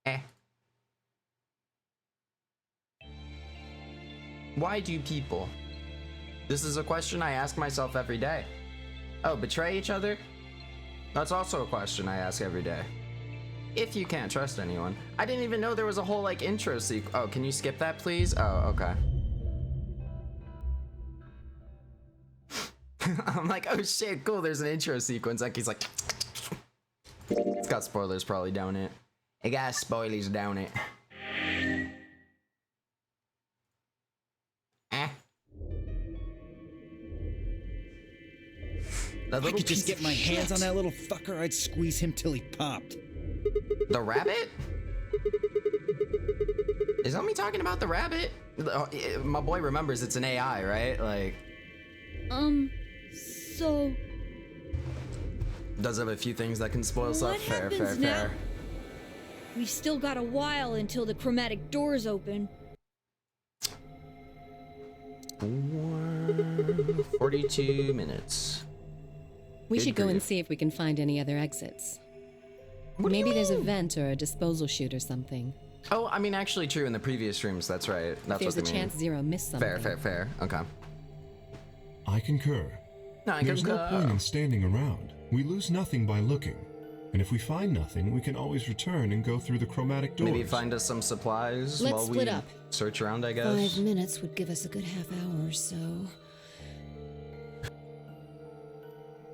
Eh. Why do people? This is a question I ask myself every day. Oh, betray each other? That's also a question I ask every day. If you can't trust anyone. I didn't even know there was a whole like intro sequence. Oh, can you skip that please? Oh, okay. I'm like, oh shit, cool, there's an intro sequence. Like he's like, it's got spoilers probably down it. It got spoilers down it. If I could just get my hands on that little fucker, I'd squeeze him till he popped. The rabbit? Is homie talking about the rabbit? My boy remembers it's an AI, right? Like... So... Does have a few things that can spoil stuff. Fair. We've still got a while until the chromatic doors open. 42 minutes. We Good should go and grief. see if we can find any other exits. What do you Maybe there's a mean? vent or a disposal chute or something. Oh, I mean, actually true in the previous streams, that's right. That's There's what a they mean. chance Zero missed something. Fair. Okay. I concur. No, I There's can no point in standing around. We lose nothing by looking. And if we find nothing, we can always return and go through the chromatic doors. Maybe find us some supplies Let's while we split up. search around, I guess. 5 minutes would give us a good half hour or so.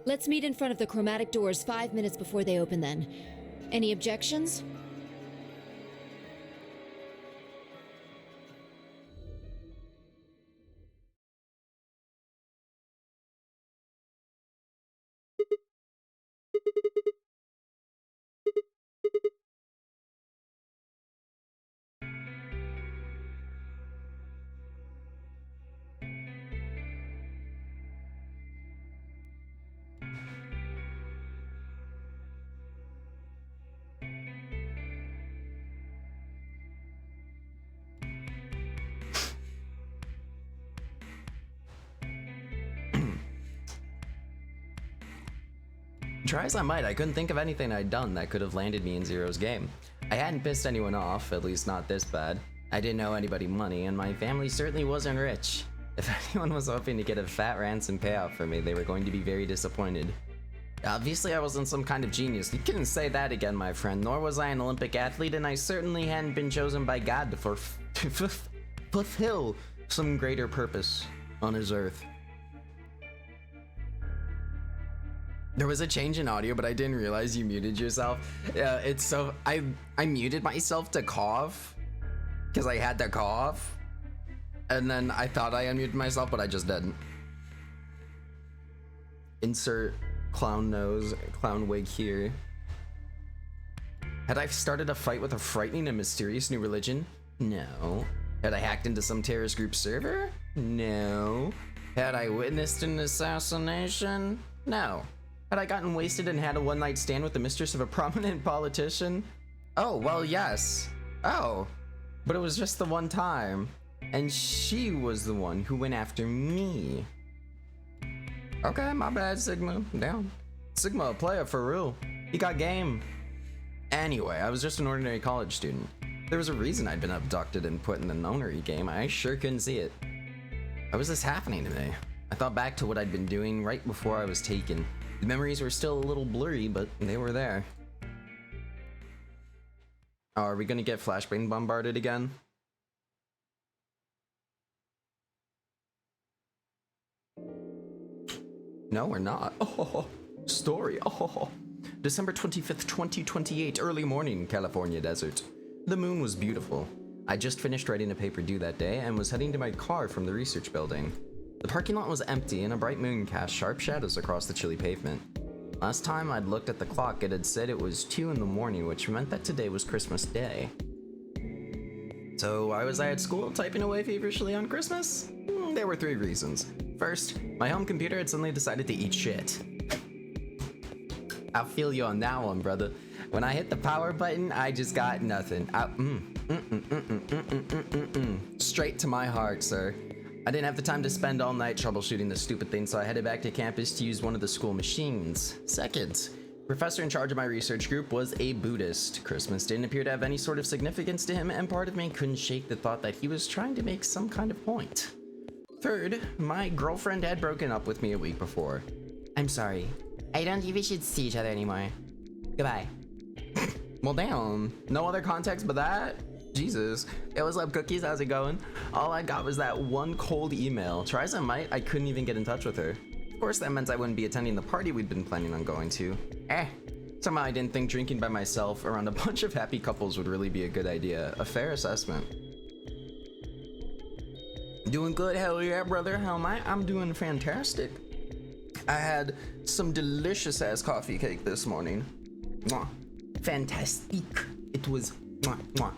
Let's meet in front of the chromatic doors 5 minutes before they open then. Any objections? Try as I might, I couldn't think of anything I'd done that could have landed me in Zero's game. I hadn't pissed anyone off, at least not this bad. I didn't owe anybody money, and my family certainly wasn't rich. If anyone was hoping to get a fat ransom payout for me, they were going to be very disappointed. Obviously, I wasn't some kind of genius. You couldn't say that again, my friend. Nor was I an Olympic athlete, and I certainly hadn't been chosen by God to fulfill some greater purpose on his earth. There was a change in audio, but I didn't realize you muted yourself. It's so... I muted myself to cough, because I had to cough. And then I thought I unmuted myself, but I just didn't. Insert clown nose, clown wig here. Had I started a fight with a frightening and mysterious new religion? No. Had I hacked into some terrorist group server? No. Had I witnessed an assassination? No. Had I gotten wasted and had a one-night stand with the mistress of a prominent politician? Oh, well, yes. Oh, but it was just the one time. And she was the one who went after me. Okay, my bad, Sigma. Damn. Sigma, a player for real. He got game. Anyway, I was just an ordinary college student. There was a reason I'd been abducted and put in the nonary game. I sure couldn't see it. How was this happening to me? I thought back to what I'd been doing right before I was taken. The memories were still a little blurry, but they were there. Oh, are we gonna get flashbang bombarded again? No, we're not. Oh, story. Oh, December 25th, 2028, early morning, California desert. The moon was beautiful. I just finished writing a paper due that day and was heading to my car from the research building. The parking lot was empty and a bright moon cast sharp shadows across the chilly pavement. Last time I'd looked at the clock, it had said it was 2 in the morning, which meant that today was Christmas Day. So why was I at school typing away feverishly on Christmas? There were 3 reasons. First, my home computer had suddenly decided to eat shit. I feel you on that one, brother. When I hit the power button, I just got nothing. Straight to my heart, sir. I didn't have the time to spend all night troubleshooting the stupid thing, so I headed back to campus to use one of the school machines. Second, Professor in charge of my research group was a Buddhist. Christmas didn't appear to have any sort of significance to him, and part of me couldn't shake the thought that he was trying to make some kind of point. Third, my girlfriend had broken up with me a week before. I'm sorry. I don't think we should see each other anymore. Goodbye. Well, damn. No other context but that? Jesus. Hey, what's up, Cookies? How's it going? All I got was that one cold email. Try as I might, I couldn't even get in touch with her. Of course, that meant I wouldn't be attending the party we'd been planning on going to. Somehow I didn't think drinking by myself around a bunch of happy couples would really be a good idea. A fair assessment. Doing good, hell yeah, brother. How am I? I'm doing fantastic. I had some delicious ass coffee cake this morning. Mwah. Fantastic. It was mwah, mwah.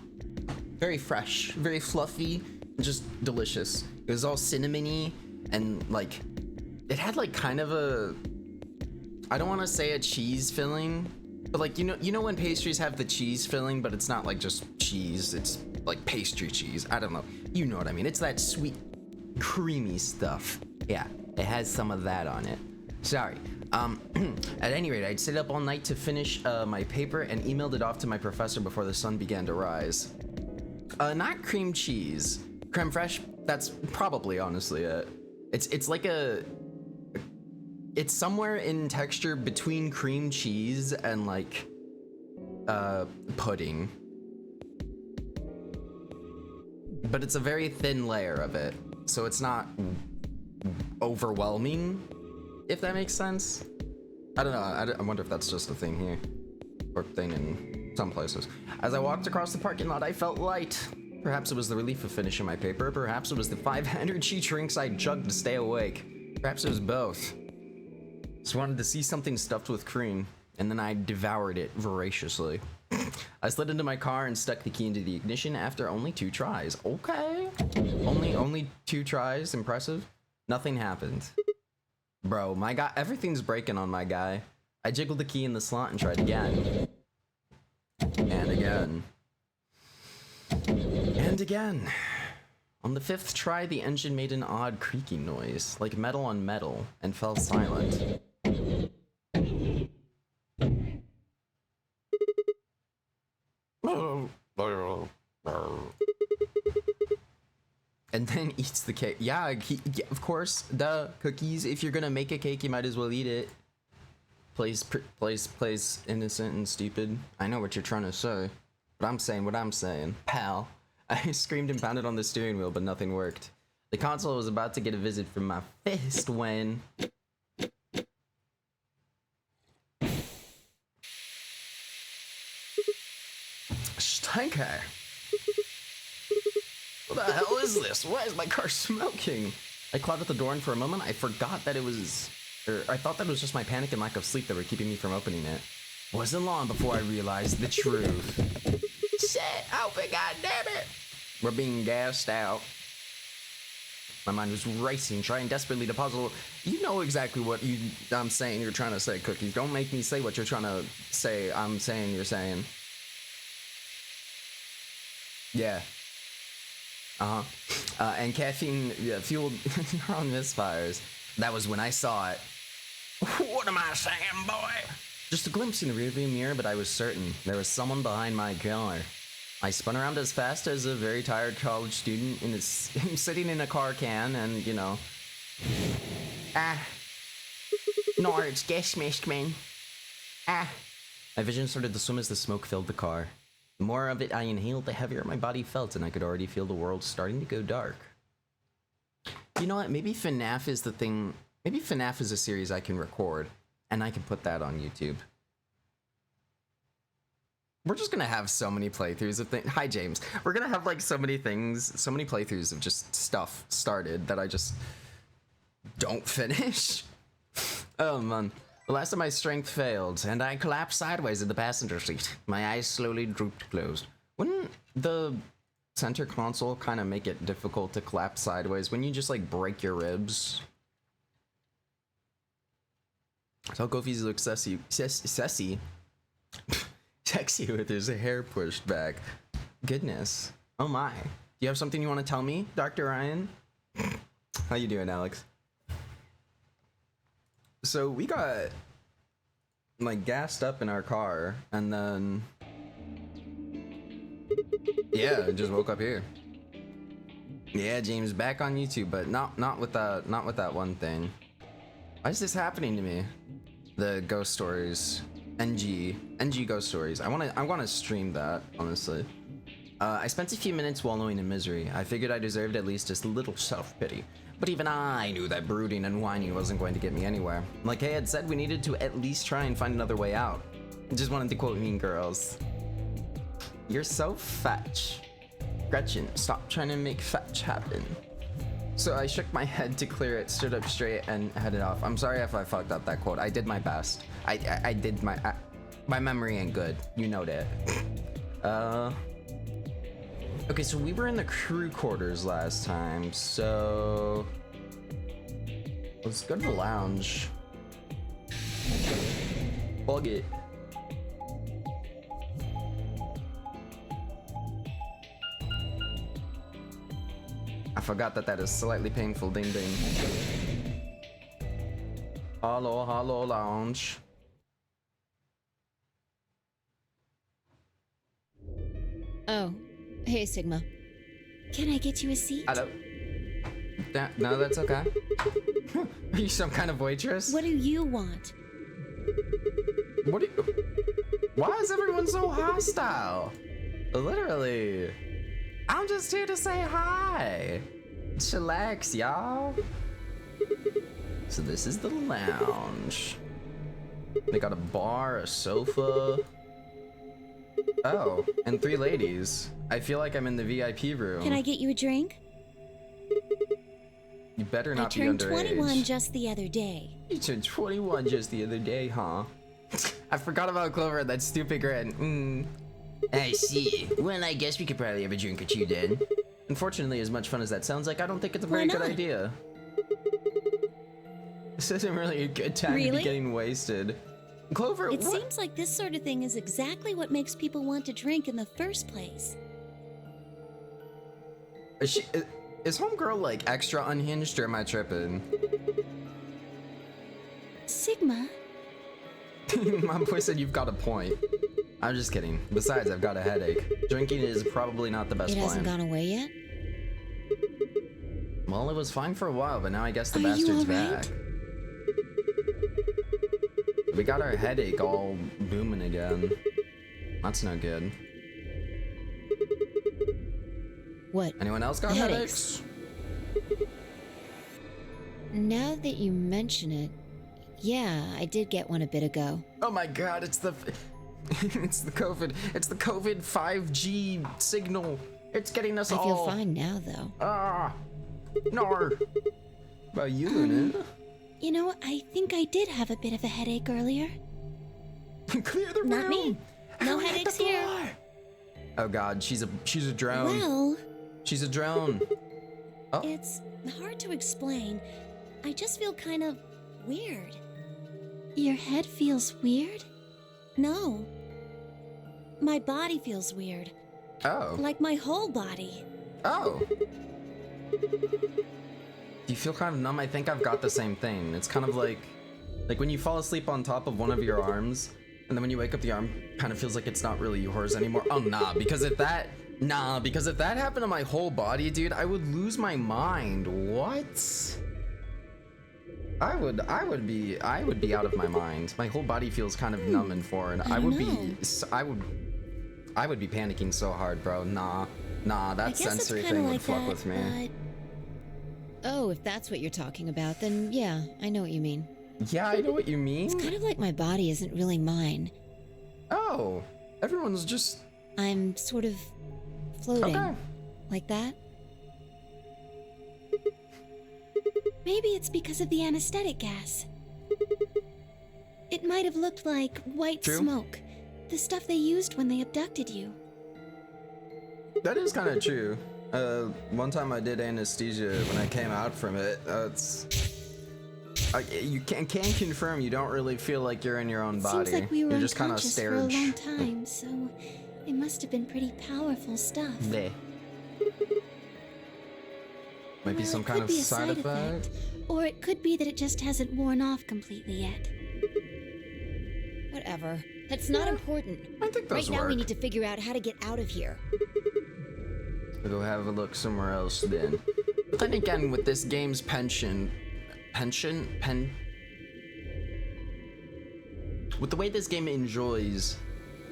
Very fresh, very fluffy, just delicious. It was all cinnamony and like, it had like kind of a, I don't want to say a cheese filling, but like, you know when pastries have the cheese filling, but it's not like just cheese, it's like pastry cheese. I don't know. You know what I mean? It's that sweet, creamy stuff. Yeah, it has some of that on it. Sorry. At any rate, I'd stayed up all night to finish my paper and emailed it off to my professor before the sun began to rise. Not cream cheese. Creme fraiche, that's probably honestly it. It's like it's somewhere in texture between cream cheese and like pudding. But it's a very thin layer of it, so it's not overwhelming, if that makes sense. I don't know, I wonder if that's just a thing here, or thing in some places. As I walked across the parking lot, I felt light. Perhaps it was the relief of finishing my paper, perhaps it was the 5 energy drinks I chugged to stay awake. Perhaps it was both. Just wanted to see something stuffed with cream, and then I devoured it voraciously. I slid into my car and stuck the key into the ignition after only 2 tries. Okay. Only 2 tries, impressive. Nothing happened. Bro, my guy, everything's breaking on my guy. I jiggled the key in the slot and tried again. And again. And again. On the 5th try, the engine made an odd creaking noise, like metal on metal, and fell silent. And then eats the cake. Yeah, yeah, of course, the cookies. If you're gonna make a cake, you might as well eat it. Plays innocent and stupid. I know what you're trying to say, but I'm saying what I'm saying, pal. I screamed and pounded on the steering wheel, but nothing worked. The console was about to get a visit from my fist when... Stinker! What the hell is this? Why is my car smoking? I clawed at the door and for a moment I forgot that it was... I thought that it was just my panic and lack of sleep that were keeping me from opening it. Wasn't long before I realized the truth. Shit, open, goddammit! We're being gassed out. My mind was racing, trying desperately to puzzle. You know exactly what I'm saying you're trying to say, Cookies. Don't make me say what you're trying to say I'm saying you're saying. Yeah. And caffeine fueled neuron misfires. That was when I saw it. What am I saying, boy? Just a glimpse in the rearview mirror, but I was certain there was someone behind my car. I spun around as fast as a very tired college student sitting in a car can, and you know. No, it's gas mask, man. My vision started to swim as the smoke filled the car. The more of it I inhaled, the heavier my body felt, and I could already feel the world starting to go dark. You know what? Maybe FNAF is the thing. Maybe FNAF is a series I can record, and I can put that on YouTube. We're just gonna have so many playthroughs of things. Hi, James. We're gonna have like so many things, so many playthroughs of just stuff started that I just don't finish. Oh man. The last of my strength failed, and I collapsed sideways in the passenger seat. My eyes slowly drooped closed. Wouldn't the center console kind of make it difficult to collapse sideways when you just like break your ribs? So Kofi's looks sexy with his hair pushed back. Goodness. Oh my. Do you have something you want to tell me, Dr. Ryan? How you doing, Alex? So we got like gassed up in our car, and then yeah, I just woke up here. Yeah, James, back on YouTube, but not with that one thing. Why is this happening to me? The ghost stories, NG ghost stories. I wanna stream that, honestly. I spent a few minutes wallowing in misery. I figured I deserved at least just a little self-pity. But even I knew that brooding and whining wasn't going to get me anywhere. Like Kay had said, we needed to at least try and find another way out. Just wanted to quote Mean Girls. You're so fetch. Gretchen, stop trying to make fetch happen. So I shook my head to clear it, stood up straight, and headed off. I'm sorry if I fucked up that quote. I did my best. I did my memory ain't good. You know that. Okay, so we were in the crew quarters last time, so let's go to the lounge. Bug it. I forgot that is slightly painful. Ding ding. Hello, lounge. Oh, hey, Sigma. Can I get you a seat? Hello. No, that's okay. Are you some kind of waitress? What do you want? What do you... Why is everyone so hostile? Literally. I'm just here to say hi. Chillax, y'all. So this is the lounge. They got a bar, a sofa. Oh, and 3 ladies. I feel like I'm in the VIP room. Can I get you a drink? You better not be underage. I turned 21 underage. just the other day. You turned 21 just the other day, huh? I forgot about Clover and that stupid grin. I see. Well, I guess we could probably have a drink or two then. Unfortunately, as much fun as that sounds like, I don't think it's a very good idea. This isn't really a good time to be getting wasted. Clover, It seems like this sort of thing is exactly what makes people want to drink in the first place. Is homegirl like extra unhinged or am I tripping? Sigma? My boy said you've got a point. I'm just kidding. Besides, I've got a headache. Drinking is probably not the best plan. It hasn't gone away yet? Well, it was fine for a while, but now I guess the Are bastard's you all back. right? We got our headache all booming again. That's no good. What? Anyone else got headaches? Now that you mention it, yeah, I did get one a bit ago. Oh my god, it's the it's the COVID 5G signal. It's getting us all. I feel fine now, though. Ah, no. About you, Luna? You know, I think I did have a bit of a headache earlier. Clear the room. Not me. No Everyone hit headaches the here. floor. Oh god, she's a drone. Well, She's a drone. Oh. it's hard to explain. I just feel kind of weird. Your head feels weird? No. My body feels weird. Oh. Like my whole body. Oh. Do you feel kind of numb? I think I've got the same thing. It's kind of like when you fall asleep on top of one of your arms, and then when you wake up, the arm kind of feels like it's not really yours anymore. Oh nah, because if that happened to my whole body, dude, I would lose my mind. What? I would be out of my mind. My whole body feels kind of numb and foreign. I would be panicking so hard, bro. Nah, that sensory thing would fuck with me. Oh, if that's what you're talking about, then yeah, I know what you mean. Yeah, I know what you mean. It's kind of like my body isn't really mine. Oh, everyone's just... I'm sort of floating. Okay. Like that? Maybe it's because of the anesthetic gas. It might have looked like white True. smoke. The stuff they used when they abducted you. That is kind of true. One time I did anesthesia when I came out from it. You can confirm you don't really feel like you're in your own body. Seems like we were You're just kind of unconscious for a long stared. time, so it must have been pretty powerful stuff. Bleh. Might be Well, some it kind could of be a side effect. or it could be that it just hasn't worn off completely yet. Whatever. That's not important. I think Right those now, work. we need to figure out how to get out of here. We'll go have a look somewhere else then. But then again, with this game's with the way this game enjoys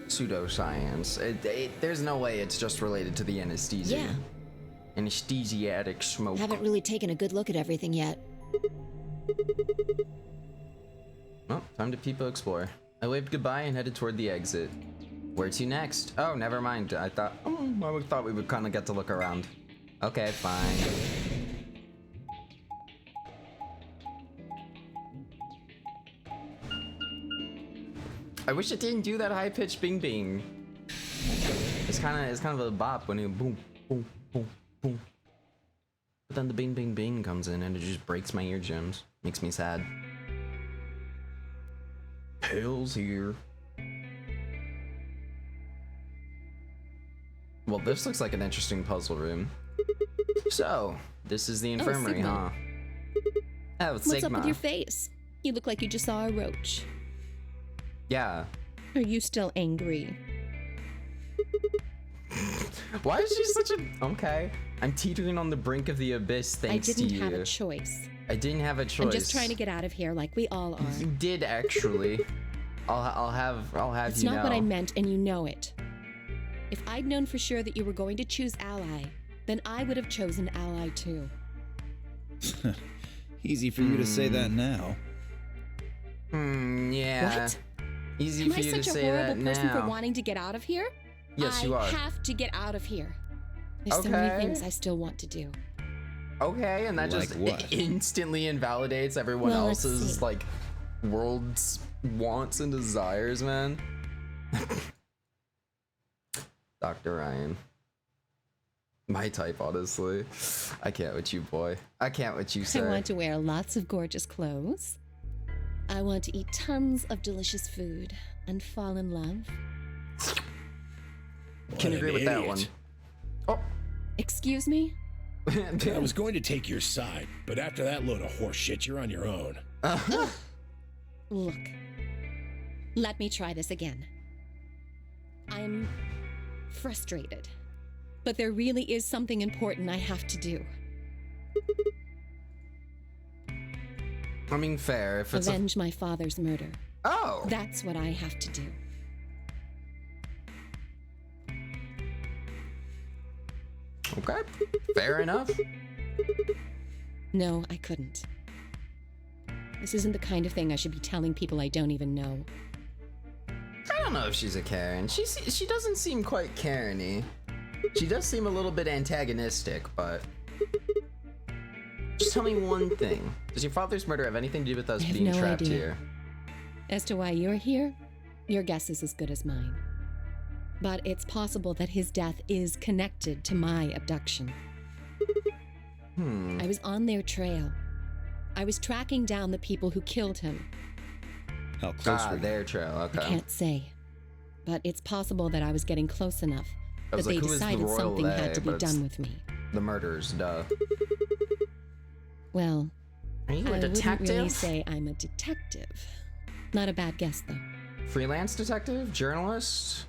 pseudoscience, there's no way it's just related to the anesthesia. Yeah. Anesthesiatic smoke. Haven't really taken a good look at everything yet. Well, time to people explore. I waved goodbye and headed toward the exit. Where to next? Oh, never mind. I thought we would kind of get to look around. Okay, fine. I wish it didn't do that high-pitched bing bing. It's kind of a bop when it boom boom boom boom. But then the bing bing bing comes in and it just breaks my eardrums. Makes me sad. Pills here. Well, this looks like an interesting puzzle room. So, this is the infirmary, Sigma. huh? Oh, What's Sigma. up with your face? You look like you just saw a roach. Yeah. Are you still angry? Why is she such a... Okay. I'm teetering on the brink of the abyss thanks to you. I didn't have a choice. I didn't have a choice. I'm just trying to get out of here like we all are. You did, actually. I'll have It's you not know. what I meant, and you know it. If I'd known for sure that you were going to choose ally, then I would have chosen ally too. Easy for you to say that now. Yeah. What? Easy Am for I you to such a say that horrible person for now. wanting to get out of here? Yes, you are. I have to get out of here. There's so Okay. many things I still want to do. Okay, and that Like just what? instantly invalidates everyone Well, let's else's see. like world's wants and desires, man. Dr. Ryan. My type, honestly. I can't with you, boy. I can't with you, I sir. want to wear lots of gorgeous clothes. I want to eat tons of delicious food and fall in love. Can What agree an with that idiot. one. Oh. Excuse me? I was going to take your side, but after that load of horse shit, you're on your own. Look, let me try this again. I'm frustrated, but there really is something important I have to do. I mean, fair. If it's Avenge my father's murder. Oh! That's what I have to do. Okay. Fair enough. No, I couldn't. This isn't the kind of thing I should be telling people I don't even know. I don't know if she's a Karen. She doesn't seem quite Karen-y. She does seem a little bit antagonistic, but... Just tell me one thing. Does your father's murder have anything to do with us I have being no trapped idea. here? As to why you're here, your guess is as good as mine. But it's possible that his death is connected to my abduction. I was on their trail. I was tracking down the people who killed him. How close Ah, were you? their trail, I okay. can't say. But it's possible that I was getting close enough I that was they like, who is the decided royal something they? had to be But it's done with me. The murders, duh. Well, Are you I a wouldn't detective? really say I'm a detective. Not a bad guess, though. Freelance detective? Journalist?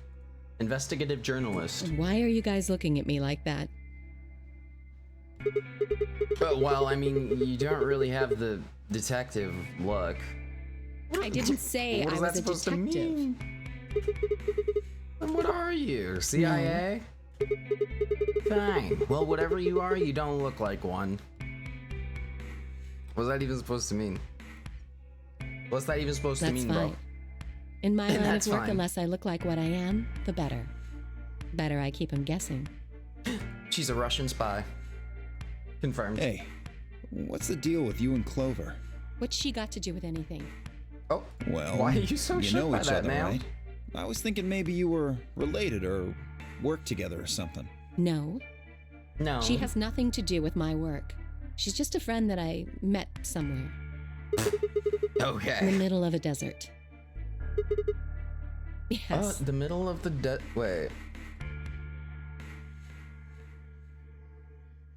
Investigative journalist. Why are you guys looking at me like that? Well, I mean, you don't really have the detective look. I didn't say What I is was that a supposed to detective. mean? Then what are you? CIA? Fine. Well, whatever you are, you don't look like one. What's that even supposed to mean? What's that even supposed to That's mean, fine. bro? In my line of That's work, fine. unless I look like what I am, the better. Better I keep him guessing. She's a Russian spy. Confirmed. Hey, what's the deal with you and Clover? What's she got to do with anything? Oh, Well, why are you so you shook know by each that, other, man? right? I was thinking maybe you were related or worked together or something. No, No. she has nothing to do with my work. She's just a friend that I met somewhere in the Okay. middle of a desert. Yes. The middle of the wait.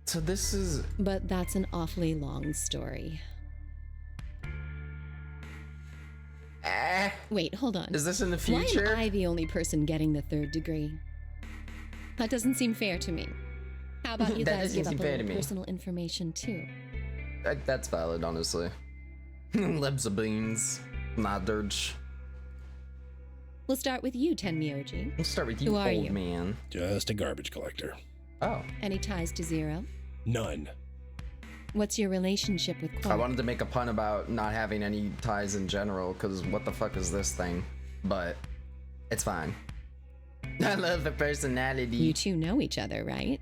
So this is But that's an awfully long story. Wait, hold on. Is this in the Why future? am I the only person getting the 3rd degree? That doesn't seem fair to me. How about you That guys doesn't give seem up a fair to little me. personal information too? That's valid, honestly. Libs of beans. Not dirge. We'll start with you, Tenmyoji. We'll start with Who you, are old you? man. Just a garbage collector. Oh. Any ties to Zero? None. What's your relationship with I Quark? wanted to make a pun about not having any ties in general, because what the fuck is this thing? But it's fine. I love the personality. You two know each other, right?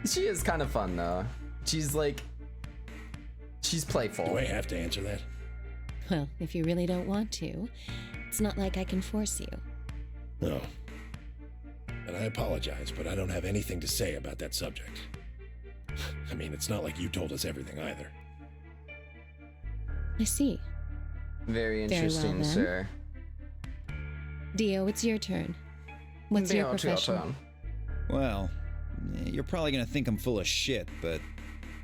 She is kind of fun, though. She's like... She's playful. Do I have to answer that? Well, if you really don't want to, it's not like I can force you. No. And I apologize, but I don't have anything to say about that subject. I mean, it's not like you told us everything either. I see. Very Very well, interesting, then. sir. Dio, it's your turn. What's your Dio, it's your profession? turn. Well, you're probably gonna think I'm full of shit, but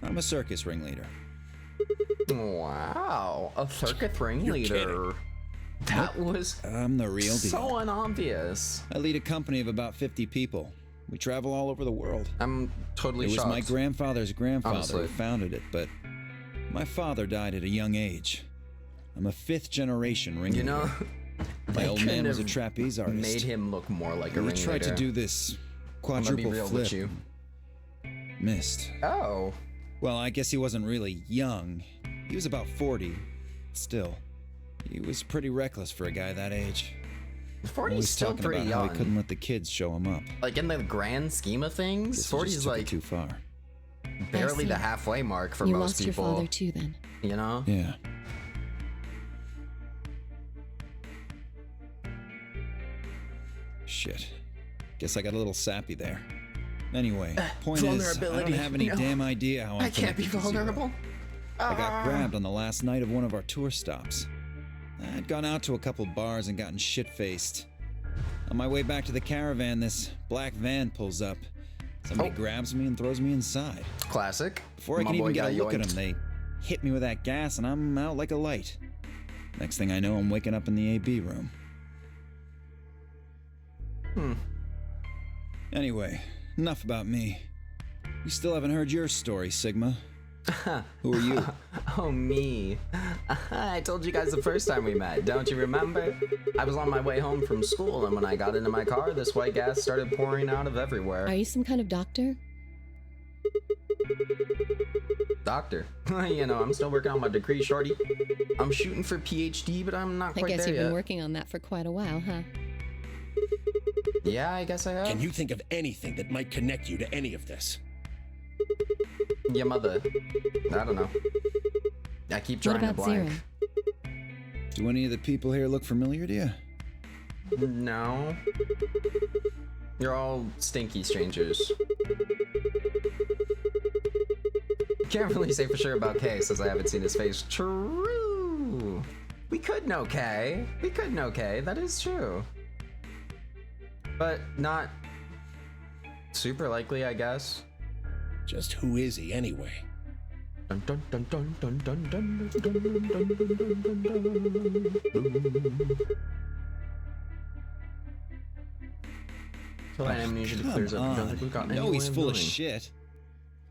I'm a circus ringleader. Wow, a circus ringleader. That was I'm the real deal. so unobvious. I lead a company of about 50 people. We travel all over the world. I'm totally It was shocked. my grandfather's grandfather Honestly. who founded it, but my father died at a young age. I'm a 5th generation ringleader. You know, my they old couldn't man was a have trapeze artist. made him look more like a He ringleader. tried to do this I'm gonna be quadruple real flip. with you. Missed. Oh, Well, I guess he wasn't really young. He was about 40. Still, he was pretty reckless for a guy that age. 40's Always still talking pretty about how he young. couldn't let the kids show him up. Like in the grand scheme of things, Guess he 40 just is took it like too far. barely I the see. halfway mark for You most lost your people. father too, then. You know? Yeah. Shit. Guess I got a little sappy there. Anyway, point is, I don't vulnerability. have any No. damn idea how I'm I can't be connected to Zero. vulnerable. I got grabbed on the last night of one of our tour stops. I'd gone out to a couple bars and gotten shit-faced. On my way back to the caravan, this black van pulls up. Somebody Oh. grabs me and throws me inside. Classic. Before I My can even boy get a got look at yoinked. them, they hit me with that gas and I'm out like a light. Next thing I know, I'm waking up in the AB room. Anyway, enough about me. You still haven't heard your story, Sigma. Who are you? Oh, me. I told you guys the first time we met, don't you remember? I was on my way home from school, and when I got into my car, this white gas started pouring out of everywhere. Are you some kind of doctor? Doctor. You know, I'm still working on my degree, shorty. I'm shooting for PhD, but I'm not I quite guess there you've yet. been working on that for quite a while, huh? Yeah, I guess I have. Can you think of anything that might connect you to any of this? Your mother. I don't know. I keep What drawing a about blank. Zero? Do any of the people here look familiar to you? No. You're all stinky strangers. Can't really say for sure about Kay since I haven't seen his face. True. We could know Kay. We could know Kay. That is true. But not super likely, I guess. Just who is he anyway? Dun dun dun dun dun dun dun dun dun dun dun dun. So that amnesia Come clears up. on. Don't think we've gotten I know any he's way of full of knowing. shit.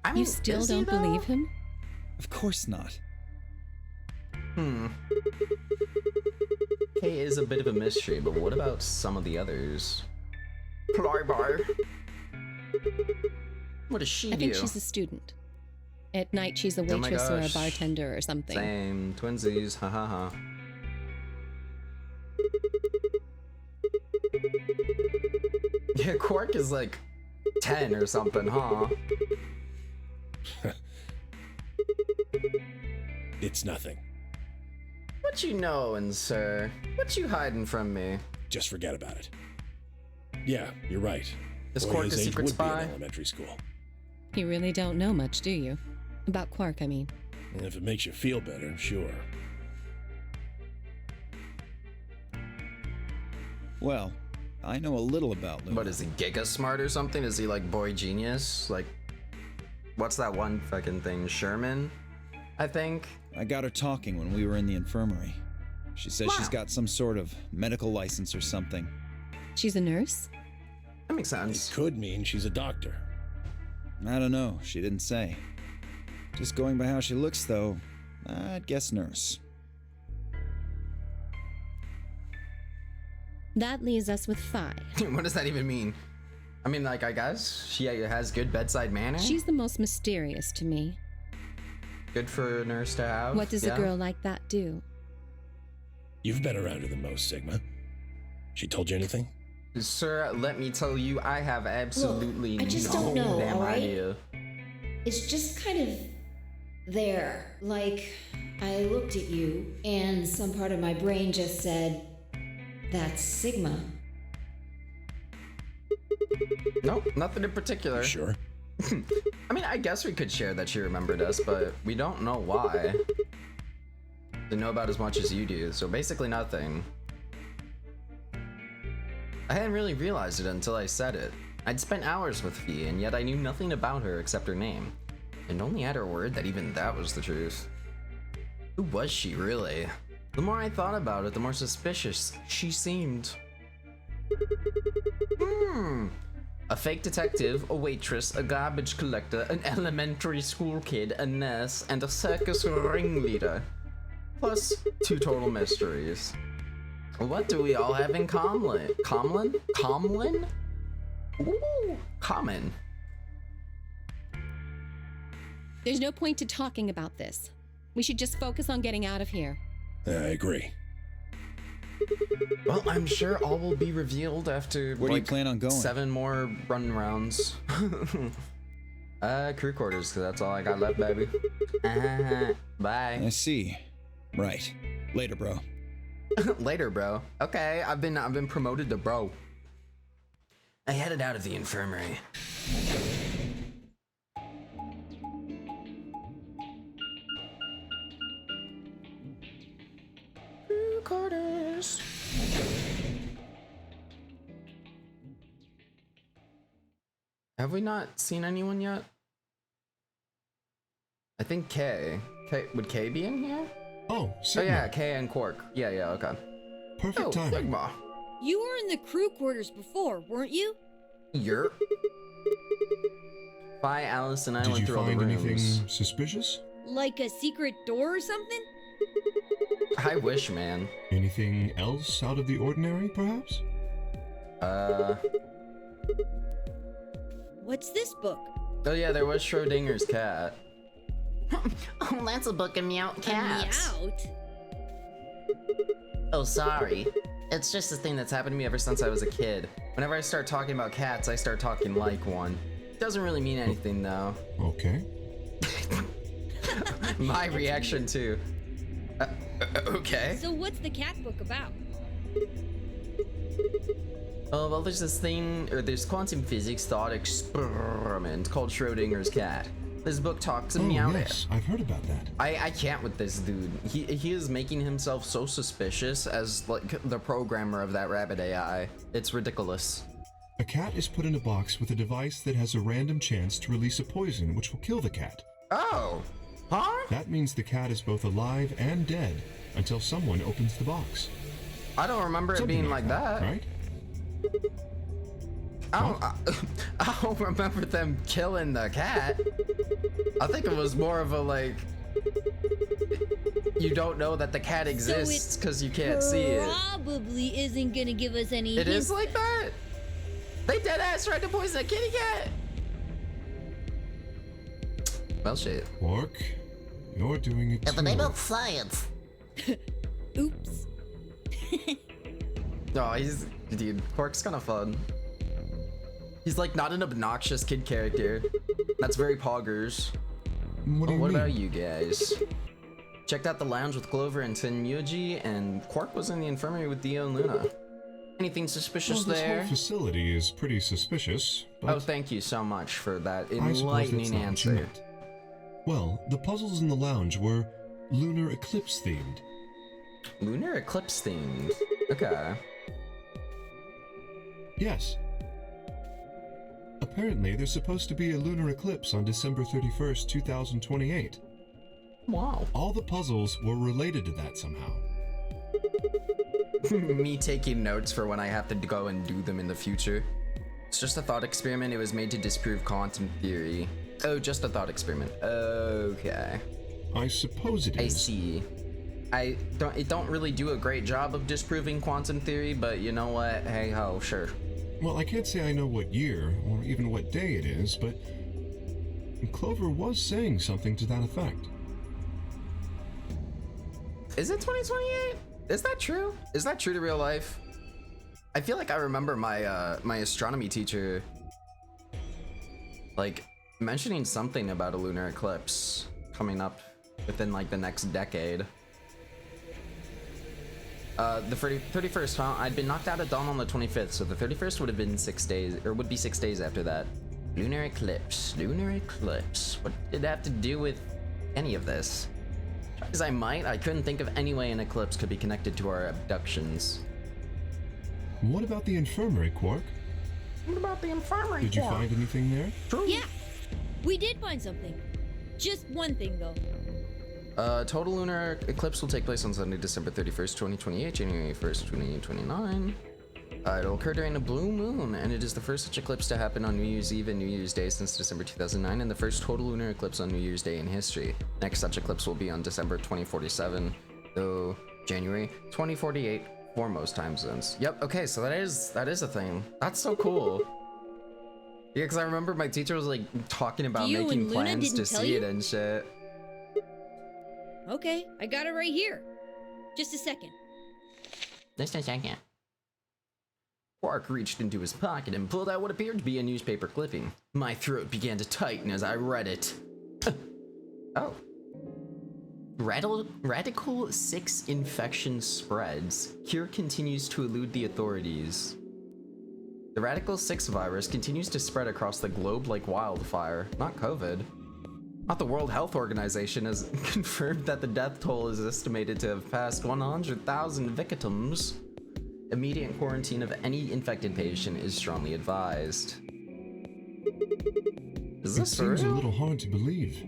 I mean, You still is he, don't though? believe him? Of course not. Kay is a bit of a mystery, but what about some of the others? Bar. What does she I do? think she's a student. At night, she's a Oh my waitress or a gosh. bartender or something. Same. Twinsies. Ha ha ha. Yeah, Quark is like 10 or something, huh? It's nothing. What you knowin', sir? What you hiding from me? Just forget about it. Yeah, you're right. Is Boy Quark his a age secret would be in spy? elementary school. You really don't know much, do you? About Quark, I mean. And if it makes you feel better, sure. Well, I know a little about Luna. But is he giga smart or something? Is he like boy genius? Like, what's that one fucking thing? Sherman? I think? I got her talking when we were in the infirmary. She says she's got some sort of medical license or something. She's a nurse? That makes It sense. could mean she's a doctor. I don't know, she didn't say. Just going by how she looks, though, I'd guess nurse. That leaves us with 5. What does that even mean? I mean, like, I guess she has good bedside manner. She's the most mysterious to me. Good for a nurse to have. What does a girl like that do? You've been around her the most, Sigma. She told you anything? Sir, let me tell you, I have absolutely I just no don't know, damn all right? idea. It's just kind of there. Like, I looked at you, and some part of my brain just said, that's Sigma. Nope, nothing in particular. You sure? I mean, I guess we could share that she remembered us, but we don't know why. They know about as much as you do, so basically nothing. I hadn't really realized it until I said it. I'd spent hours with Fee, and yet I knew nothing about her except her name. And only had her word that even that was the truth. Who was she, really? The more I thought about it, the more suspicious she seemed. A fake detective, a waitress, a garbage collector, an elementary school kid, a nurse, and a circus ringleader. Plus 2 total mysteries. What do we all have in common? Common? Ooh, common. There's no point to talking about this. We should just focus on getting out of here. I agree. Well, I'm sure all will be revealed after Where do you plan on going? 7 more run rounds. Crew quarters, because that's all I got left, baby. Bye. I see. Right. Later, bro. Later, bro. Okay, I've been promoted to bro. I headed out of the infirmary. Crew quarters. Have we not seen anyone yet? I think Kay. Would Kay be in here? Oh, Oh Sigma. yeah, Kay and Quark. Yeah, okay. Perfect timing. Sigma. You were in the crew quarters before, weren't you? You're. Bye, Alice and I Did went you through all the find rooms. anything suspicious? Like a secret door or something? I wish, man. Anything else out of the ordinary, perhaps? What's this book? Oh yeah, there was Schrodinger's cat. Oh, that's a book of meow cats. Meowt? Oh, sorry. It's just a thing that's happened to me ever since I was a kid. Whenever I start talking about cats, I start talking like one. Doesn't really mean anything, though. Okay. My reaction, too. Okay. So what's the cat book about? Oh, well, there's this thing, or there's quantum physics thought experiment called Schrodinger's cat. This book talks to Oh, meow. yes, I've heard about that. I can't with this dude. He is making himself so suspicious as like the programmer of that rabbit AI. It's ridiculous. A cat is put in a box with a device that has a random chance to release a poison which will kill the cat. Oh, huh? That means the cat is both alive and dead until someone opens the box. I don't remember it Something being like that. right? I don't remember them killing the cat. I think it was more of a like, you don't know that the cat exists because you can't see it. Probably isn't gonna give us any It hints. is like that? They dead ass tried to poison a kitty cat? Well, shit. Quark, you're doing it too. science. Oops. No, dude, Quark's kind of fun. He's like not an obnoxious kid character. That's very poggers. What do you What mean? about you guys? Checked out the lounge with Clover and Tenmuji, and Quark was in the infirmary with Dio and Luna. Anything suspicious Well, this there? whole facility is pretty suspicious, but Oh, thank you so much for that I suppose that's enlightening not what you answer. meant. Well, the puzzles in the lounge were lunar eclipse themed. Lunar eclipse themed. Okay. Yes. Apparently, there's supposed to be a lunar eclipse on December 31st, 2028. Wow. All the puzzles were related to that somehow. Me taking notes for when I have to go and do them in the future. It's just a thought experiment. It was made to disprove quantum theory. Oh, just a thought experiment. Okay. I suppose it I is. see. It don't really do a great job of disproving quantum theory, but you know what? Hey ho, sure. Well, I can't say I know what year or even what day it is, but Clover was saying something to that effect. Is it 2028? Is that true? Is that true to real life? I feel like I remember my my astronomy teacher like mentioning something about a lunar eclipse coming up within like the next decade. The 31st, huh? I'd been knocked out at dawn on the 25th, so the 31st would have been 6 days, or would be 6 days after that. Lunar eclipse, lunar eclipse. What did it have to do with any of this? As I might, I couldn't think of any way an eclipse could be connected to our abductions. What about the infirmary, Quark? What about the infirmary? Did you find anything there? True. Yeah, we did find something. Just one thing, though. Total lunar eclipse will take place on Sunday, December 31st, 2028, January 1st, 2029. It'll occur during a blue moon, and it is the first such eclipse to happen on New Year's Eve and New Year's Day since December 2009, and the first total lunar eclipse on New Year's Day in history. Next such eclipse will be on December 2047, though January 2048 for most time zones. Yep, okay, so that is a thing. That's so cool. Yeah, because I remember my teacher was like talking about You making and Luna plans to didn't tell see you? it and shit. Okay, I got it right here. Just a second. Just a second. Quark reached into his pocket and pulled out what appeared to be a newspaper clipping. My throat began to tighten as I read it. Oh. Radical 6 infection spreads. Cure continues to elude the authorities. The Radical 6 virus continues to spread across the globe like wildfire. Not COVID. Not the World Health Organization has confirmed that the death toll is estimated to have passed 100,000 victims. Immediate quarantine of any infected patient is strongly advised. Is It this for seems a real? little hard to believe.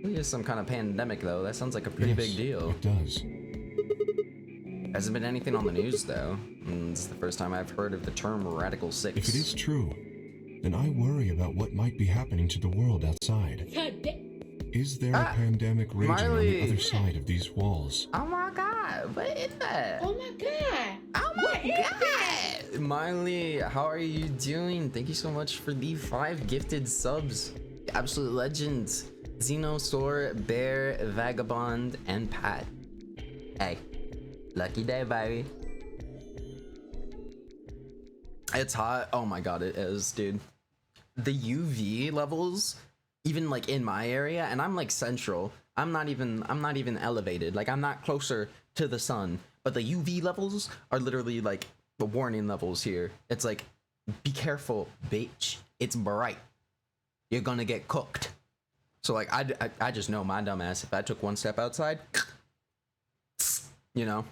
It is some kind of pandemic, though. That sounds like a pretty big Yes, deal. It does. Hasn't been anything on the news, though. This is the first time I've heard of the term Radical 6. If it is true, then I worry about what might be happening to the world outside. Is there a pandemic raging on Miley. the other side of these walls? Oh my god, what is that? Oh my god! Oh my god! Miley, how are you doing? Thank you so much for the 5 gifted subs. Absolute legends. Xenosaur, Bear, Vagabond, and Pat. Hey, lucky day, baby. It's hot. Oh my god, it is, dude. The UV levels, even like in my area, and I'm like central. I'm not even elevated. Like I'm not closer to the sun, but the UV levels are literally like the warning levels here. It's like, be careful, bitch. It's bright. You're gonna get cooked. So like I just know my dumb ass. If I took one step outside, you know,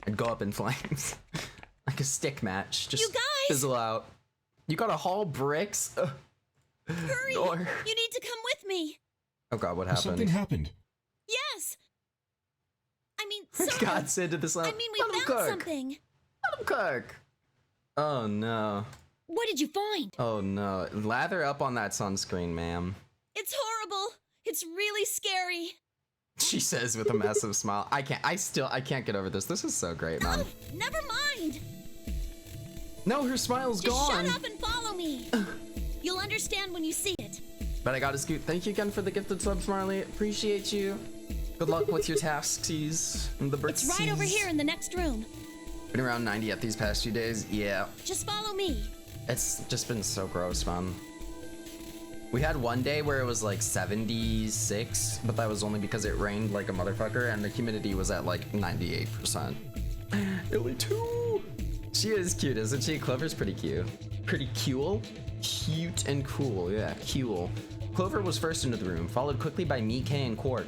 I'd go up in flames. Like a stick match. Just You guys! fizzle out. You gotta haul bricks? Hurry! Or- You need to come with me. Oh god, what happened? Something happened. Yes. I mean, sorry. God said to the sun. I mean, we "Let him found cook. something. Let him cook. Oh no. What did you find? Oh no. Lather up on that sunscreen, ma'am. It's horrible. It's really scary. She says with a massive smile. I can't get over this. This is so great, man. Oh, never mind. No, her smile's Just gone. shut up and follow me. You'll understand when you see it. But I gotta scoot. Thank you again for the gifted subs, Marley. Appreciate you. Good luck with your tasksies and the birds. It's right over here in the next room. Been around 90 at these past few days. Yeah. Just follow me. It's just been so gross, man. We had one day where it was like 76, but that was only because it rained like a motherfucker and the humidity was at like 98%. Illy too. She is cute, isn't she? Clover's pretty cute. Pretty cool. Cute and cool, yeah, cool. Clover was first into the room, followed quickly by me, Kay, and Quark.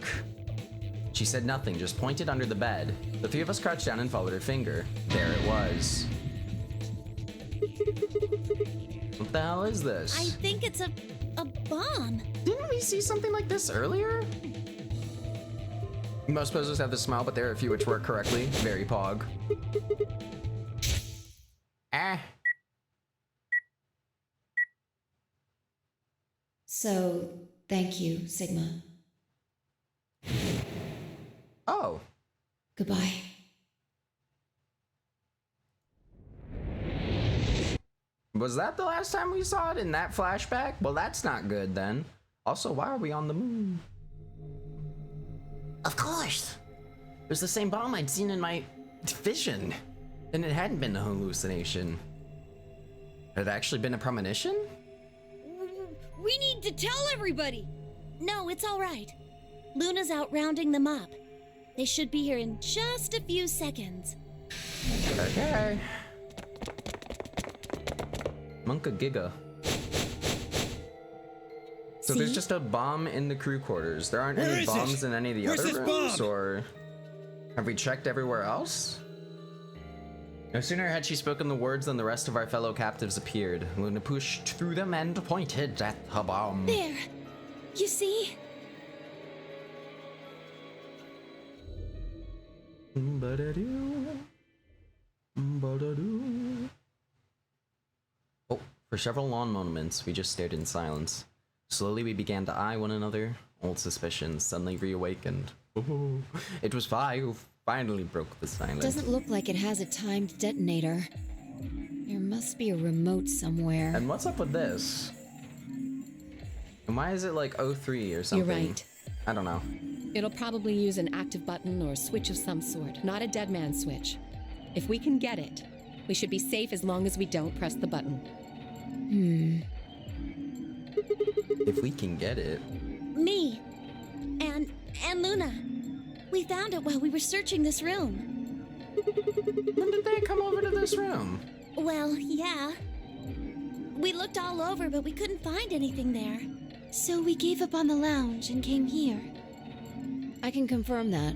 She said nothing, just pointed under the bed. The 3 of us crouched down and followed her finger. There it was. What the hell is this? I think it's a bomb. Didn't we see something like this earlier? Most poses have the smile, but there are a few which work correctly. Very pog. Ah. So, thank you, Sigma. Oh. Goodbye. Was that the last time we saw it in that flashback? Well, that's not good then. Also, why are we on the moon? Of course. It was the same bomb I'd seen in my vision. And it hadn't been a hallucination. It had actually been a premonition? We need to tell everybody. No, it's all right. Luna's out rounding them up. They should be here in just a few seconds. Okay. Monka Giga. So See? there's just a bomb in the crew quarters. There aren't Where any is bombs it? in any of the Where's other this rooms, bomb? or have we checked everywhere else? No sooner had she spoken the words than the rest of our fellow captives appeared. Luna pushed through them and pointed at the bomb. There. You see? Oh, for several long moments, we just stared in silence. Slowly, we began to eye one another. Old suspicions suddenly reawakened. Oh, it was Vi who finally broke the silence. Doesn't look like it has a timed detonator. There must be a remote somewhere. And what's up with this? And why is it like 03 or something? You're right. I don't know. It'll probably use an active button or switch of some sort, not a dead man switch. If we can get it, we should be safe as long as we don't press the button. If we can get it. Me. And Luna. We found it while we were searching this room. When did they come over to this room? Well, yeah. We looked all over, but we couldn't find anything there. So we gave up on the lounge and came here. I can confirm that.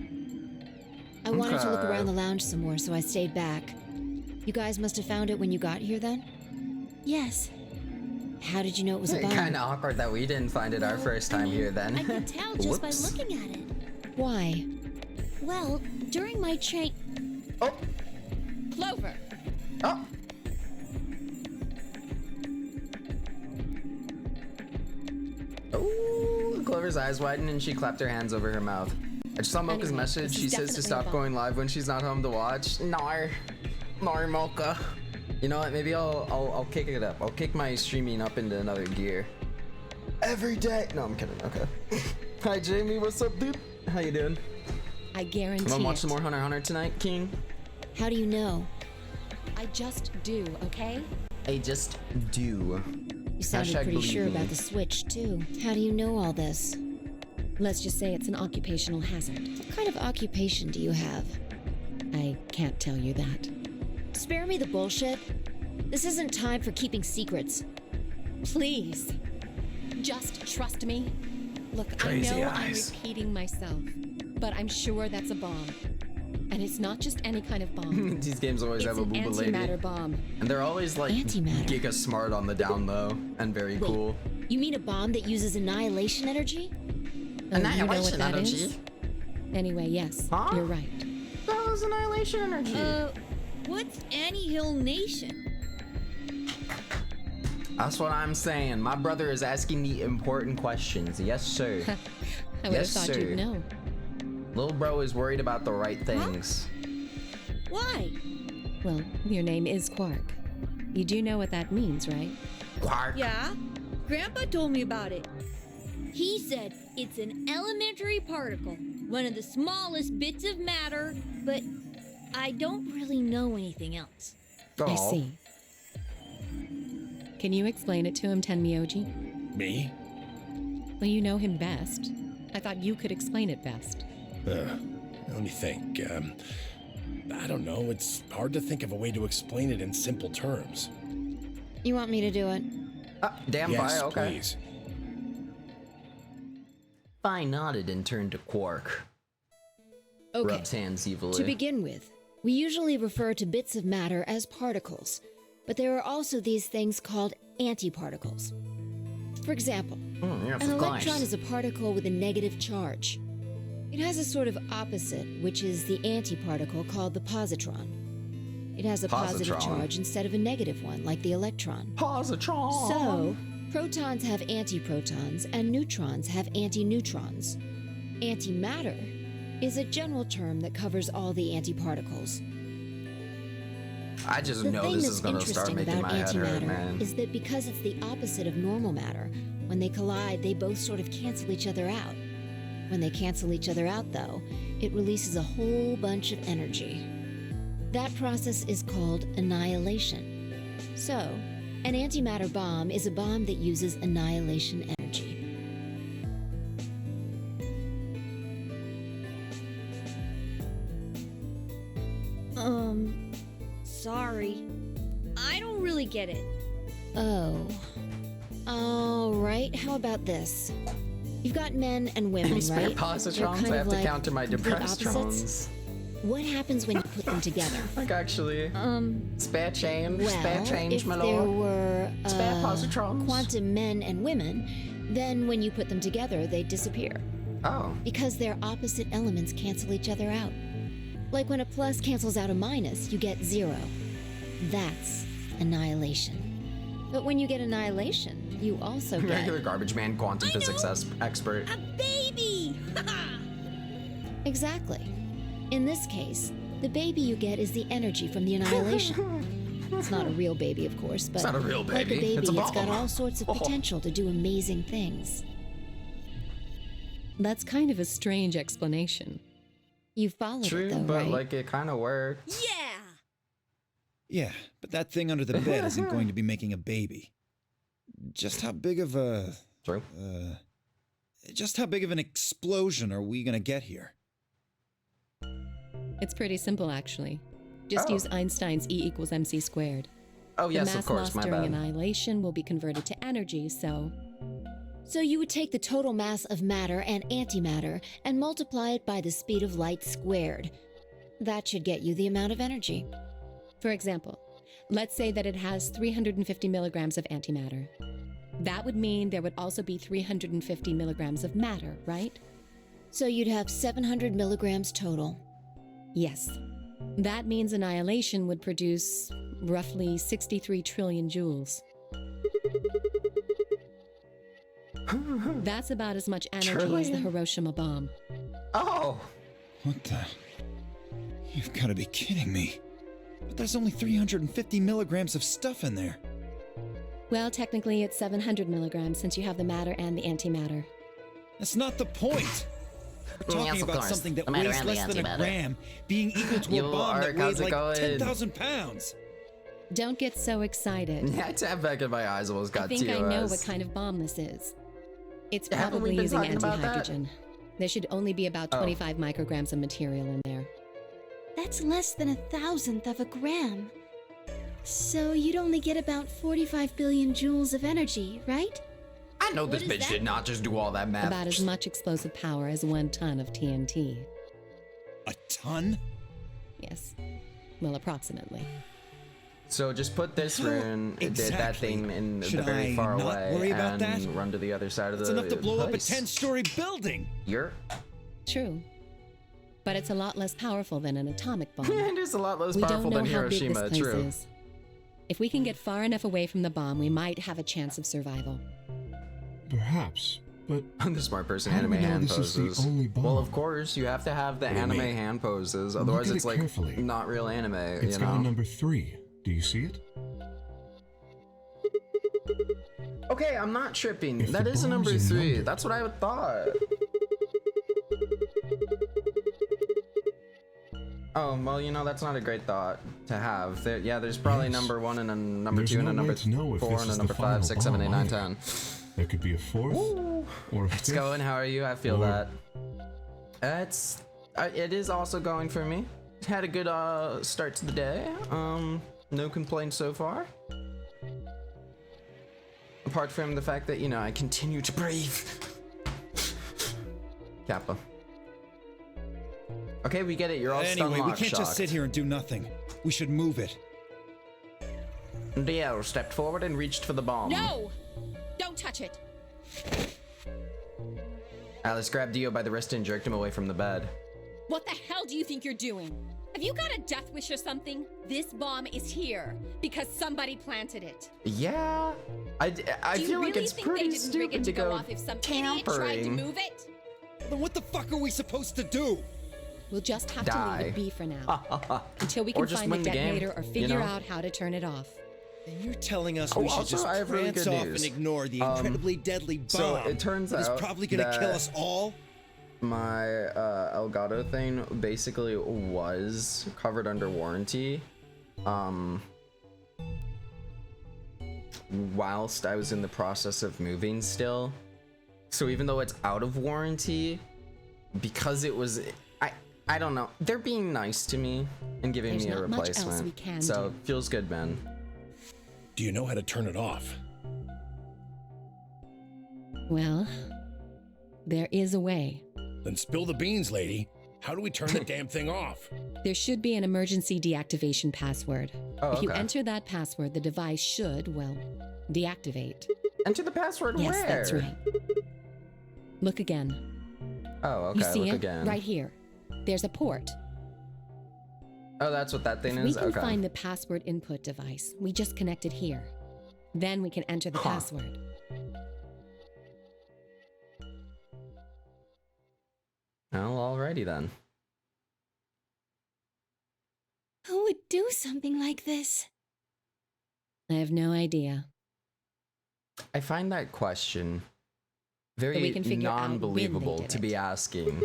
I wanted to look Okay. around the lounge some more, so I stayed back. You guys must have found it when you got here then? Yes. How did you know it was a bomb? Kind of awkward that we didn't find it our Well, first I time mean, here then. I could tell just by Whoops. looking at it. Why? Well, during my train... Oh, Clover! oh. Oh, Clover's eyes widened and she clapped her hands over her mouth. I just saw Mocha's Anyway, message. this She is says to definitely stop a bomb. going live when she's not home to watch. Nar, Mocha. You know what? Maybe I'll kick it up. I'll kick my streaming up into another gear. Every day. No, I'm kidding. Okay. Hi, Jamie. What's up, dude? How you doing? I guarantee Wanna watch it. some more Hunter x Hunter tonight, King? How do you know? I just do, okay? I just do. You sounded Hashtag pretty believe sure me. about the switch, too. How do you know all this? Let's just say it's an occupational hazard. What kind of occupation do you have? I can't tell you that. Spare me the bullshit. This isn't time for keeping secrets. Please, just trust me. Look, Crazy I know eyes. I'm repeating myself, but I'm sure that's a bomb. And it's not just any kind of bomb. These games always It's have a an booba lady. antimatter bomb. And they're always like Antimatter. giga smart on the down low and very cool. You mean a bomb that uses annihilation energy? Oh, you know what Annihilation that energy? is? Anyway, yes, Huh? you're right. That was annihilation energy. What's Annie-Hill Nation? That's what I'm saying. My brother is asking the important questions. Yes, sir. I would Yes, have thought sir. you'd know. Little bro is worried about the right things. Why? Well, your name is Quark. You do know what that means, right? Quark. Yeah? Grandpa told me about it. He said it's an elementary particle, one of the smallest bits of matter, but I don't really know anything else. Oh. I see. Can you explain it to him, Tenmyoji? Me? Well, you know him best. I thought you could explain it best. Let me think. I don't know. It's hard to think of a way to explain it in simple terms. You want me to do it? Damn, Yes, Vi, okay. please. Vi nodded and turned to Quark. Okay. Rubs hands evilly. To begin with, we usually refer to bits of matter as particles, but there are also these things called antiparticles. For example, Yes, an of course. electron is a particle with a negative charge. It has a sort of opposite, which is the antiparticle called the positron. It has a positive Positron. charge instead of a negative one, like the electron. Positron. So, protons have antiprotons, and neutrons have antineutrons. Antimatter is a general term that covers all the antiparticles. I just The know thing this that's is gonna start interesting making about my head hurt, antimatter man. is that because it's the opposite of normal matter, when they collide, they both sort of cancel each other out. When they cancel each other out, though, it releases a whole bunch of energy. That process is called annihilation. So, an antimatter bomb is a bomb that uses annihilation energy. Sorry. I don't really get it. Oh. All right, how about this? You've got men and women, Any spare right? They're positrons? kind I of have to like counter my complete depresstrons. opposites. What happens when you put them together? Like actually, spare change, spare Well, change, if my there lord. were Spare positrons. quantum men and women, then when you put them together, they disappear. Oh, Because their opposite elements cancel each other out. Like when a plus cancels out a minus, you get 0. That's annihilation. But when you get annihilation, you also get... regular garbage man, quantum I know. physics expert. A baby! Exactly. In this case, the baby you get is the energy from the annihilation. It's not a real baby, of course, but It's not a real like baby, a baby, it's a got bomb. all sorts of Oh. potential to do amazing things. That's kind of a strange explanation. You followed True, it, though, but right? like it kind of works. Yeah! Yeah, but that thing under the bed isn't going to be making a baby. Just how big of a... True. Just how big of an explosion are we gonna get here? It's pretty simple, actually. Just Oh. use Einstein's E equals mc squared. Oh The yes, mass of course. lost My during bad. annihilation will be converted to energy, so So you would take the total mass of matter and antimatter and multiply it by the speed of light squared. That should get you the amount of energy. for example, let's say that it has 350 milligrams of antimatter. That would mean there would also be 350 milligrams of matter, right? So you'd have 700 milligrams total. Yes. That means annihilation would produce roughly 63 trillion joules. That's about as much energy as the Trillion? Hiroshima bomb. Oh, What the... You've gotta be kidding me. But there's only 350 milligrams of stuff in there. Well, technically it's 700 milligrams since you have the matter and the antimatter. That's not the point. We're talking Yes, of about course. something that The matter weighs and the less than a antimatter. gram being equal to Yo, a bomb that Ark, weighs how's it like going? 10,000 pounds. Don't get so excited. yeah, I tapped back in my eyes. Almost got I think I TOS. know what kind of bomb this is. It's Haven't we probably been using talking about that? antihydrogen. There should only be about Oh. 25 micrograms of material in there. That's less than 1,000th of a gram. So you'd only get about 45 billion joules of energy, right? I know this What is bitch that? did not just do all that math. About as much explosive power as 1 ton of TNT. A ton? Yes. Well, approximately. So just put this How rune, that exactly thing in should the very I far not away, worry about and that? run to the other side of That's the enough to blow up a place. 10-story building. You're True. But it's a lot less powerful than an atomic bomb. it is a lot less We powerful don't know than how big this Hiroshima. place True. is. If we can get far enough away from the bomb, we might have a chance of survival. Perhaps, but I'm the smart person. How do Anime we know hand this is the poses. only Well, bomb? of course you have to have the What do you anime mean? hand poses. Look Otherwise, at it's it like carefully. not real anime. it's you got a know. number 3. Do you see it? Okay, I'm not tripping. If That the is a bombs number are 3. numbered- That's what I would thought. Oh, well, you know, that's not a great thought to have. There's probably Yes. number 1 and a number There's 2 and a no number way to know if 4 this and a is the number 5, final 6, 7, 8, bomb 9, either. 10. There could be a 4th or a 5th. It's going. How are you? I feel Or- that. It is also going for me. Had a good start to the day. No complaints so far. Apart from the fact that, you know, I continue to breathe. Kappa. Okay, we get it. You're all stun Anyway, we lock can't just shocked. sit here and do nothing. We should move it. Dio stepped forward and reached for the bomb. No! Don't touch it! Alice grabbed Dio by the wrist and jerked him away from the bed. What the hell do you think you're doing? Have you got a death wish or something? This bomb is here because somebody planted it. Yeah, I Do feel you like really it's think they pretty didn't rig it stupid to go off if some idiot tried to tampering. move it? Then what the fuck are we supposed to do? We'll just have to Die. leave it be for now. Until we Or can just find the win the game, detonator or you figure know? out how to turn it off. And you're telling us Oh, we should also, just I have really prance good off news. and ignore the incredibly deadly bomb So it turns that is out probably gonna that- kill us all? My Elgato thing basically was covered under warranty. Whilst I was in the process of moving still. So even though it's out of warranty, because it was, I don't know. They're being nice to me and giving There's me a not much else replacement. we can So do. feels good, man. Do you know how to turn it off? Well, there is a way. Then spill the beans, lady. How do we turn the damn thing off? There should be an emergency deactivation password. Oh, If you okay. enter that password, the device should, well, deactivate. Enter the password Yes, where? that's right. Look again. Oh, okay. You see Look it? again. Right here. There's a port. Oh, that's what that thing If we is? can Okay. find the password input device, we just connect it here. Then we can enter the Huh. password. Well, alrighty then. Who would do something like this? I have no idea. I find that question we very can figure out when they non-believable did to it. be asking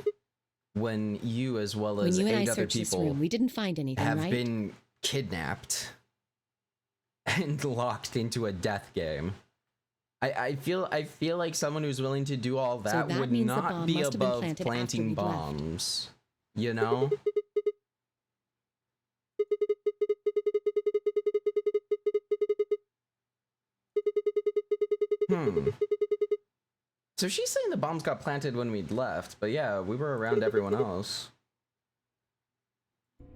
when you, as well When as you and I 8 other searched this people, room, we didn't find anything, have right? been kidnapped and locked into a death game. I feel like someone who's willing to do all that, that would means the not bomb be must have been above planted after planting we'd left. bombs. You know? So she's saying the bombs got planted when we'd left, but yeah, we were around everyone else.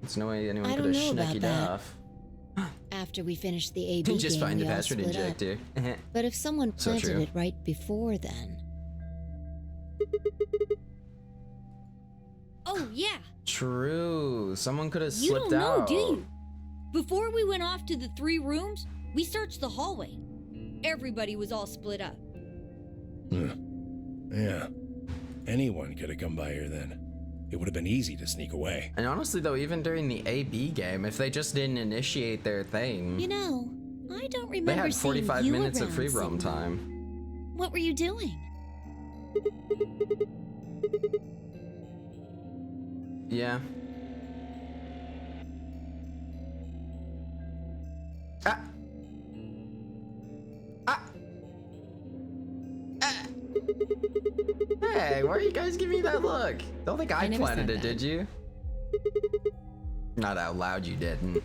There's no way anyone I could don't have know about snuck that. off. After we finished the AB Just game, find the we all password split up. injector. But if someone So planted true. it right before then... Oh, yeah. True. Someone could have You slipped don't know, out. do you? Before we went off to the 3 rooms, we searched the hallway. Everybody was all split up. Yeah. Anyone could have come by here then. It would have been easy to sneak away. And honestly, though, even during the AB game, if they just didn't initiate their thing, You know, I don't they remember had seeing 45 you minutes of around, free roam Sigma. time. What were you doing? Yeah. Ah. Ah. Ah. Hey, why are you guys giving me that look? Don't think I never planted said it, that. did you? Not out loud, you didn't.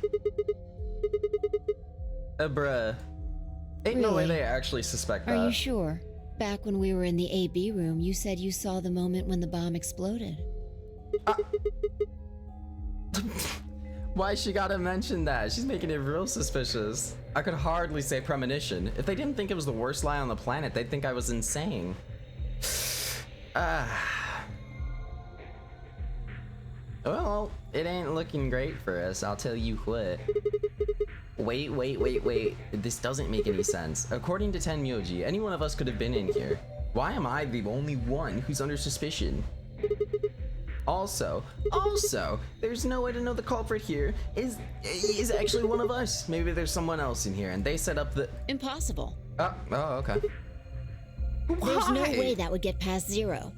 Bruh. Ain't no way Really? they actually suspect Are that. you sure? Back when we were in the AB room, you said you saw the moment when the bomb exploded. Why she gotta mention that? She's making it real suspicious. I could hardly say premonition. If they didn't think it was the worst lie on the planet, they'd think I was insane. Well, it ain't looking great for us, I'll tell you what. Wait. This doesn't make any sense. According to Tenmyoji, any one of us could have been in here. Why am I the only one who's under suspicion? Also, there's no way to know the culprit here is actually one of us. Maybe there's someone else in here and they set up the... Impossible. Oh, okay. There's no Why? way that would get past Zero.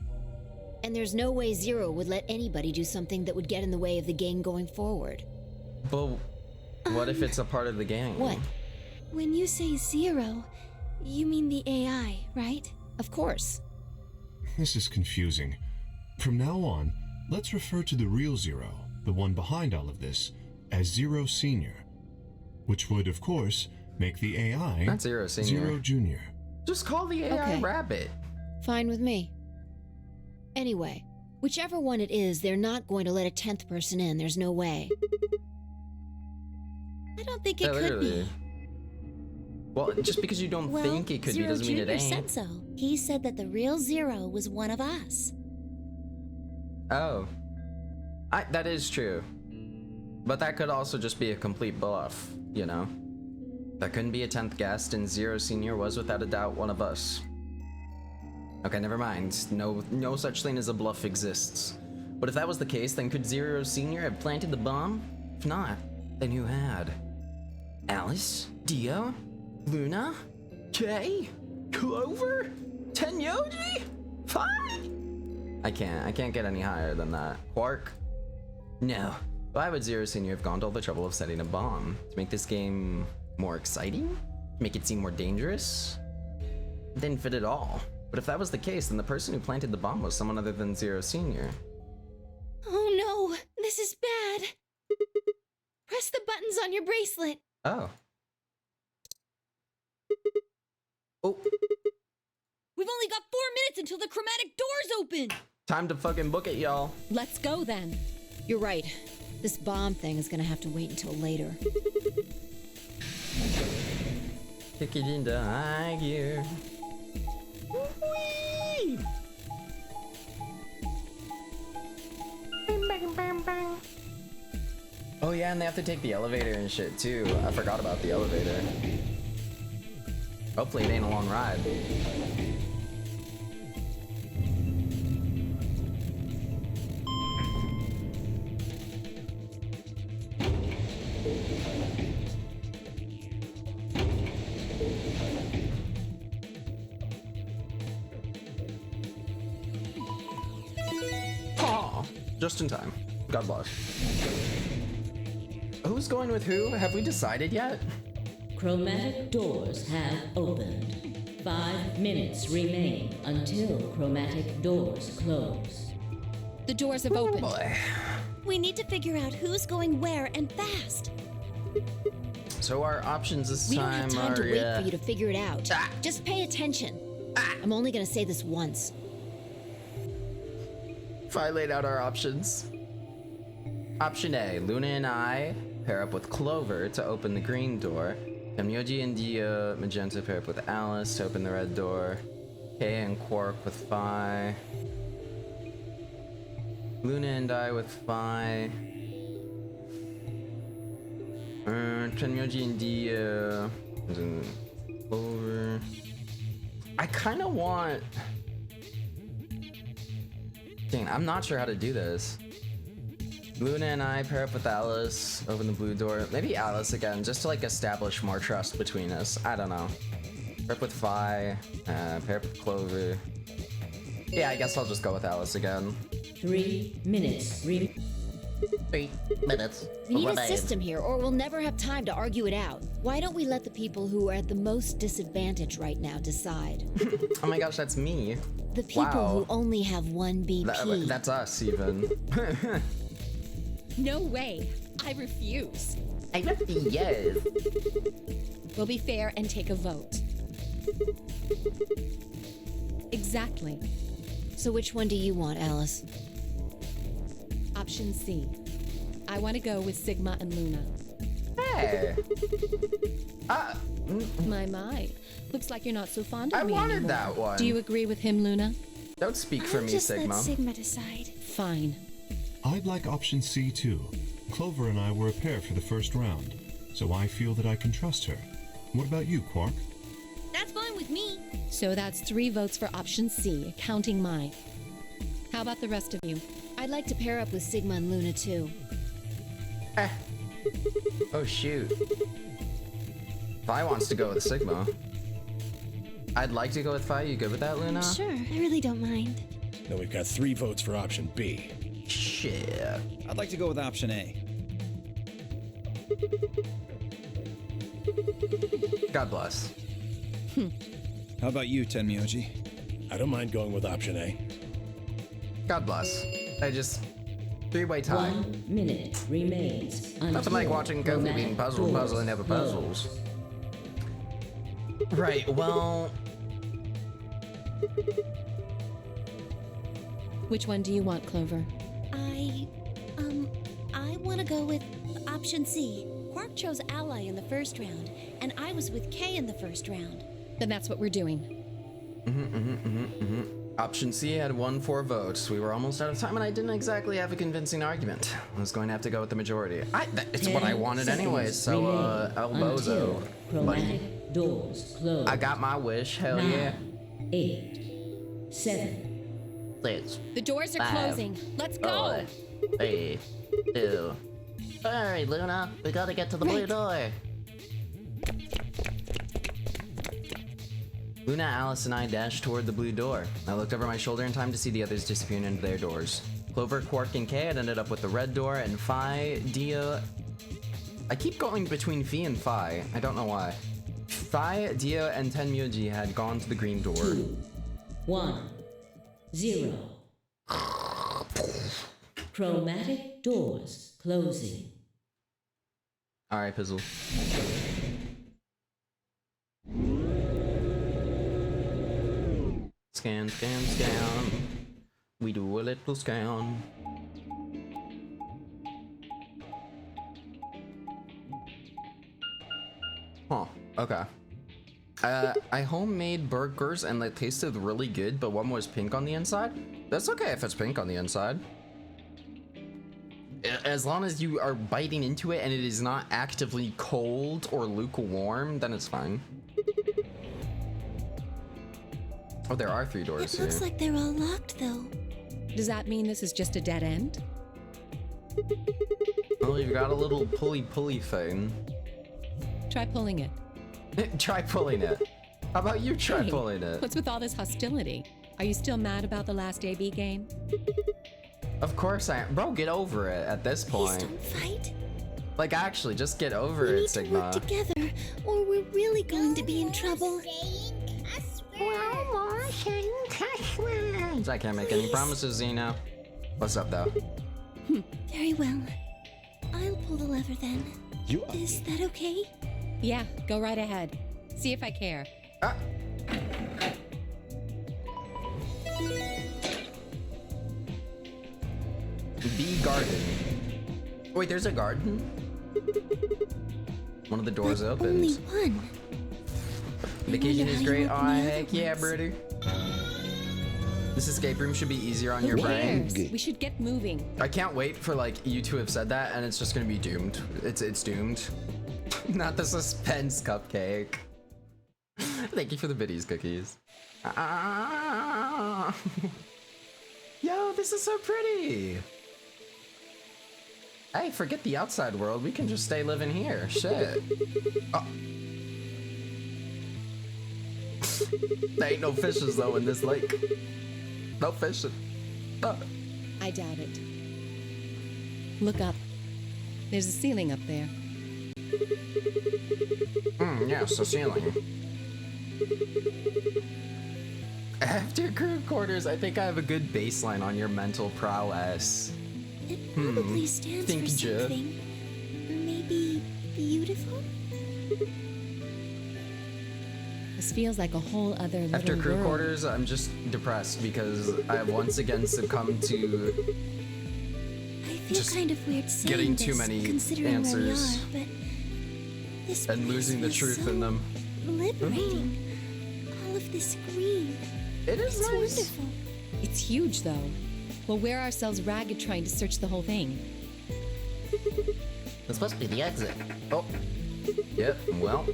And there's no way Zero would let anybody do something that would get in the way of the gang going forward. But what if it's a part of the gang? What? When you say Zero, you mean the AI, right? Of course. This is confusing. From now on, let's refer to the real Zero, the one behind all of this, as Zero Senior. Which would, of course, make the AI Not Zero Senior. Zero Junior. Just call the AI Okay. Rabbit. Fine with me. Anyway, whichever one it is, they're not going to let a 10th person in. There's no way. I don't think Yeah, it could literally. be. Well, just because you don't think it could be Zero doesn't mean it Jr. said ain't. so. He said that the real Zero was one of us. Oh. That is true. But that could also just be a complete bluff, you know? That couldn't be a 10th guest, and Zero Senior was without a doubt one of us. Okay, never mind. No such thing as a bluff exists. But if that was the case, then could Zero Senior have planted the bomb? If not, then who had? Alice? Dio? Luna? Kay? Clover? Tenyoji? Fi? I can't get any higher than that. Quark? No. Why would Zero Senior have gone to all the trouble of setting a bomb? To make this game more exciting? Make it seem more dangerous? It didn't fit at all. But if that was the case, then the person who planted the bomb was someone other than Zero Senior. Oh no, this is bad. Press the buttons on your bracelet. Oh. Oh. We've only got 4 minutes until the chromatic doors open. Time to fucking book it, y'all. Let's go then. You're right. This bomb thing is gonna have to wait until later. Kick it into high gear. Whee! Oh yeah, and they have to take the elevator and shit too. I forgot about the elevator. Hopefully it ain't a long ride. Aw, just in time. God bless. Who's going with who? Have we decided yet? Chromatic doors have opened. 5 minutes remain until chromatic doors close. The doors have opened. Boy. We need to figure out who's going where and fast. So our options this We don't have time time are to wait for you to figure it out. Ah. Just pay attention. I'm only gonna say this once. if I laid out our options. Option A, Luna and I pair up with Clover to open the green door. Kamyoji and Dio Magenta pair up with Alice to open the red door. Kay and Quark with Phi. Luna and I with Phi. Kamyoji and Dio. And then Clover. I kind of want... Dang, I'm not sure how to do this. Luna and I pair up with Alice, open the blue door. Maybe Alice again, just to like establish more trust between us. I don't know. Pair up with Phi, pair up with Clover. Yeah, I guess I'll just go with Alice again. 3 minutes. 3 minutes. We need a system here, or we'll never have time to argue it out. Why don't we let the people who are at the most disadvantage right now decide? Oh my gosh, that's me. The people Wow. who only have one BP. That's us, even. No way. I refuse. I yes. We'll be fair and take a vote. Exactly. So which one do you want, Alice? Option C. I want to go with Sigma and Luna. Hey. My. Looks like you're not so fond of I me wanted anymore. that one. Do you agree with him, Luna? Don't speak for me, Just Sigma. let Sigma decide. Fine. I'd like option C too. Clover and I were a pair for the first round, so I feel that I can trust her. What about you, Quark? That's fine with me. So that's 3 votes for option C, counting mine. How about the rest of you? I'd like to pair up with Sigma and Luna too. Oh shoot. Phi wants to go with Sigma. I'd like to go with Phi. You good with that, Luna? Sure, I really don't mind. Then we've got 3 votes for option B. Shit. I'd like to go with option A. God bless. How about you, Tenmyoji? I don't mind going with option A. God bless. I just... 3-way tie. 1 minute remains until Nothing like watching Goku being chromatic puzzle doors and never close. puzzles. Right, well... Which one do you want, Clover? I want to go with option C. Quark chose ally in the first round. and I was with Kay in the first round. Then that's what we're doing. Option C had won 4 votes. We were almost out of time, and I didn't exactly have a convincing argument. I was going to have to go with the majority. It's what I wanted anyway, so, El Bozo, buddy. Doors closed. I got my wish, hell yeah. 8, 7. 6, The doors are 5, closing. Let's go. 4, 3, 2. Alright, Luna, we gotta get to the blue door. Luna, Alice, and I dashed toward the blue door. I looked over my shoulder in time to see the others disappearing into their doors. Clover, Quark, and Kay had ended up with the red door, and Phi, Dia... I keep going between Phi and Phi. I don't know why. Phi, Dia, and Tenmyoji had gone to the green door. 2, 1, 0. Chromatic doors closing. Alright, Pizzle. Scan, scan, scan. We do a little scan. Huh, okay. I homemade burgers and they tasted really good, but one was pink on the inside. That's okay if it's pink on the inside. As long as you are biting into it and it is not actively cold or lukewarm, then it's fine. Oh, there are 3 doors It here. looks like they're all locked, though. Does that mean this is just a dead end? Oh, you've got a little pulley thing. Try pulling it. Try pulling it. How about you try Hey, pulling it? What's with all this hostility? Are you still mad about the last AB game? Of course I am. Bro, get over it at this Please point. don't fight. Like, actually, just get over We it, need to work Sigma. together, or we're really going to be in trouble. I can't make any Please. promises, Zeno. What's up, though? Very well. I'll pull the lever then. You. Is that okay? Yeah, go right ahead. See if I care. Ah. Bee garden. Wait, there's a garden? One of the doors But opened. only one. Vacation wonder is how you great. open Oh, the other heck yeah, ones. Birdie. This escape room should be easier on your Who brain. cares? We should get moving. I can't wait for like you to have said that and it's just gonna be doomed. It's doomed. Not the suspense cupcake. Thank you for the biddies, cookies. Ah. Yo, this is so pretty. Hey, forget the outside world. We can just stay living here. Shit. Oh. There ain't no fishes though in this lake. No fishing. Oh. I doubt it. Look up. There's a ceiling up there. Yes, a ceiling. After crew quarters, I think I have a good baseline on your mental prowess. It probably stands Think for ya. something. Maybe beautiful? This feels like a whole other little After crew world. quarters, I'm just depressed because I have once again succumbed to I feel Just kind of weird saying getting this, too many considering answers. where we are, but this and place losing the feels truth so in them. liberating. All of this green. It is It's nice. wonderful. It's huge, though. We'll wear ourselves ragged trying to search the whole thing. This must be the exit. Oh. Yep, well.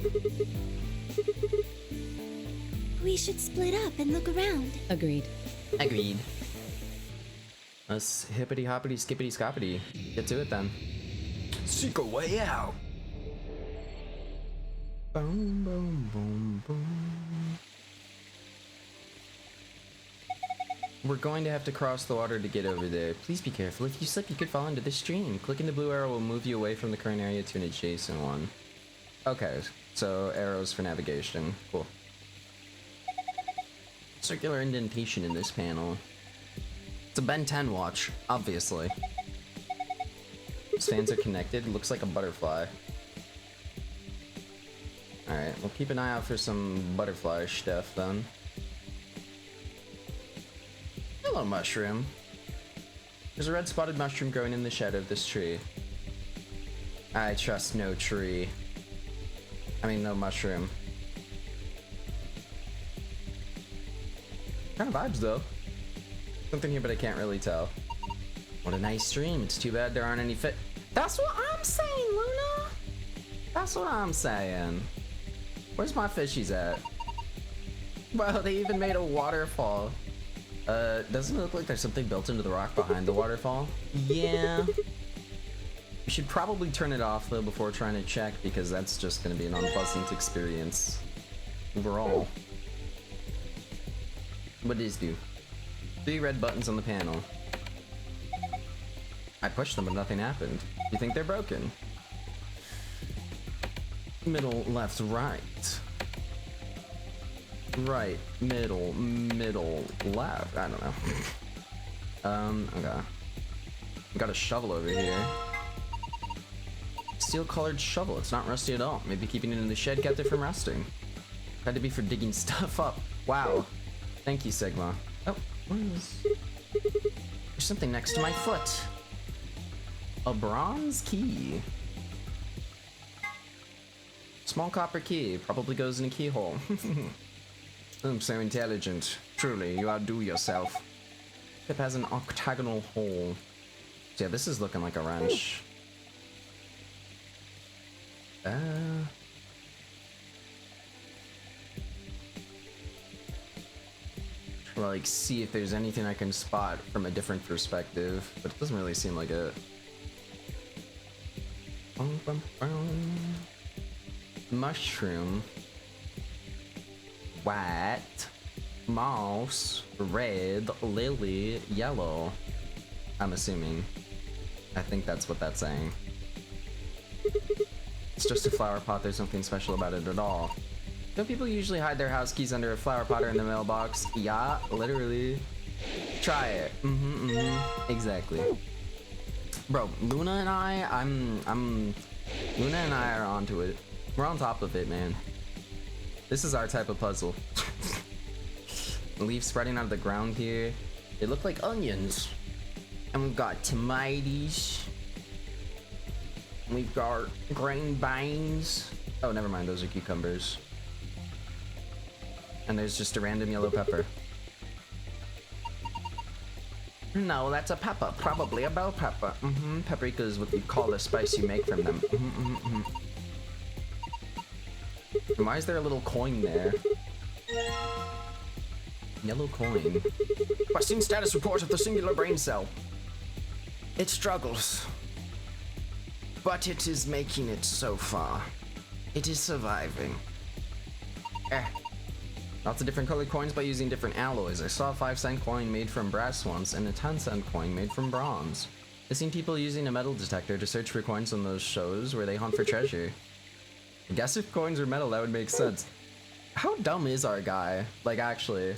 We should split up and look around. Agreed. Agreed. Let's hippity hoppity skippity scoppity. Get to it then. Seek a way out. Boom, boom, boom, boom. We're going to have to cross the water to get over there. Please be careful. If you slip, you could fall into the stream. Clicking the blue arrow will move you away from the current area to an adjacent one. Okay, so arrows for navigation. Cool. Circular indentation in this panel. It's a Ben 10 watch, obviously. These fans are connected. Looks like a butterfly. Alright, we'll keep an eye out for some butterfly stuff then. Hello, mushroom. There's a red spotted mushroom growing in the shadow of this tree. I trust no tree. I mean, no mushroom. Kind of vibes though. Something here, but I can't really tell. What a nice stream. It's too bad there aren't any fit. That's what I'm saying, Luna. That's what I'm saying. Where's my fishies at? Wow, they even made a waterfall. Doesn't it look like there's something built into the rock behind the waterfall? Yeah. We should probably turn it off though before trying to check, because that's just gonna be an unpleasant experience overall. What does do? 3 red buttons on the panel. I pushed them, but nothing happened. You think they're broken? Middle, left, right. Right, middle, left. I don't know. Okay. Got a shovel over here. Steel colored shovel. It's not rusty at all. Maybe keeping it in the shed kept it from rusting. Had to be for digging stuff up. Wow. Thank you, Sigma. Oh, what is... There's something next to my foot. A bronze key. Small copper key. Probably goes in a keyhole. I'm so intelligent. Truly, you outdo yourself. It has an octagonal hole. So yeah, this is looking like a wrench. Like, see if there's anything I can spot from a different perspective, but it doesn't really seem like it. Mushroom. White. Moss. Red. Lily. Yellow. I'm assuming. I think that's what that's saying. It's just a flower pot. There's nothing special about it at all. Don't people usually hide their house keys under a flower pot or in the mailbox? Yeah, literally. Try it. Exactly. Bro, Luna and I, Luna and I are onto it. We're on top of it, man. This is our type of puzzle. Leaves spreading out of the ground here. They look like onions. And we've got tomatoes. We've got green beans. Oh, never mind, those are cucumbers. And there's just a random yellow pepper. No, that's a pepper. Probably a bell pepper. Paprika is what you call the spice you make from them. And why is there a little coin there? Yellow coin. Requesting status report of the singular brain cell. It struggles. But it is making it so far. It is surviving. Lots of different colored coins by using different alloys. I saw a 5-cent coin made from brass once and a 10-cent coin made from bronze. I've seen people using a metal detector to search for coins on those shows where they hunt for treasure. I guess if coins are metal, that would make sense. How dumb is our guy? Like, actually.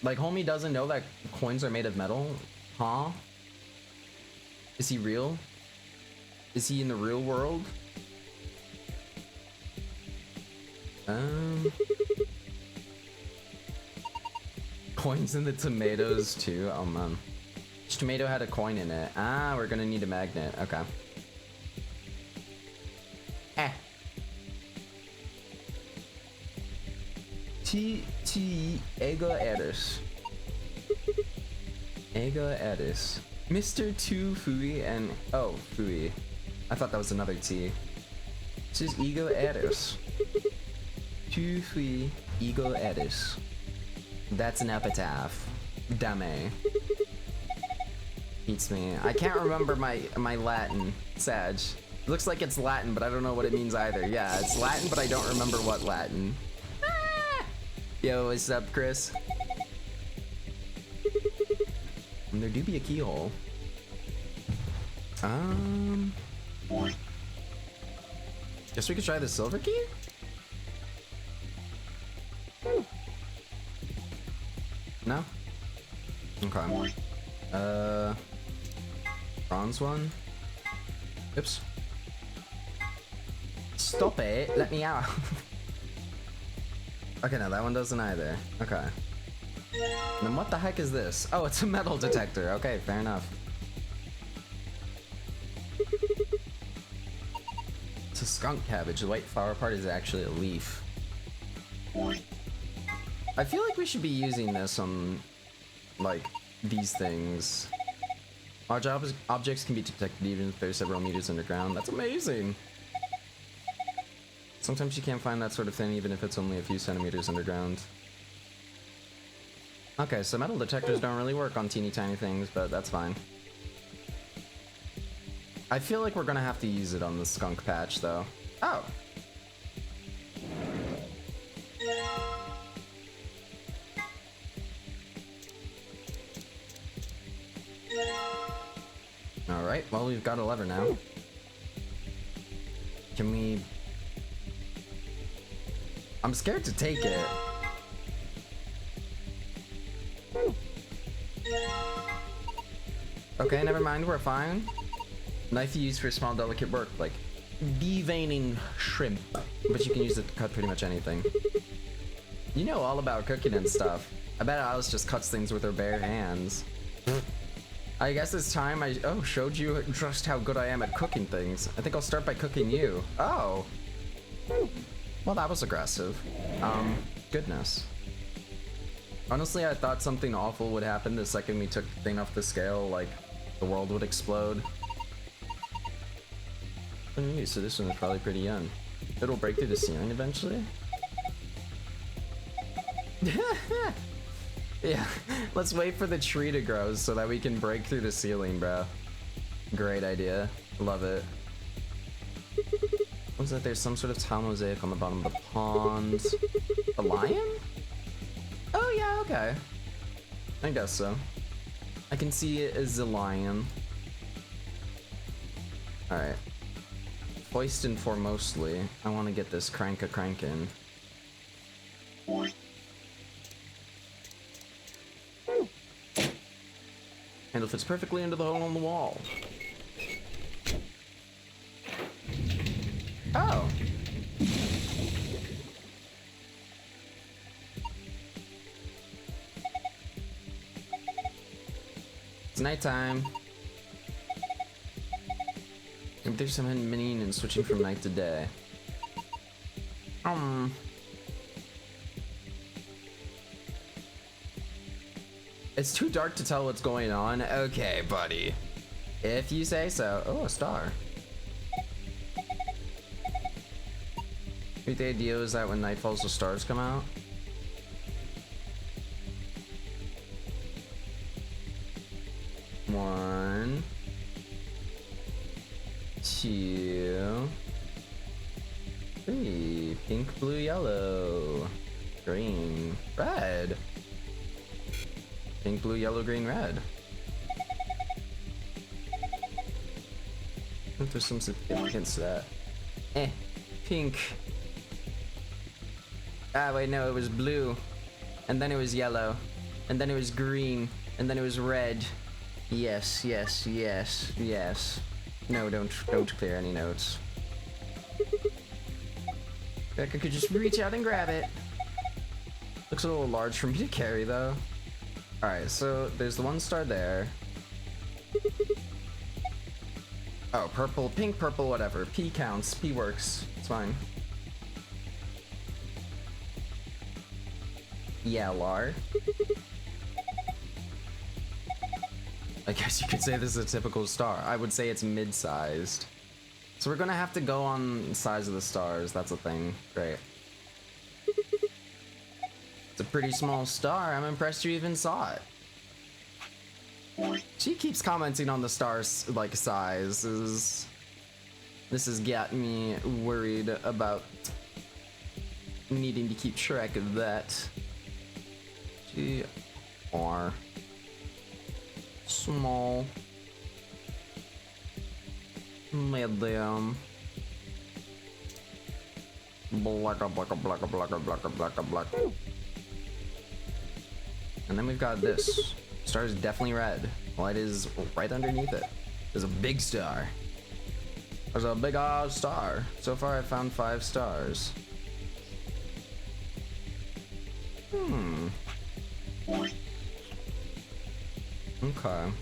Like, homie doesn't know that coins are made of metal? Huh? Is he real? Is he in the real world? Coins in the tomatoes too. Oh man. Each tomato had a coin in it. Ah, we're gonna need a magnet. Okay. Ego Edis. Ego Edis. Mr. Tu Fui and oh, Fui. I thought that was another T. This is Ego Edis. Tu Fui Ego Edis. That's an epitaph. Dame. Beats me. I can't remember my Latin. Sag. Looks like it's Latin, but I don't know what it means either. Yeah, it's Latin, but I don't remember what Latin. Ah! Yo, what's up, Chris? And there do be a keyhole. Guess we could try the silver key? No? Okay. Bronze one? Oops. Stop it! Let me out! Okay, no, that one doesn't either. Okay. And then what the heck is this? Oh, it's a metal detector. Okay, fair enough. It's a skunk cabbage. The white flower part is actually a leaf. I feel like we should be using this on, like, these things. Large objects can be detected even if they're several meters underground. That's amazing! Sometimes you can't find that sort of thing even if it's only a few centimeters underground. Okay, so metal detectors don't really work on teeny tiny things, but that's fine. I feel like we're gonna have to use it on the skunk patch, though. Oh! Alright, well, we've got a lever now. Can we... I'm scared to take it. Okay, never mind, we're fine. Knife you use for small, delicate work, like deveining shrimp. But you can use it to cut pretty much anything. You know all about cooking and stuff. I bet Alice just cuts things with her bare hands. I guess it's time I showed you just how good I am at cooking things. I think I'll start by cooking you. Oh. Well, that was aggressive. Goodness. Honestly, I thought something awful would happen the second we took the thing off the scale, like the world would explode. So this one is probably pretty young. It'll break through the ceiling eventually? Yeah, let's wait for the tree to grow so that we can break through the ceiling, bro. Great idea. Love it. Looks like there's some sort of tile mosaic on the bottom of the pond. A lion? Oh yeah, okay. I guess so. I can see it as a lion. Alright. First and foremostly, I want to get this crankin'. Handle fits perfectly into the hole on the wall. Oh! It's nighttime. Maybe there's some meaning in switching from night to day. It's too dark to tell what's going on. Okay, buddy. If you say so. Oh, a star. Maybe the idea is that when night falls, the stars come out. One, two, three. Pink, blue, yellow, green, red. Pink, blue, yellow, green, red. I think there's some significance to that. Pink. Ah, wait, no, it was blue. And then it was yellow. And then it was green. And then it was red. Yes, yes, yes, yes. No, don't clear any notes. Becca could just reach out and grab it. Looks a little large for me to carry, though. Alright, so there's the one star there. Oh, purple, pink, purple, whatever. P counts. P works. It's fine. Yeah, Lar. I guess you could say this is a typical star. I would say it's mid-sized. So we're gonna have to go on the size of the stars. That's a thing. Great. It's a pretty small star. I'm impressed you even saw it. She keeps commenting on the star's, like, size. This has got me worried about needing to keep track of that. G-R. Small. Medium. Black. And then we've got this. Star is definitely red. Light is right underneath it. There's a big star. There's a big ass star. So far I've found 5 stars. Okay.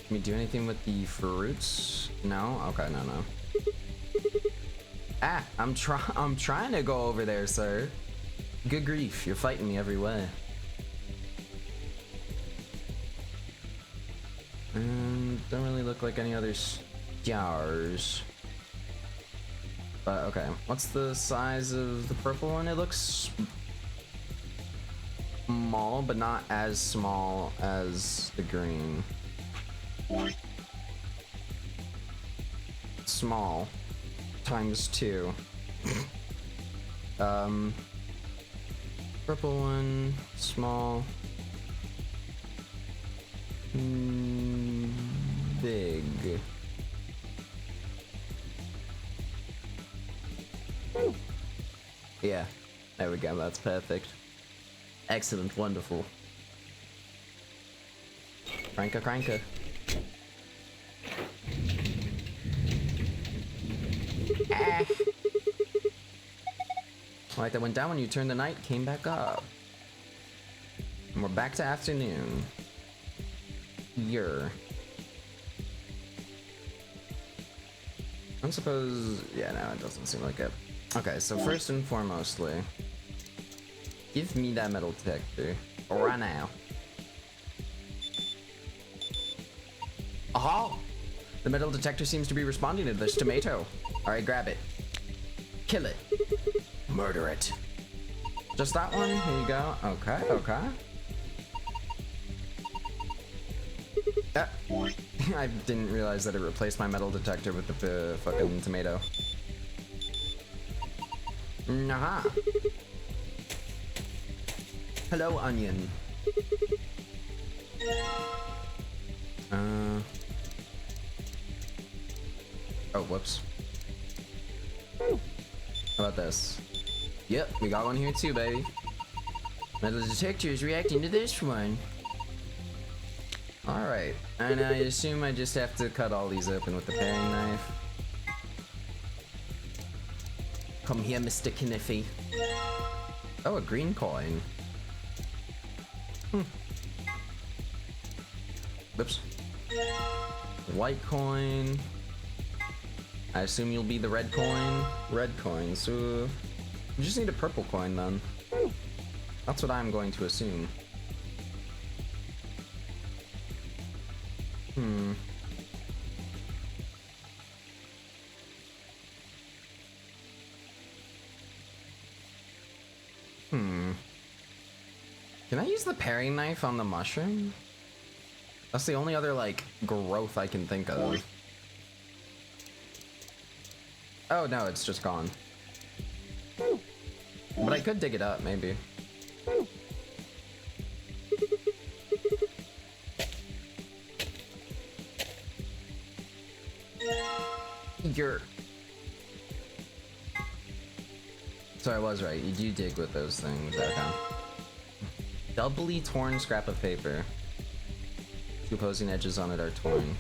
Can we do anything with the fruits? No? Okay, no. Ah, I'm trying to go over there, sir. Good grief, you're fighting me every way. Don't really look like any other stars. But okay, what's the size of the purple one? It looks small, but not as small as the green. Small times 2. Purple one, small, big. Yeah, there we go, that's perfect. Excellent, wonderful. Cranka. Ah. Light that went down when you turned the night came back up. And we're back to afternoon. I suppose, yeah, no, it doesn't seem like it. Okay, so first and foremostly, give me that metal detector right now. Aha! The metal detector seems to be responding to this tomato. Alright, grab it. Kill it. Murder it. Just that one? Here you go. Okay. I didn't realize that it replaced my metal detector with the fucking tomato. Aha! Hello, onion. Oh, whoops. How about this? Yep, we got one here too, baby. Metal detector is reacting to this one. Alright, and I assume I just have to cut all these open with the paring knife. Come here, Mr. Kniffy. Oh, a green coin. Whoops. White coin. I assume you'll be the red coin. Red coin, so we just need a purple coin then. That's what I'm going to assume. Can I use the paring knife on the mushroom? That's the only other, like, growth I can think of. Oh, no, it's just gone. But I could dig it up, maybe. So I was right, you do dig with those things, okay. Doubly torn scrap of paper. Two opposing edges on it are torn.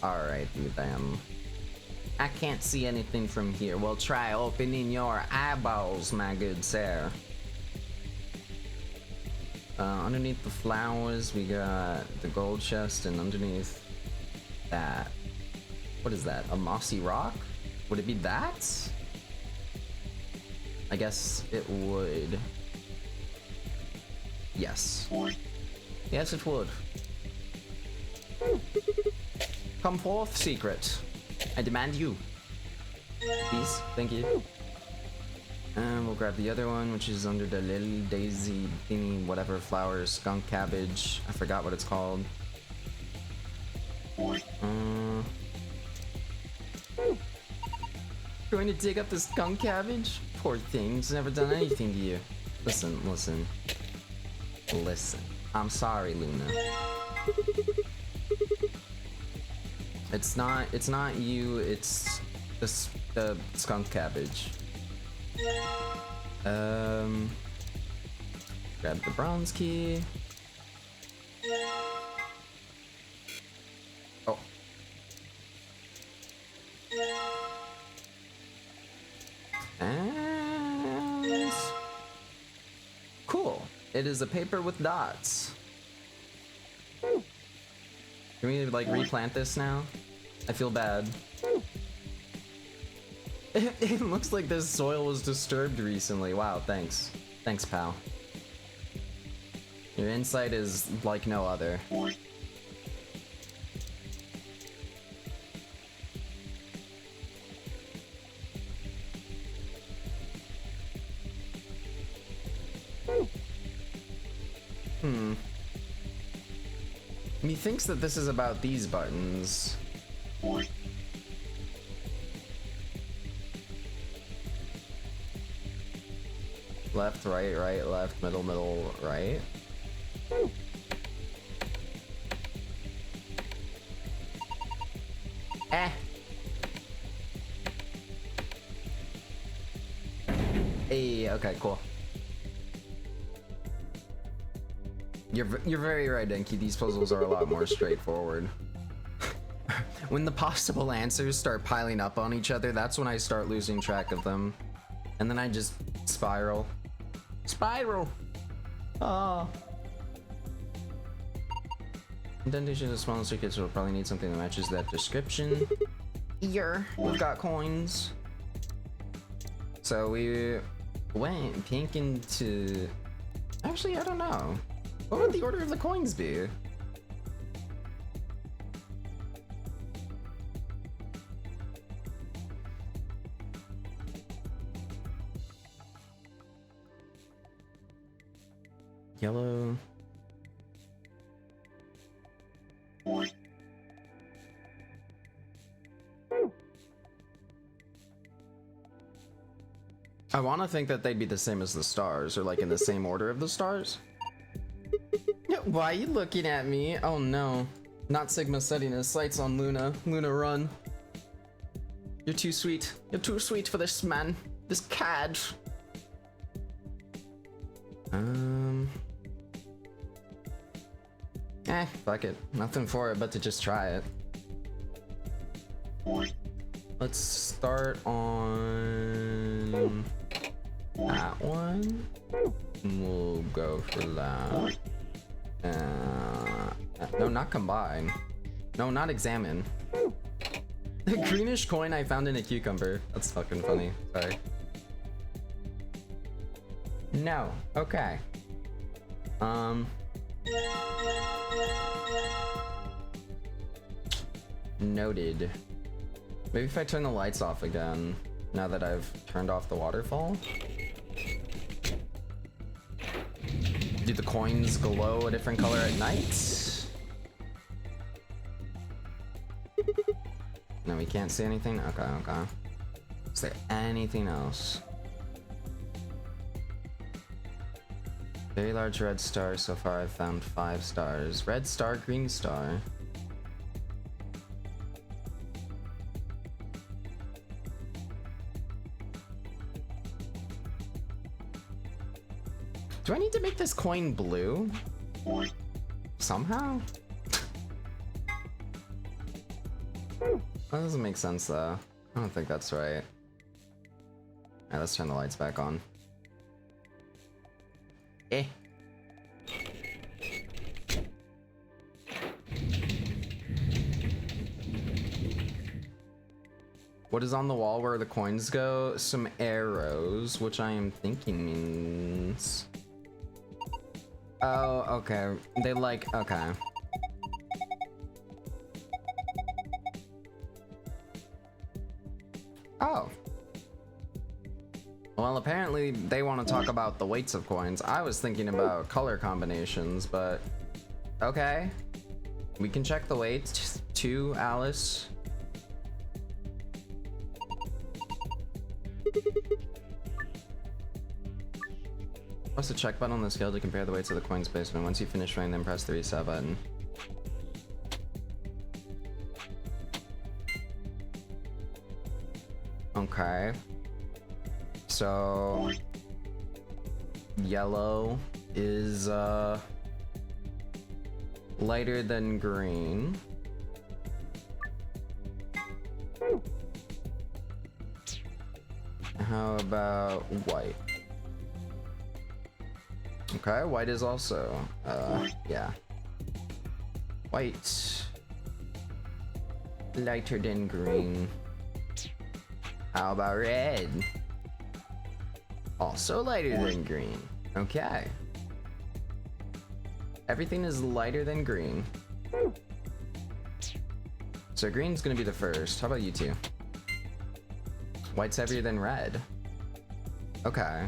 Alright, then. I can't see anything from here. Well, try opening your eyeballs, my good sir. Underneath the flowers, we got the gold chest, and underneath that. What is that? A mossy rock? Would it be that? I guess it would. Yes. Yes, it would. Come forth, secret. I demand you. Please, thank you. And we'll grab the other one, which is under the lily, daisy, thingy, whatever flower, skunk cabbage. I forgot what it's called. Going to dig up the skunk cabbage? Poor thing, it's never done anything to you. Listen. I'm sorry, Luna. It's not you, it's the skunk cabbage. Grab the bronze key. Oh. And cool. It is a paper with dots. Can we like replant this now? I feel bad. It looks like this soil was disturbed recently. Wow, thanks. Thanks, pal. Your insight is like no other. He thinks that this is about these buttons. Left, right, right, left, middle, middle, right. Eh. Hey, okay, cool. You're very right, Denki. These puzzles are a lot more straightforward. When the possible answers start piling up on each other, that's when I start losing track of them. And then I just spiral. Spiral! Oh. Indentation of small circuits will probably need something that matches that description. Here, we've got coins. So we went pink into... Actually, I don't know. What would the order of the coins be? Yellow. I want to think that they'd be the same as the stars, or like in the same order of the stars. Why are you looking at me? Oh no. Not Sigma setting his sights on Luna. Luna, run. You're too sweet. You're too sweet for this man. This cad. Fuck it. Nothing for it but to just try it. Let's start on that one. We'll go for that. No, not combine. No, not examine. The greenish coin I found in a cucumber. That's fucking funny. Sorry. No. Okay. Noted. Maybe if I turn the lights off again, now that I've turned off the waterfall. Do the coins glow a different color at night? No, we can't see anything? Okay, okay. Is there anything else? Very large red star. So far I've found 5 stars. Red star, green star. Do I need to make this coin blue? Somehow? That doesn't make sense though. I don't think that's right. Alright, let's turn the lights back on. Eh. What is on the wall where the coins go? Some arrows, which I am thinking means... Oh, okay. They like... Okay. Oh. Well, apparently they want to talk about the weights of coins. I was thinking about color combinations, but... Okay. We can check the weights too, Alice. Press the check button on the scale to compare the weights of the coins basement. Once you finish weighing them, press the reset button. Okay. So... Yellow is, lighter than green. How about white? Okay, white is also, yeah. White. Lighter than green. How about red? Also lighter than green. Okay. Everything is lighter than green. So green's gonna be the first. How about you two? White's heavier than red. Okay.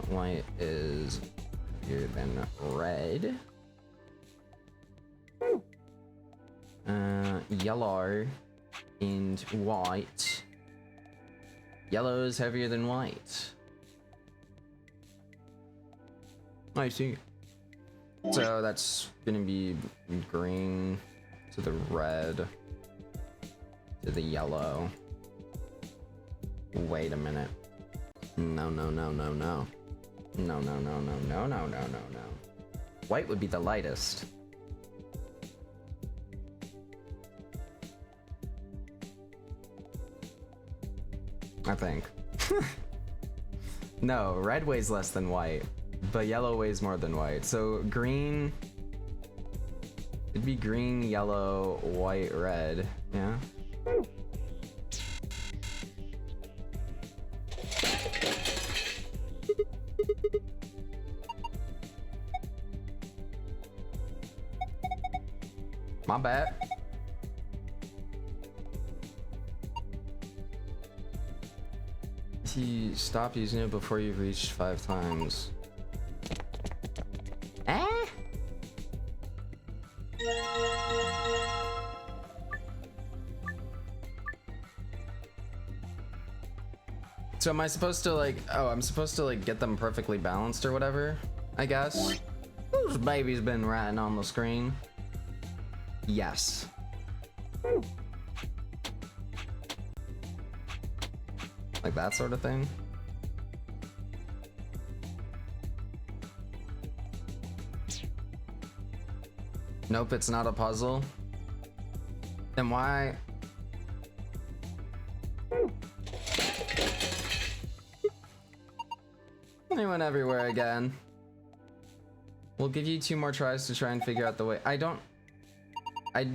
White is heavier than red. Yellow and white. Yellow is heavier than white. I see. So that's gonna be green to the red to the yellow. Wait a minute. No, no, no, no, no. No, no, no, no, no, no, no, no, no. White would be the lightest. I think. No, red weighs less than white, but yellow weighs more than white. So green, it'd be green, yellow, white, red. Yeah. My bad. He stopped using it before you've reached 5 times. Eh? So am I supposed to like, oh, I'm supposed to like get them perfectly balanced or whatever, I guess? Whose baby's been writing on the screen? Yes. Like that sort of thing? Nope, it's not a puzzle. Then why? They went everywhere again. We'll give you 2 more tries to try and figure out the way. I don't. Okay.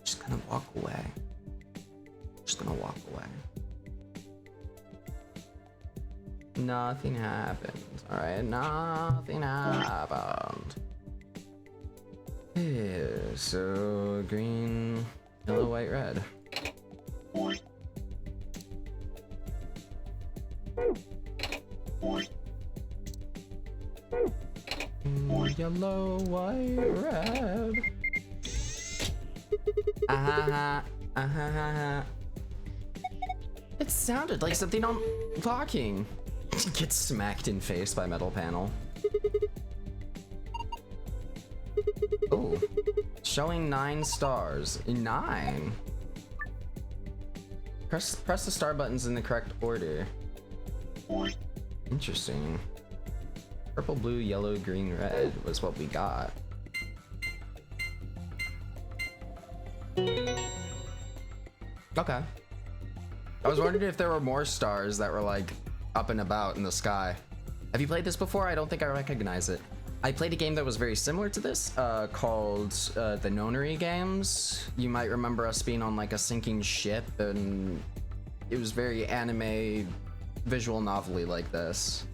Just gonna walk away. Just gonna walk away. Nothing happened. Alright, nothing happened. Yeah, so green, yellow, white, red. Yellow, white, red. Ah ha ha. It sounded like something on talking. Gets smacked in face by metal panel. Oh, showing 9 stars. 9. Press the star buttons in the correct order. Interesting. Purple, blue, yellow, green, red was what we got. Okay. I was wondering if there were more stars that were like up and about in the sky. Have you played this before? I don't think I recognize it. I played a game that was very similar to this, called the Nonary games. You might remember us being on like a sinking ship, and it was very anime, visual novel-y like this.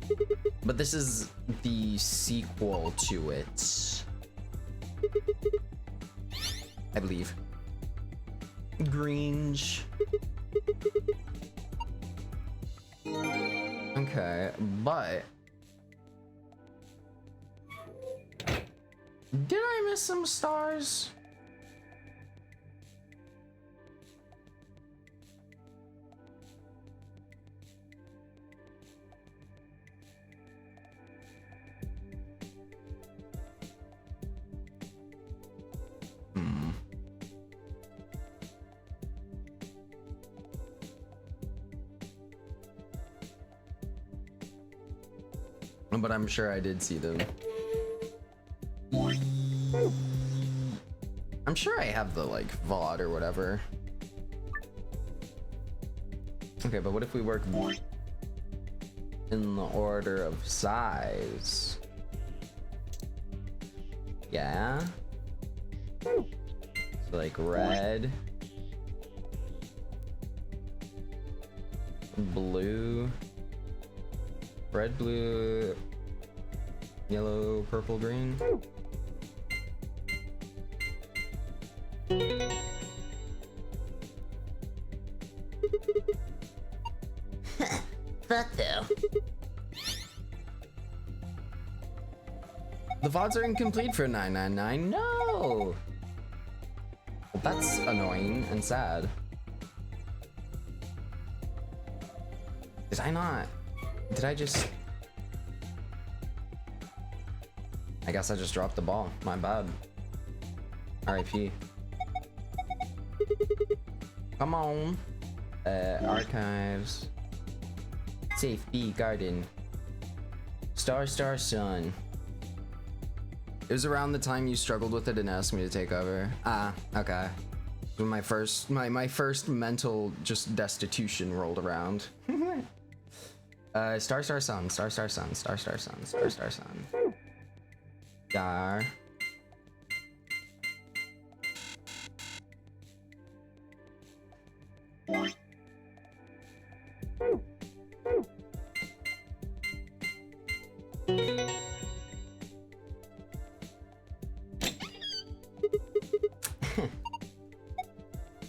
But this is the sequel to it, I believe. Gringe. Okay, but did I miss some stars? But I'm sure I did see them. I'm sure I have the like VOD or whatever. Okay, but what if we work in the order of size? Yeah. So like red, blue, red, blue, yellow, purple, green. Fuck though. The VODs are incomplete for 999. No! Well, that's annoying and sad. Did I not? Did I just... I guess I just dropped the ball. My bad. RIP. Come on. Archives. Safe B garden. Star Sun. It was around the time you struggled with it and asked me to take over. Ah, okay. When my first mental just destitution rolled around. Star Sun. Star.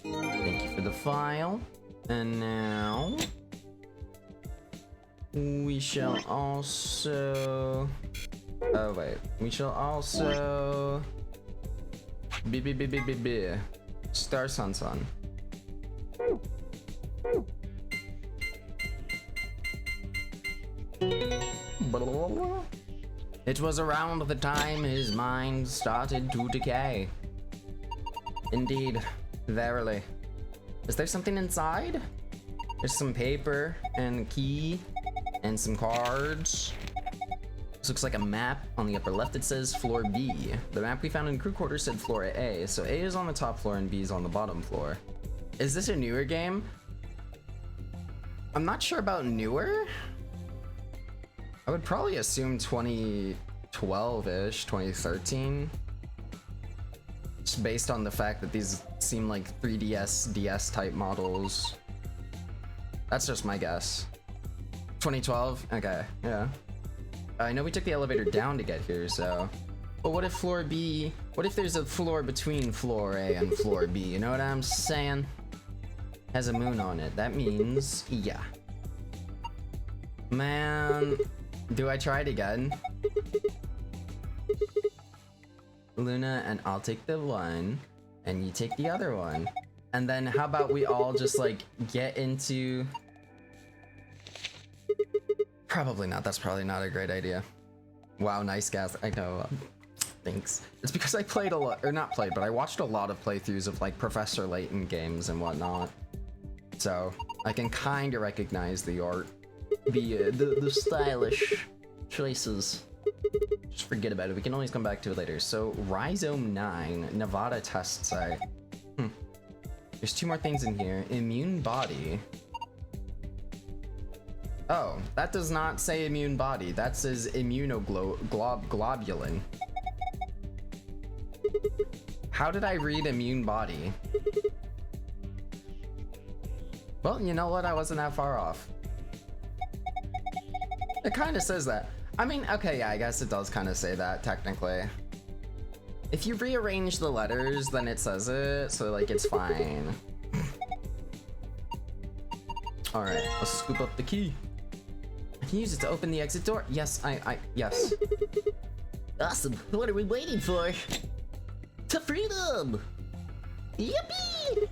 Thank you for the file. And now we shall also... Oh wait, we shall also... Star Sun. It was around the time his mind started to decay. Indeed, verily. Is there something inside? There's some paper and a key and some cards. This looks like a map. On the upper left it says floor B. The map we found in crew quarters said floor A, so A is on the top floor and B is on the bottom floor. Is this a newer game? I'm not sure about newer. I would probably assume 2012-ish, 2013. Just based on the fact that these seem like 3DS, DS type models. That's just my guess. 2012? Okay, yeah. I know we took the elevator down to get here, so... But what if floor B... What if there's a floor between floor A and floor B? You know what I'm saying? Has a moon on it. That means... Yeah. Man... Do I try it again? Luna, and I'll take the one, and you take the other one. And then how about we all just, like, get into... Probably not. That's probably not a great idea. Wow, nice gas. I know. Thanks. It's because I played a lot, or not played, but I watched a lot of playthroughs of, like, Professor Layton games and whatnot. So, I can kind of recognize the art. The stylish choices. Just forget about it. We can always come back to it later. So, Rhizome 9, Nevada test site. There's two more things in here. Immune body. Oh, that does not say immune body. That says immunoglobulin. How did I read immune body? Well, you know what? I wasn't that far off. It kind of says that. I mean, okay, yeah, I guess it does kind of say that, technically. If you rearrange the letters, then it says it, so, like, it's fine. Alright, let's scoop up the key. I can use it to open the exit door. Yes, yes. Awesome. What are we waiting for? To freedom! Yippee!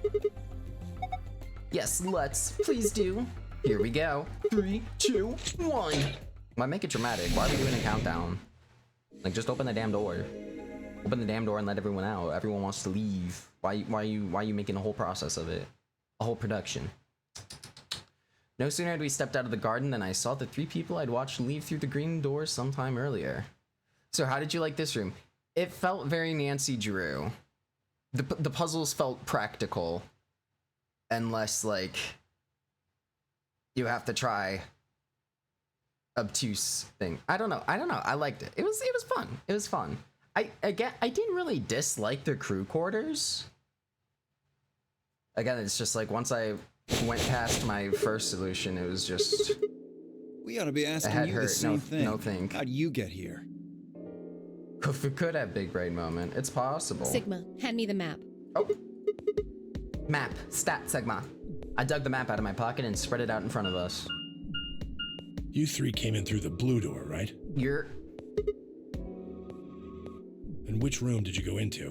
Yes, let's. Please do. Here we go. 3, 2, 1. Why make it dramatic? Why are we doing a countdown? Like, just open the damn door. Open the damn door and let everyone out. Everyone wants to leave. Why are you making a whole process of it? A whole production. No sooner had we stepped out of the garden than I saw the 3 people I'd watched leave through the green door sometime earlier. So how did you like this room? It felt very Nancy Drew. The puzzles felt practical and less like you have to try obtuse thing. I don't know. I liked it. It was fun. It was fun. I didn't really dislike the crew quarters. Again, it's just like once I went past my first solution, it was just We ought to be a asking head you the hurt. same thing. No think. How'd you get here? If we could have big brain moment, it's possible. Sigma, hand me the map. Oh. Map. Stat Sigma. I dug the map out of my pocket and spread it out in front of us. You three came in through the blue door, right? You're... And which room did you go into?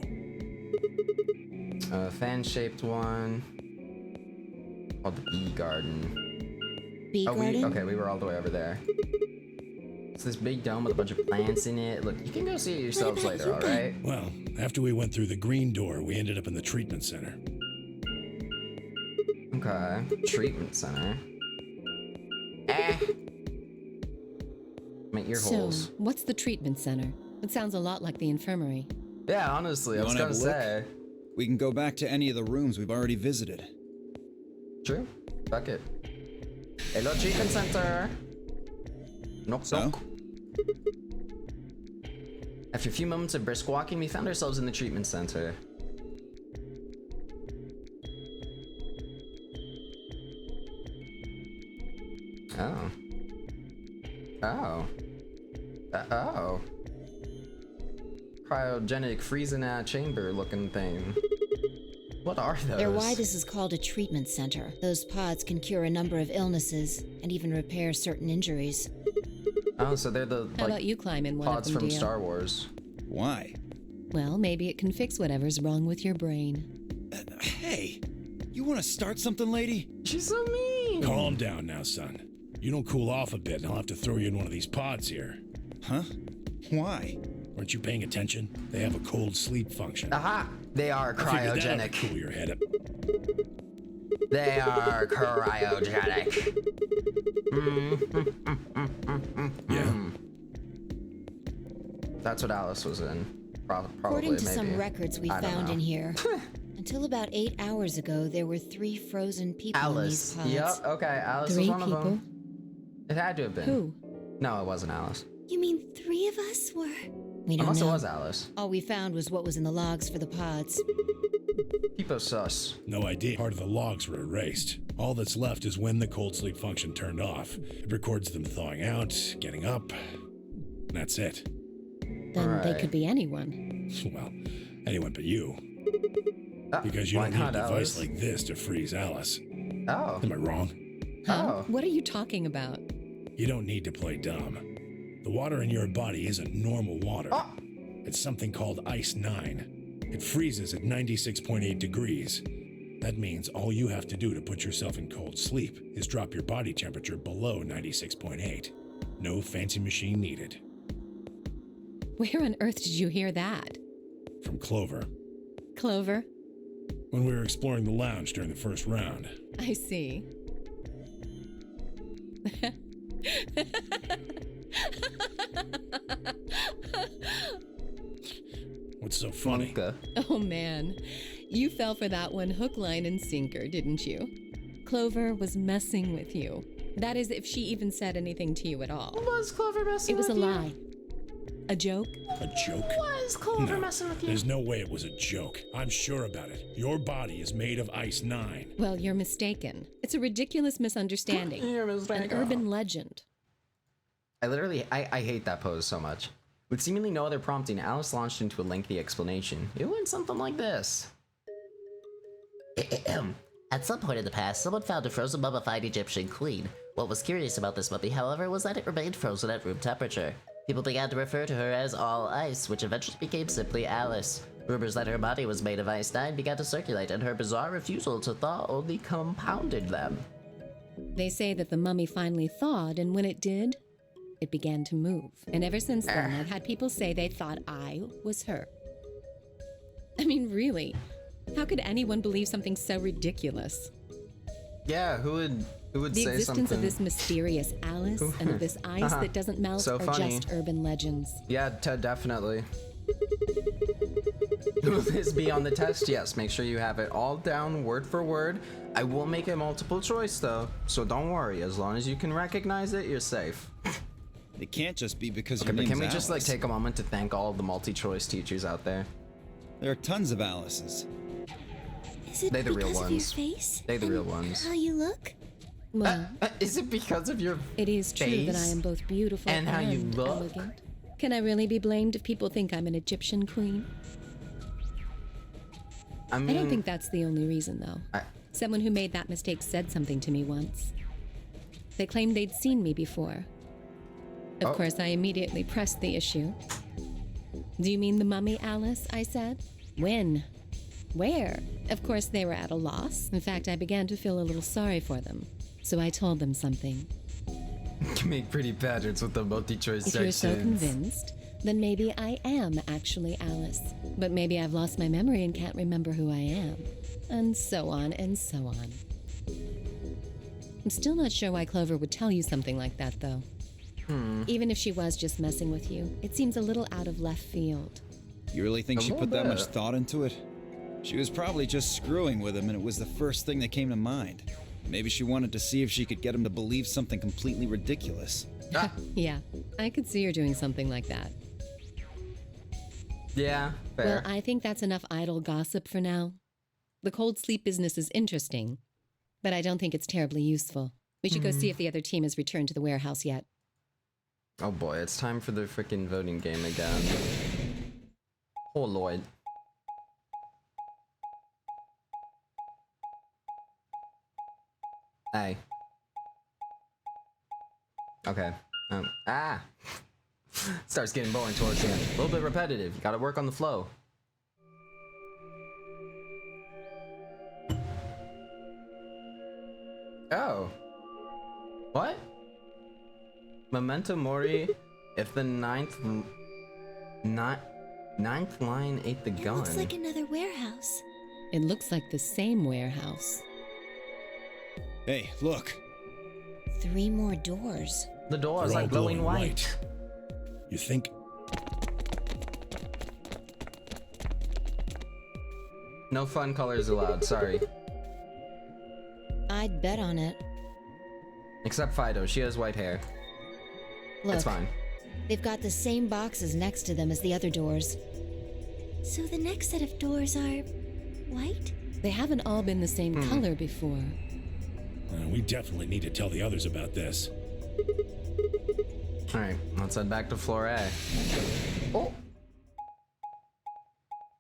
Fan-shaped one. Called the Bee Garden. Bee garden? We were all the way over there. It's this big dome with a bunch of plants in it. Look, you can go see it yourselves What about later, you alright? Well, after we went through the green door, we ended up in the treatment center. Okay. Treatment center. My ear So, holes. what's the treatment center? It sounds a lot like the infirmary. Yeah, honestly, I You was wanna gonna have a look? say. We can go back to any of the rooms we've already visited. True. Fuck it. Hello, treatment center. Knock, So? knock. After a few moments of brisk walking, we found ourselves in the treatment center. Oh. Oh. Oh. Cryogenic freezing chamber looking thing. What are those? They're why this is called a treatment center. Those pods can cure a number of illnesses and even repair certain injuries. Oh, so they're the How about you climb in one of pods them, from Dio? Star Wars. Why? Well, maybe it can fix whatever's wrong with your brain. Hey, you want to start something, lady? She's so mean. Calm down now, son. You don't cool off a bit, and I'll have to throw you in one of these pods here. Huh? Why? Weren't you paying attention? They have a cold sleep function. Aha! They are I figured that ought to cryogenic. cool your head up. They are cryogenic. Yeah. That's what Alice was in. Probably, According to maybe. some records we I don't found know. in here, until about 8 hours ago, there were 3 frozen people Alice. in these pods. Yep. Okay. Alice 3 was one people? of them. It had to have been. Who? No, it wasn't Alice. You mean 3 of us were? We don't Unless know. it was Alice. All we found was what was in the logs for the pods. People sus. No idea. Part of the logs were erased. All that's left is when the cold sleep function turned off. It records them thawing out, getting up. And that's it. Then they Right. could be anyone. Well, anyone but you. Ah, Because you why don't need a not, device Alice? like this to freeze Alice. Oh. Am I wrong? Oh. What are you talking about? You don't need to play dumb. The water in your body isn't normal water. Oh. It's something called Ice 9. It freezes at 96.8 degrees. That means all you have to do to put yourself in cold sleep is drop your body temperature below 96.8. No fancy machine needed. Where on earth did you hear that? From Clover. Clover? When we were exploring the lounge during the first round. I see. What's so funny? Monka. Oh man, you fell for that one hook, line, and sinker, didn't you? Clover was messing with you. That is, if she even said anything to you at all. Was Clover messing It was a with you? lie. A joke? A joke? Was Clover No, messing with you? there's no way it was a joke. I'm sure about it. Your body is made of Ice 9. Well, you're mistaken. It's a ridiculous misunderstanding. You're An mistaken. urban legend. I hate that pose so much. With seemingly no other prompting, Alice launched into a lengthy explanation. It went something like this. At some point in the past, someone found a frozen mummified Egyptian queen. What was curious about this mummy, however, was that it remained frozen at room temperature. People began to refer to her as All Ice, which eventually became simply Alice. Rumors that her body was made of Ice 9 began to circulate, and her bizarre refusal to thaw only compounded them. They say that the mummy finally thawed, and when it did, it began to move. And ever since then, I've had people say they thought I was her. I mean, really, how could anyone believe something so ridiculous? Yeah, who would The say existence something? of this mysterious Alice and of this ice that doesn't melt So are funny. just urban legends. Yeah, definitely. Will this be on the test? Yes, make sure you have it all down word for word. I will make it multiple choice though, so don't worry. As long as you can recognize it, you're safe. It can't just be because Okay, your but name's can we just like Alice. take a moment to thank all the multi-choice teachers out there? There are tons of Alices. Is it They the real because of your ones. face? They the and real ones. How you look? Well, Is it because of your it is true that I face am both beautiful and how you look? elegant. Can I really be blamed if people think I'm an Egyptian queen? I mean, I don't think that's the only reason, though. I- Someone who made that mistake said something to me once. They claimed they'd seen me before. Of Oh. course, I immediately pressed the issue. Do you mean the mummy, Alice? I said. When? Where? Of course, they were at a loss. In fact, I began to feel a little sorry for them. So I told them something. can make pretty patterns with the multi-choice If sections. you're so convinced, then maybe I am actually Alice. But maybe I've lost my memory and can't remember who I am. And so on and so on. I'm still not sure why Clover would tell you something like that, though. Even if she was just messing with you, it seems a little out of left field. You really think A she little put that much bit. thought into it? She was probably just screwing with him and it was the first thing that came to mind. Maybe she wanted to see if she could get him to believe something completely ridiculous. Ah, Yeah, I could see her doing something like that. yeah, fair. Well, I think that's enough idle gossip for now. The cold sleep business is interesting, but I don't think it's terribly useful. We should go see if the other team has returned to the warehouse yet. Oh boy, it's time for the freaking voting game again. Oh lord. Hey. Okay. Starts getting boring towards the end. A little bit repetitive. You gotta work on the flow. Oh. What? Memento Mori, if the ninth line ate the It gun. looks like another warehouse. It looks like the same warehouse. Hey, look. 3 more doors. The door is They're all like glowing glowing white. You think? No fun colors allowed, sorry. I'd bet on it. Except Fido, she has white hair. Look, It's fine. they've got the same boxes next to them as the other doors. So the next set of doors are white? They haven't all been the same color before. We definitely need to tell the others about this. Alright, let's head back to floor A. Oh!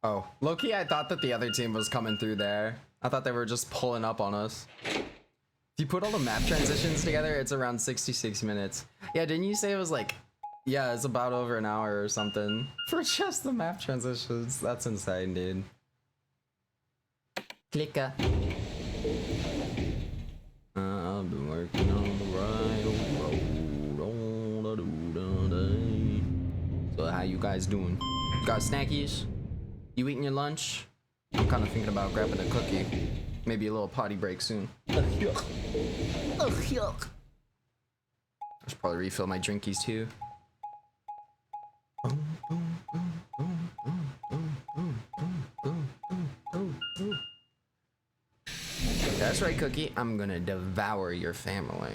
Oh, low-key, I thought that the other team was coming through there. I thought they were just pulling up on us. If you put all the map transitions together, it's around 66 minutes. Yeah, didn't you say it was like... Yeah, it's about over an hour or something. For just the map transitions. That's insane, dude. Clicker. I've been working on the right road. So how you guys doing? Got snackies? You eating your lunch? I'm kind of thinking about grabbing a cookie. Maybe a little potty break soon. Yuck. Ugh, yuck. I should probably refill my drinkies too. That's right, Cookie. I'm gonna devour your family.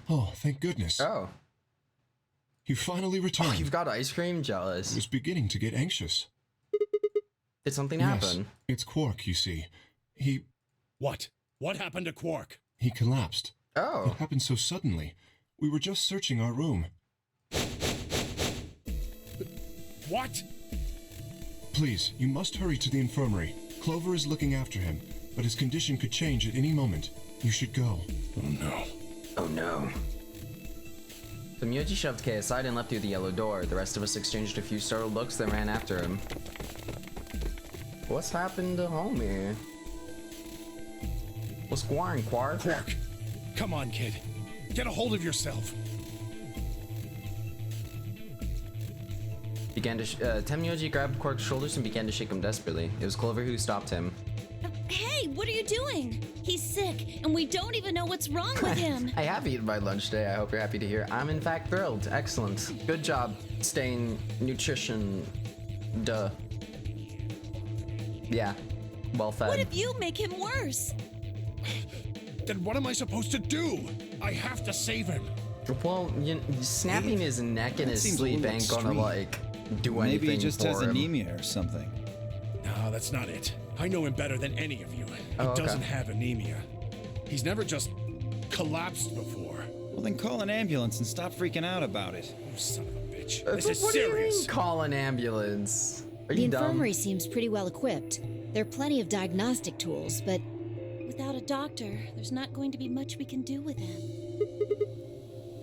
Oh, thank goodness. Oh. You finally Oh, returned. you've got ice cream? I Jealous. was beginning to get anxious. Did something Yes, happen? it's Quark, you see. He What? What happened to Quark? collapsed. It Oh. happened so suddenly. We were just searching our room. What? Please, you must hurry to the infirmary. Clover is looking after him, but his condition could change at any moment. You should go. Oh no. Oh no. So Myoji shoved Kei aside and left through the yellow door. The rest of us exchanged a few startled looks, then ran after him. What's happened to homie? What's going, Quark? Quark! Come on, kid. Get a hold of yourself. Temyoji grabbed Quark's shoulders and began to shake him desperately. It was Clover who stopped him. Hey, what are you doing? He's sick, and we don't even know what's wrong with him. I have eaten my lunch today. I hope you're happy to hear. I'm in fact thrilled. Excellent. Good job staying nutrition. Duh. Yeah. Well fed. What if you make him worse? Then what am I supposed to do? I have to save him. Well, snapping his neck in his seems a sleep little ain't gonna, extreme. like, do anything Maybe he just for has him. anemia or something. No, that's not it. I know him better than any of you. He Oh, okay. doesn't have anemia. He's never just collapsed before. Well, then call an ambulance and stop freaking out about it. Oh, son of a bitch. This is What do you serious. mean, call an ambulance? Are The you dumb? infirmary seems pretty well equipped. There are plenty of diagnostic tools, but Without a doctor, there's not going to be much we can do with him.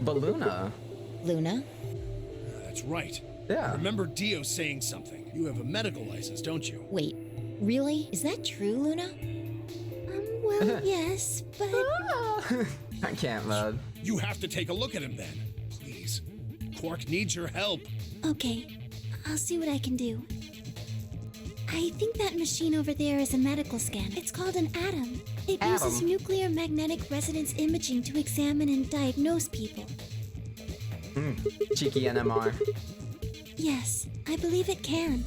But Luna. Luna? That's right. Yeah. I remember Dio saying something. You have a medical license, don't you? Wait, really? Is that true, Luna? Well, yes, but I can't, man. You have to take a look at him then. Please. Quark needs your help. okay. I'll see what I can do. I think that machine over there is a medical scan. It's called an atom. It uses Atom. nuclear magnetic resonance imaging to examine and diagnose people. Cheeky NMR. Yes, I believe it can.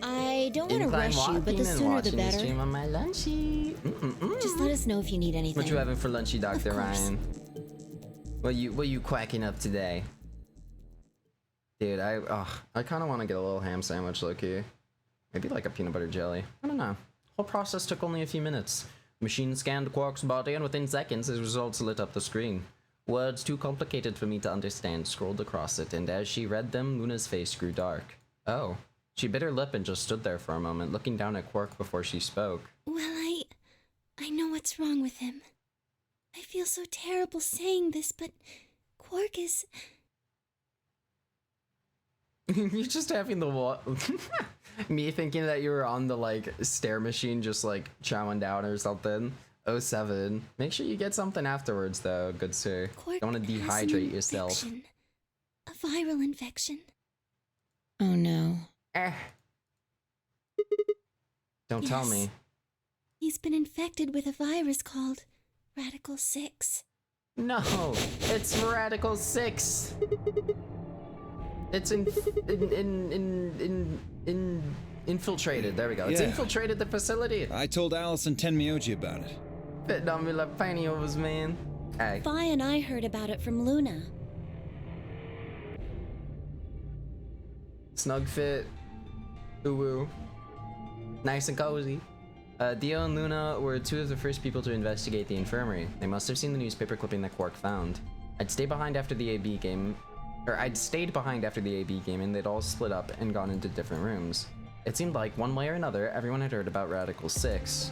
I don't want to Incline rush you, but walking the and sooner the watching the better. stream on my lunchy. Just let us know if you need anything. What you having for lunchy, Dr. course. Ryan? What you quacking up today? Dude, I kind of want to get a little ham sandwich, low-key. Maybe like a peanut butter jelly. I don't know. Whole process took only a few minutes. Machine scanned Quark's body, and within seconds, his results lit up the screen. Words too complicated for me to understand scrolled across it, and as she read them, Luna's face grew dark. Oh. She bit her lip and just stood there for a moment, looking down at Quark before she spoke. Well, I know what's wrong with him. I feel so terrible saying this, but Quark is... You're just having the me thinking that you were on the like stair machine just like chowing down or something. 07. Make sure you get something afterwards though, good sir. Quark Don't want to has an dehydrate yourself. infection. A viral infection. Oh no. Don't tell Yes. me. He's been infected with a virus called Radical 6. No, it's Radical 6. It's infiltrated. There we go. It's Yeah. infiltrated the facility. I told Allison Tenmyoji about it. Fitting on me like pantyhose, man. Hey. Vi and I heard about it from Luna. Snug fit. Ooh. Nice and cozy. Dio and Luna were two of the first people to investigate the infirmary. They must have seen the newspaper clipping that Quark found. I'd stayed behind after the AB game, and they'd all split up and gone into different rooms. It seemed like, one way or another, everyone had heard about Radical 6.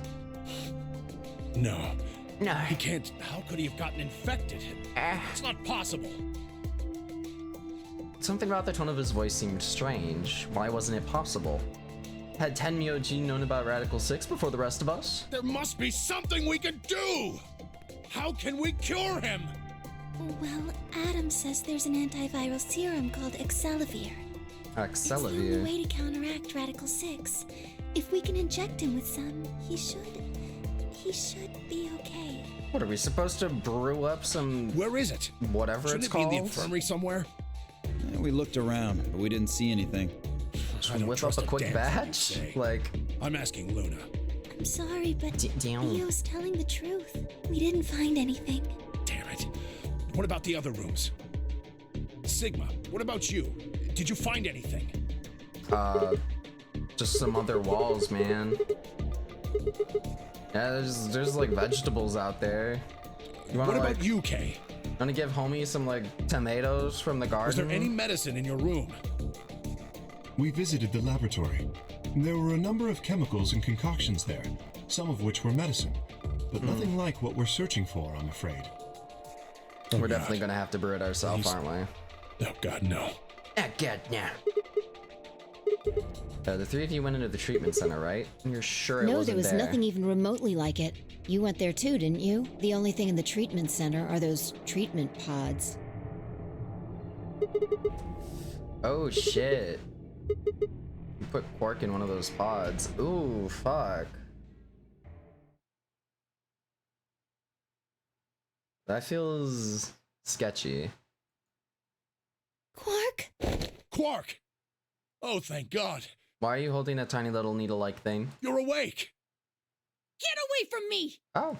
No. No. He can't. How could he have gotten infected? It's not possible. Something about the tone of his voice seemed strange. Why wasn't it possible? Had Tenmyoji known about Radical 6 before the rest of us? There must be something we can do! How can we cure him? Well, Adam says there's an antiviral serum called Excelavir. It's the only Excelavir. way to counteract Radical 6. If we can inject him with some, he should be okay. What, are we supposed to brew up some Where is it? whatever Shouldn't it's it be in called? the infirmary somewhere? We looked around, but we didn't see anything. I don't Whip up trust a quick damn thing you batch? say. Like, I'm asking Luna. I'm sorry, but damn. Theo's telling the truth. We didn't find anything. Damn it. What about the other rooms? Sigma, what about you? Did you find anything? Just some other walls, man. Yeah, there's like vegetables out there. You wanna What like, about you, Kay? wanna give homie some like tomatoes from the garden? Was there any medicine in your room? We visited the laboratory. There were a number of chemicals and concoctions there, some of which were medicine, but nothing like what we're searching for, I'm afraid. We're definitely gonna have to brew it ourselves, Please. aren't we? Oh God, no. God, yeah. The three of you went into the treatment center, right? You're sure it No, wasn't there was there. nothing even remotely like it. You went there too, didn't you? The only thing in the treatment center are those treatment pods. Oh shit. You put Quark in one of those pods. Ooh, fuck. That feels sketchy. Quark? Quark! Oh, thank God. Why are you holding a tiny little needle-like thing? You're awake! Get away from me! Oh.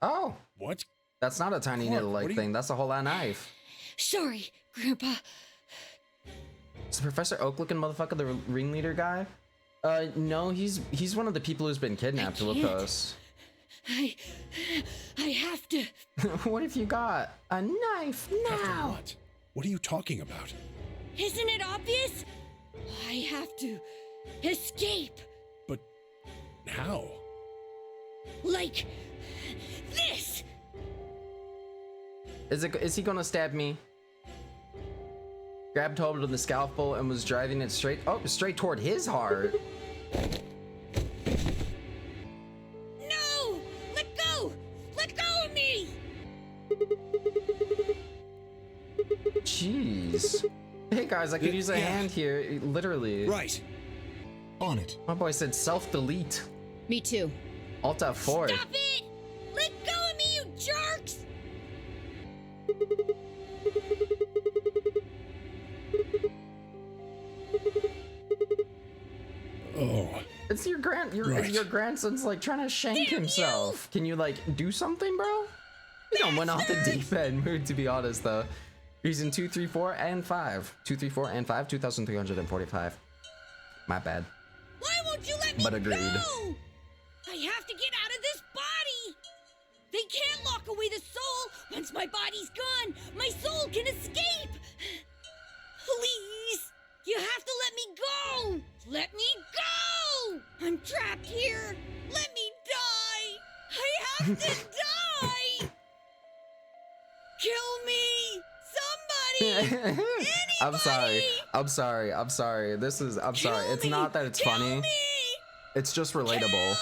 Oh. What? That's not a tiny Clark, needle-like what are you- thing. That's a whole knife. Sorry, Grandpa. Is Professor Oak looking motherfucker the ringleader guy? No, he's one of the people who's been kidnapped with can't. us. I have to. What if you got a knife After now? what? What are you talking about? Isn't it obvious? I have to escape. But how? Like this. Is he gonna stab me? Grabbed hold of the scalpel and was driving it straight toward his heart. No! Let go! Let go of me! Jeez. Hey guys, I could use a Yeah. hand here, literally. Right. On it. My boy said self-delete. Me too. Alt F4. Stop it! Let go of me, you jerks! Oh. It's your Right. your grandson's like trying to shank Damn himself. Can you like do something, bro? You don't went off the deep end mood, to be honest though. Reason 2, 3, 4, and 5. 2, 3, 4, and 5, 2,345. My bad. Why won't you let me But agreed. go? I have to get out of this body! They can't lock away the soul! Once my body's gone, my soul can escape! Please! You have to let me go! Let me go! I'm trapped here! Let me die! I have to die! Kill me! Somebody! I'm sorry. Anybody! I'm sorry. I'm sorry. I'm sorry. Kill It's me! not that it's Kill funny. me! It's just relatable.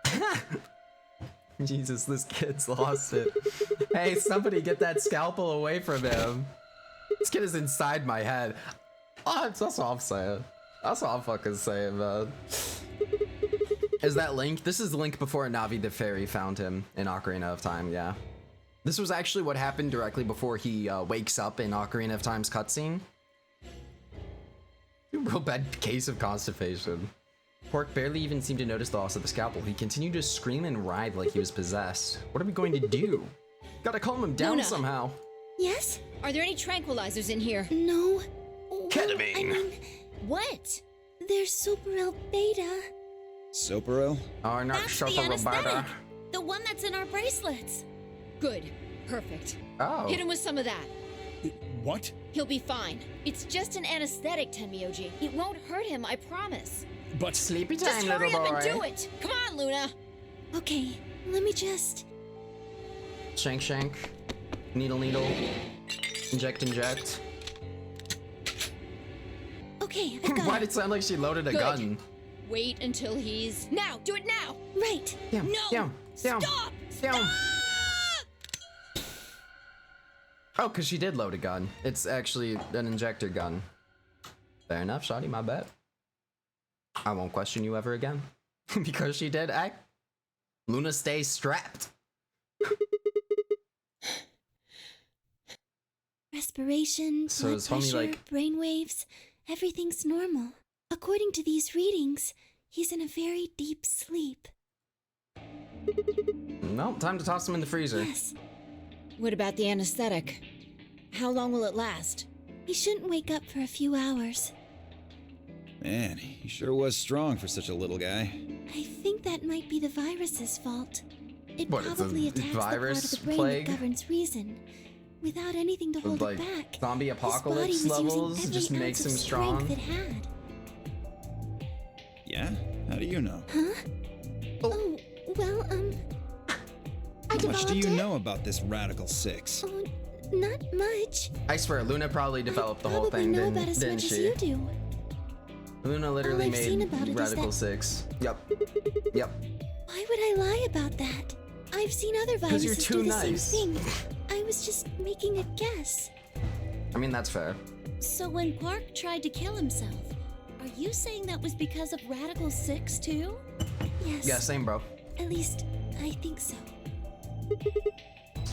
Kill me! Jesus, this kid's lost it. Hey, somebody get that scalpel away from him. This kid is inside my head. Oh, that's all I'm saying. That's all I'm fucking saying, man. Is that Link? This is Link before Navi the Fairy found him in Ocarina of Time, yeah. This was actually what happened directly before he wakes up in Ocarina of Time's cutscene. Real bad case of constipation. Pork barely even seemed to notice the loss of the scalpel. He continued to scream and writhe like he was possessed. What are we going to do? Gotta calm him down Luna. somehow. Yes? Are there any tranquilizers in here? No. Well, Ketamine. I mean, What? there's Superel Beta. Soparil? Oh, not That's the Shuffle anesthetic! Roberta. The one that's in our bracelets! Good. Perfect. Oh. Hit him with some of that. What? He'll be fine. It's just an anesthetic, Tenmyoji. It won't hurt him, I promise. But Sleepy Just time, hurry little up boy. and do it. Come on, Luna. Okay, let me just. Shank, shank. Needle, needle. Inject, inject. Okay, I've got Why'd it. it sound like she loaded a Good. gun? Wait until he's... Now! Do it now! Right. Down, No! down, down, Stop! down. Stop! Oh, because she did load a gun. It's actually an injector gun. Fair enough, Shotty, my bet. I won't question you ever again. Because she did act. Luna stays strapped. Respiration, So blood is homie, pressure, like- brainwaves, everything's normal. According to these readings, he's in a very deep sleep. No, time to toss him in the freezer. Yes, What about the anesthetic? How long will it last? he shouldn't wake up for a few hours. Man, he sure was strong for such a little guy. I think that might be the virus's fault. It What, it's a probably attacks the part virus of the brain plague? that governs reason. Without anything to hold Like it back. zombie His body apocalypse was using levels every just ounce makes of him strength strong. It had. Yeah? How do you know? Huh? Oh, well, I How much do you developed it. know about this Radical 6? Oh, not much. I swear, Luna probably developed the I whole probably thing, know about as didn't much as she? you do. Luna literally All I've seen made about it is Radical that- 6. Yep. Yep. Why would I lie about that? I've seen other 'Cause you're viruses too do the nice. same thing. I was just making a guess. I mean, that's fair. So when Quark tried to kill himself, are you saying that was because of Radical 6 too? Yes. Yeah, same, bro. At least I think so.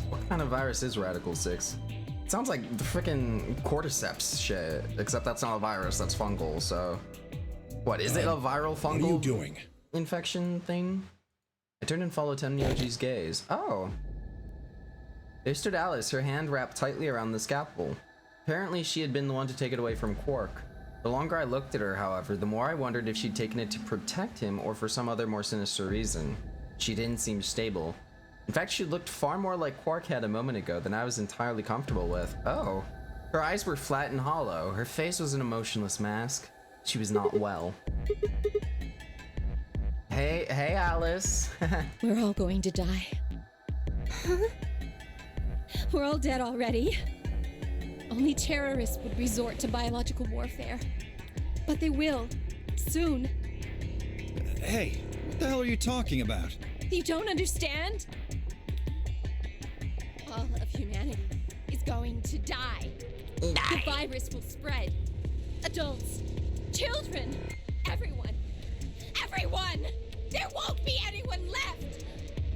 What kind of virus is Radical 6? It sounds like the freaking cordyceps shit, except that's not a virus, that's fungal, so... What, is it a viral fungal What are you doing? infection thing? I turned and followed Tenryoji's gaze. Oh. There stood Alice, her hand wrapped tightly around the scalpel. Apparently she had been the one to take it away from Quark. The longer I looked at her, however, the more I wondered if she'd taken it to protect him or for some other more sinister reason. She didn't seem stable. In fact, she looked far more like Quark had a moment ago than I was entirely comfortable with. Oh. Her eyes were flat and hollow. Her face was an emotionless mask. She was not well. Hey, Alice. We're all going to die. Huh? We're all dead already. Only terrorists would resort to biological warfare. But they will. Soon. Hey, what the hell are you talking about? You don't understand? All of humanity is going to die. The virus will spread. Adults, children, everyone. Everyone! There won't be anyone left!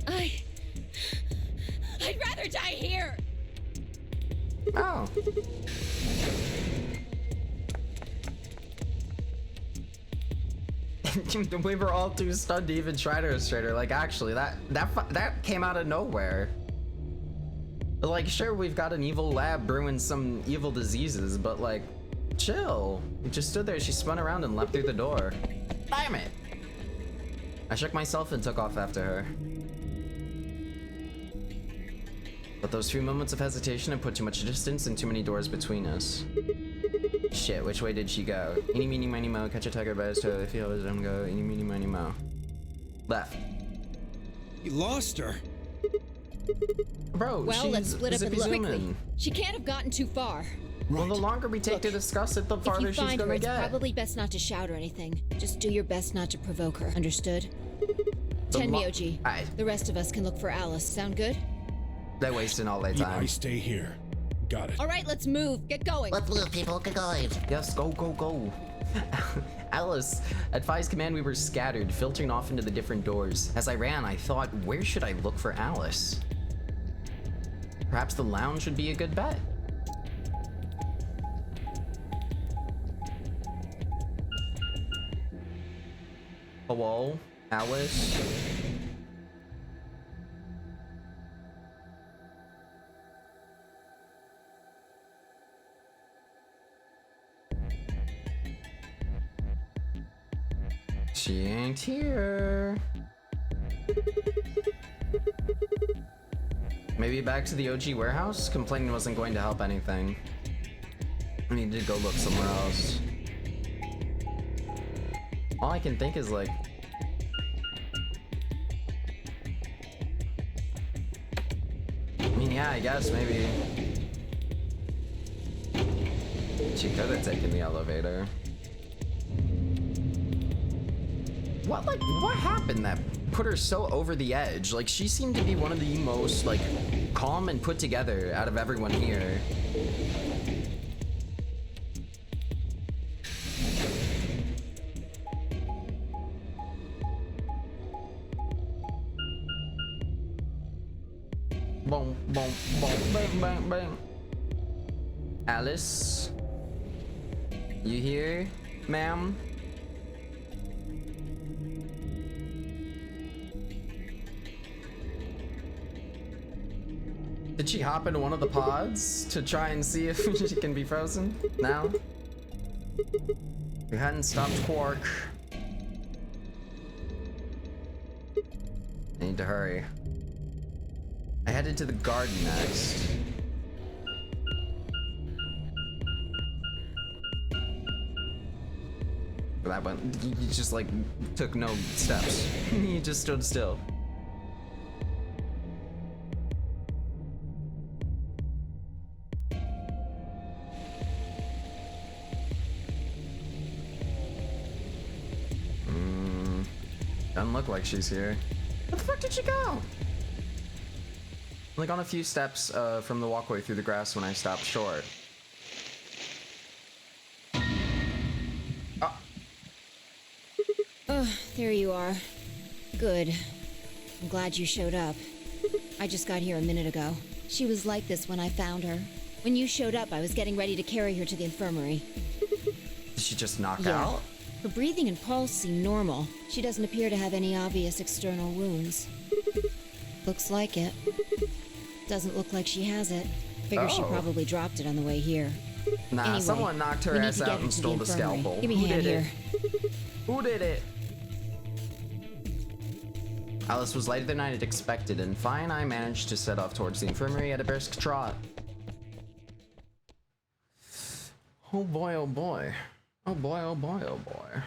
I'd rather die here! Oh. We were all too stunned to even try to restrain her. Like, actually, that came out of nowhere. Like, sure, we've got an evil lab brewing some evil diseases, but like, chill. We just stood there. She spun around and leapt through the door. Damn it! I shook myself and took off after her. But those few moments of hesitation had put too much distance and too many doors between us. Shit, which way did she go? Eeny, meeny, miny, mo, catch a tiger by his toe, if he always let him go. Eeny, meeny, miny, mo. Left. You lost her. Bro, Well, let's split up and look. Zippy-zooming. She can't have gotten too far. Well, the longer we take to discuss it, the If farther you she's find her, gonna it's get. probably best not to shout or anything. Just do your best not to provoke her. Understood? The lo- Tenryoji, Aye. the rest of us can look for Alice. Sound good? They're wasting all their Yeah, time. I stay here. Got it. All right, let's move. Get going. Let's move, people. Get going. Yes, go, go, go. Alice, at Phi's command, we were scattered, filtering off into the different doors. As I ran, I thought, where should I look for Alice? Perhaps the lounge would be a good bet. Hello, Alice? She ain't here. Maybe back to the OG warehouse? Complaining wasn't going to help anything. I need to go look somewhere else. All I can think is like... I mean, yeah, I guess maybe... She could have taken the elevator. What happened that put her so over the edge? Like, she seemed to be one of the most, like, calm and put together out of everyone here. Boom, boom, boom, bang, bang, bang. Alice? You here, ma'am? Did she hop into one of the pods to try and see if she can be frozen? No? We hadn't stopped Quark. I need to hurry. I headed to the garden next. That one, you just like took no steps. You just stood still. Doesn't look like she's here. Where the fuck did she go? Only gone a few steps from the walkway through the grass when I stopped short. Oh, there you are. Good. I'm glad you showed up. I just got here a minute ago. She was like this when I found her. When you showed up, I was getting ready to carry her to the infirmary. Did she just knock Yeah. out? Her breathing and pulse seem normal. She doesn't appear to have any obvious external wounds. Looks like it. Doesn't look like she has it. Figure she Oh. probably dropped it on the way here. Nah, Anyway, someone knocked her we need ass to get out her and to the stole the infirmary. scalpel. Give me a Who hand did here. it? Who did it? Alice was lighter than I had expected, and Fi and I managed to set off towards the infirmary at a brisk trot. Oh boy, oh boy. Oh boy, oh boy, oh boy.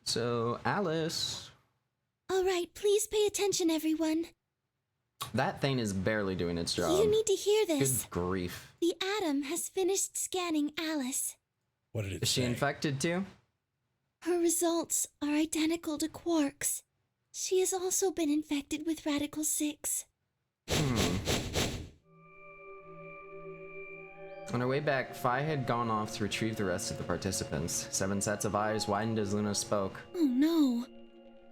So, Alice. All right, please pay attention, everyone. That thing is barely doing its job. You need to hear this. Good grief. The Atom has finished scanning Alice. What did it Is she say? infected too? Her results are identical to Quark's. She has also been infected with Radical 6. On her way back, Fi had gone off to retrieve the rest of the participants. 7 sets of eyes widened as Luna spoke. Oh no.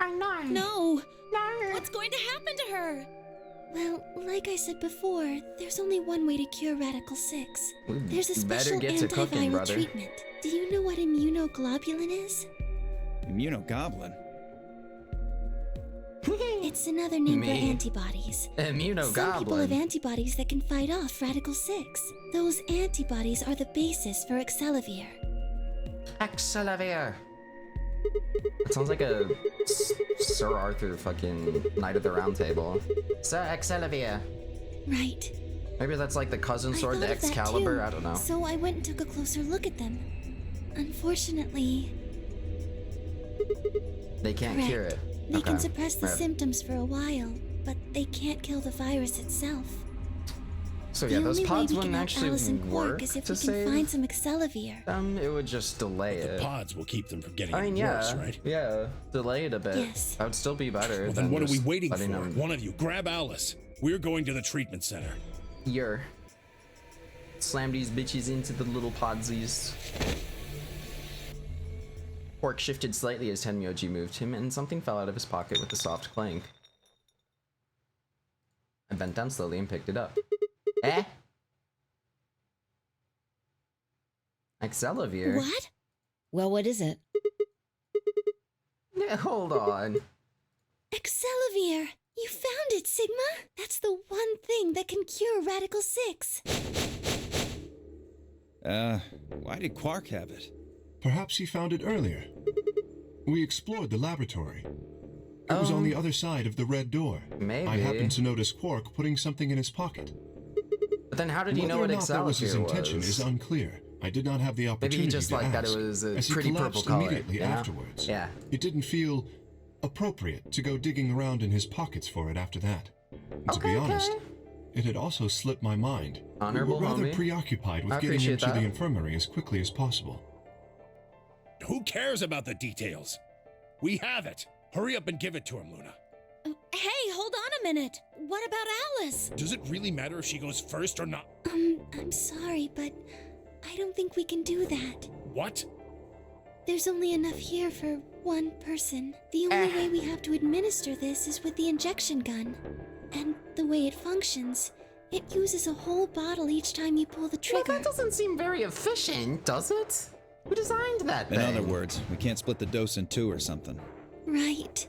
Oh no. No! No. What's going to happen to her? Well, like I said before, there's only one way to cure Radical 6. There's a better special get to cooking, antiviral brother. treatment. Do you know what immunoglobulin is? Immunogoblin? It's another name for Me. antibodies. Some people have Immunogoblin. antibodies that can fight off Radical 6. Those antibodies are the basis for Excelavir. Excelavir. That sounds like a Sir Arthur fucking Knight of the Round Table. Sir Excelavir. Right. Maybe that's like the cousin sword to I thought of that Excalibur. too, I don't know. So I went and took a closer look at them. Unfortunately, They can't correct. cure it. They can Okay. suppress the Right. symptoms for a while, but they can't kill the virus itself. So The yeah, those only pods way we wouldn't can help actually Alice and work Quark is if to we can save find some Excelavir. them. It would just delay The it. pods will keep them from getting I mean, any yeah, worse, right? yeah, delay it a bit. Yes. That would still be better. Well, than then what are we just waiting for? letting them One of you, grab Alice. We're going to the treatment center. Slam these bitches into the little podsies. Quark shifted slightly as Tenmyoji moved him, and something fell out of his pocket with a soft clank. I bent down slowly and picked it up. Eh? Excelavir? What? Well, what is it? Yeah, hold on. Excelavir! You found it, Sigma! That's the one thing that can cure Radical 6. Why did Quark have it? Perhaps he found it earlier. We explored the laboratory. It was on the other side of the red door. Maybe. I happened to notice Quark putting something in his pocket. But then how did he know what Whether or not that was his Excelavir intention was? is unclear. I did not have the opportunity Maybe he just to like that ask, it was a as he pretty purple collapsed color. immediately you know? afterwards. Yeah. It didn't feel appropriate to go digging around in his pockets for it after that. And to be honest, it had also slipped my mind. Honorable we were rather homie. preoccupied I with getting him appreciate to the that. infirmary as quickly as possible. Who cares about the details? We have it. Hurry up and give it to him, Luna. Hey, hold on a minute. What about Alice? Does it really matter if she goes first or not? I'm sorry, but I don't think we can do that. What? There's only enough here for one person. The only way we have to administer this is with the injection gun. And the way it functions, it uses a whole bottle each time you pull the Well, trigger. that doesn't seem very efficient, does it? Who designed that In thing? other words, we can't split the dose in two or something. Right.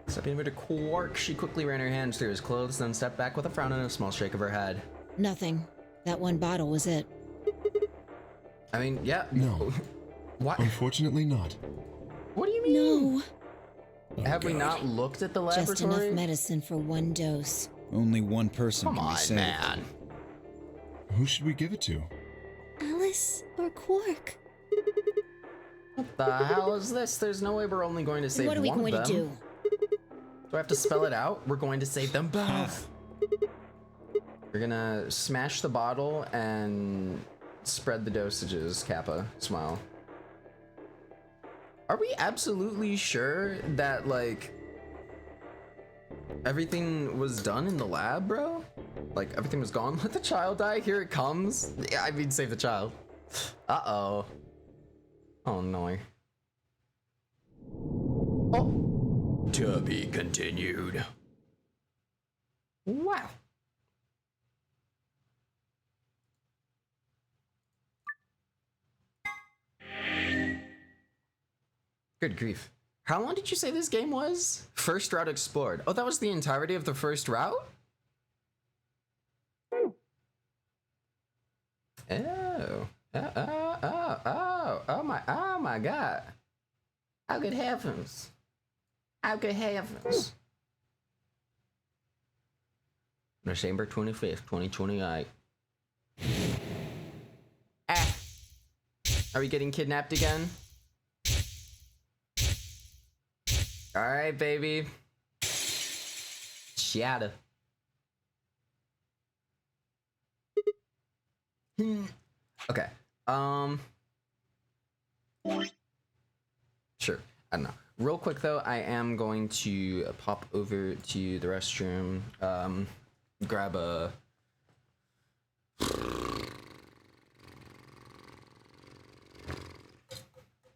Stepping over to Quark, she quickly ran her hands through his clothes, then stepped back with a frown and a small shake of her head. Nothing. That one bottle was it. I mean, yeah. No. What? Unfortunately not. What do you mean? No. Oh, Have we God. not looked at the Just laboratory? enough medicine for one dose. Only one person Come can be on, saved. man. Who should we give it to? Alice or Quark? What the hell is this? There's no way we're only going to save What are we one going of to them. do? Do I have to spell it out? We're going to save them both. We're gonna smash the bottle and spread the dosages, Kappa. Smile. Are we absolutely sure that, like, everything was done in the lab, bro? Like, everything was gone? Let the child die? Here it comes? Yeah, I mean, save the child. Uh-oh. Oh, no. Oh. To be continued. Wow. Good grief. How long did you say this game was? First route explored. Oh, that was the entirety of the first route? Oh. Oh my god. How good heavens. How good heavens. December 25th, 2028. Ah. Are we getting kidnapped again? Alright, baby. Shadow. Okay. Sure. I don't know. Real quick though, I am going to pop over to the restroom, grab a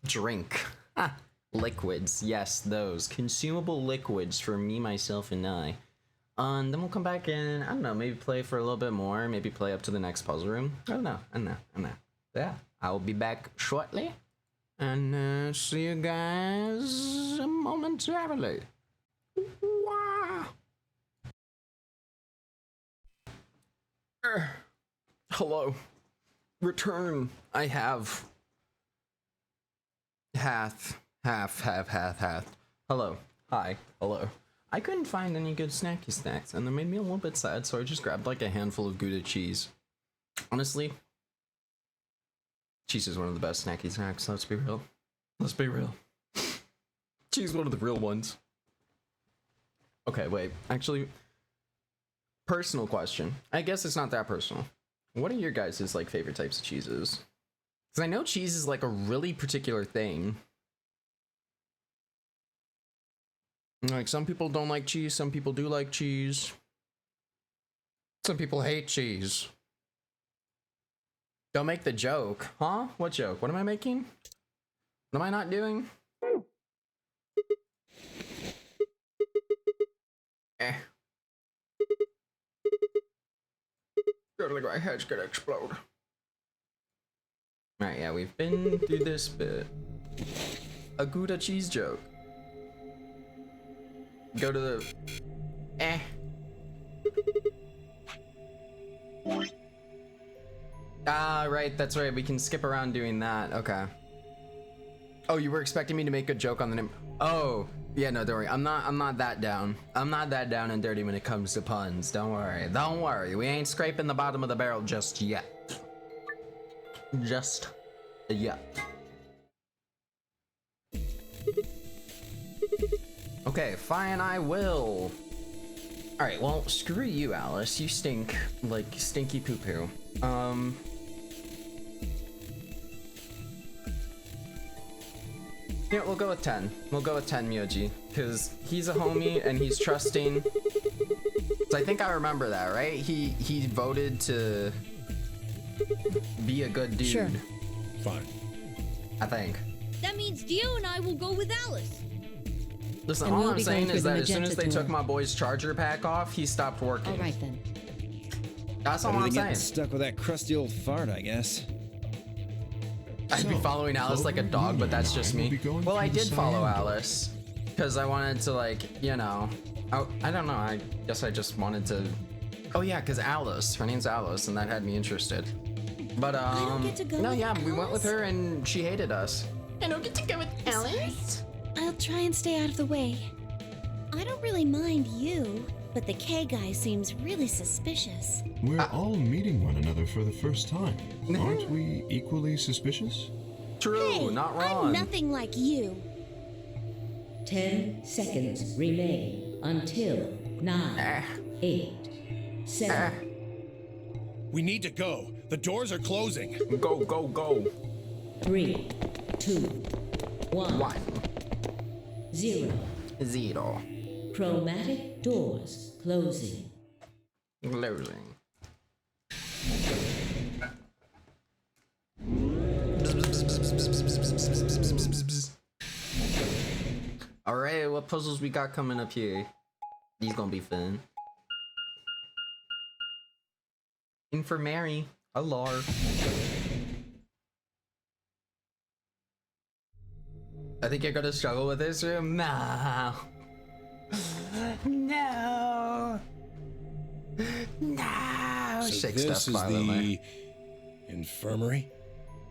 drink. Ah, liquids. Yes, those consumable liquids for me, myself, and I. Then we'll come back in. I don't know. Maybe play for a little bit more. Maybe play up to the next puzzle room. I don't know. Yeah, I will be back shortly, and see you guys momentarily. Wow. Hello. Return. I have. Half. Hello. Hi. Hello. I couldn't find any good snacky snacks, and that made me a little bit sad, so I just grabbed like a handful of Gouda cheese. Honestly, cheese is one of the best snacky snacks, let's be real. Let's be real. Cheese is one of the real ones. Okay, wait. Actually, personal question. I guess it's not that personal. What are your guys' like favorite types of cheeses? Because I know cheese is like a really particular thing. Like, some people don't like cheese, some people do like cheese. Some people hate cheese. Don't make the joke. Huh? What joke? What am I making? What am I not doing? Totally, my head's gonna explode. Alright, yeah, we've been through this bit. A Gouda cheese joke. Go to the... Ah, right, that's right. We can skip around doing that. Okay. Oh, you were expecting me to make a joke on the name? Oh, yeah, no, don't worry. I'm not that down. I'm not that down and dirty when it comes to puns. Don't worry. Don't worry. We ain't scraping the bottom of the barrel just yet. Just yet. Okay, fine, I will. Alright, well, screw you, Alice. You stink like stinky poo-poo. Yeah, we'll go with 10. We'll go with 10, Myoji. Because he's a homie and he's trusting. So I think I remember that, right? He voted to be a good dude. Sure. Fine. I think. That means Dio and I will go with Alice. Listen, And all we'll I'm be going saying through is the that as soon as magenta they took door. my boy's charger pack off, he stopped working. All right then. That's all Better I'm than getting saying. stuck with that crusty old fart, I guess. I'd be So, following Alice like a dog, but that's just me. We'll be going Well, I through the did follow cyan door. Alice because I wanted to, like, you know, I don't know. I guess I just wanted to. Oh yeah, because Alice, her name's Alice, and that had me interested. But don't get to go no, with yeah, we went with Alice? her and she hated us. I don't get to go with Alice. Sorry. I'll try and stay out of the way. I don't really mind you, but the K guy seems really suspicious. We're all meeting one another for the first time. Aren't we equally suspicious? True, Hey, not I'm wrong. nothing like you. 10 seconds remain until 9, 8, 7, We need to go. The doors are closing. Go, go, go. 3, 2, 1, One, 0. zero, Chromatic doors closing. losing. what puzzles we got coming up here. These gonna be fun. Infirmary. Hello. I think you're gonna struggle with this room. No. No. No. So Shake this stuff is violently. the infirmary?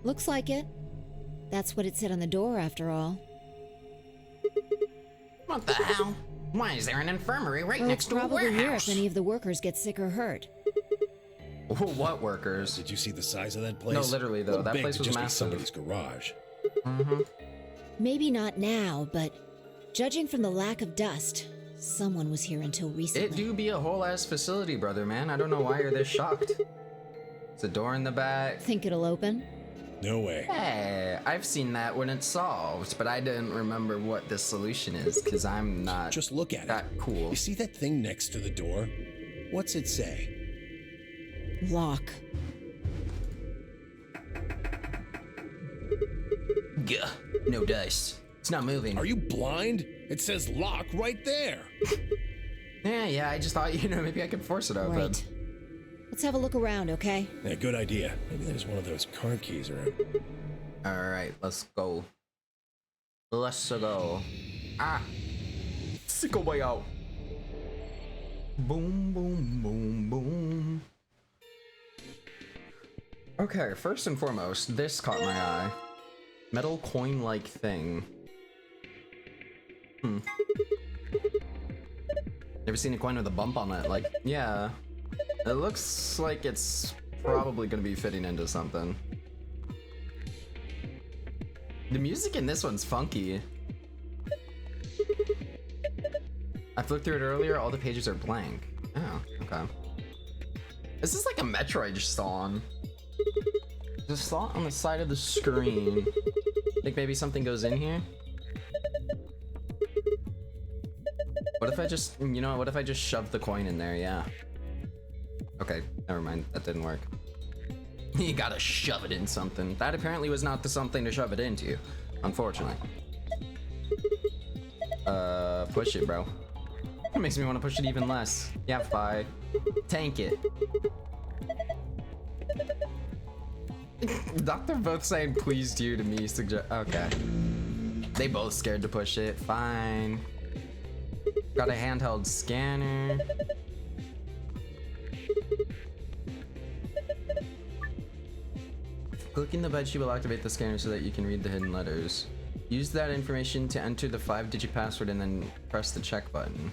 Looks like it. That's what it said on the door, after all. What the hell? Why is there an infirmary right Well, next it's to a probably here warehouse? if any of the workers get sick or hurt. What workers? Did you see the size of that place? No, literally, though. Little That big place to was just be massive. somebody's garage. Mm-hmm. Maybe not now, but judging from the lack of dust, someone was here until recently. It do be a whole ass facility, brother, man. I don't know why you're this shocked. It's a door in the back. Think it'll open? No way. Hey, I've seen that when it's solved, but I didn't remember what the solution is because I'm not Just look at that it. cool. You see that thing next to the door? What's it say? Lock. Gah, no dice. It's not moving. Are you blind? It says lock right there. Yeah, I just thought, maybe I could force it open. Right. Let's have a look around, okay? Yeah, good idea. Maybe there's one of those card keys around. Alright, let's go. Let's go. Ah! Sick way out. Boom, boom, boom, boom. Okay, first and foremost, this caught my eye. Metal coin-like thing. Never seen a coin with a bump on it. Like, yeah. It looks like it's probably gonna be fitting into something. The music in this one's funky. I flipped through it earlier, all the pages are blank. Oh, okay. This is like a Metroid song. There's a slot on the side of the screen. Think maybe something goes in here? What if I just, what if I just shove the coin in there? Yeah. Okay, never mind. That didn't work. You gotta shove it in something. That apparently was not the something to shove it into, unfortunately. Push it, bro. It makes me want to push it even less. Yeah, bye. Tank it. Doctor both saying please do to me suggest. Okay. They both scared to push it. Fine. Got a handheld scanner. Clicking the bed sheet will activate the scanner so that you can read the hidden letters. Use that information to enter the 5-digit password and then press the check button.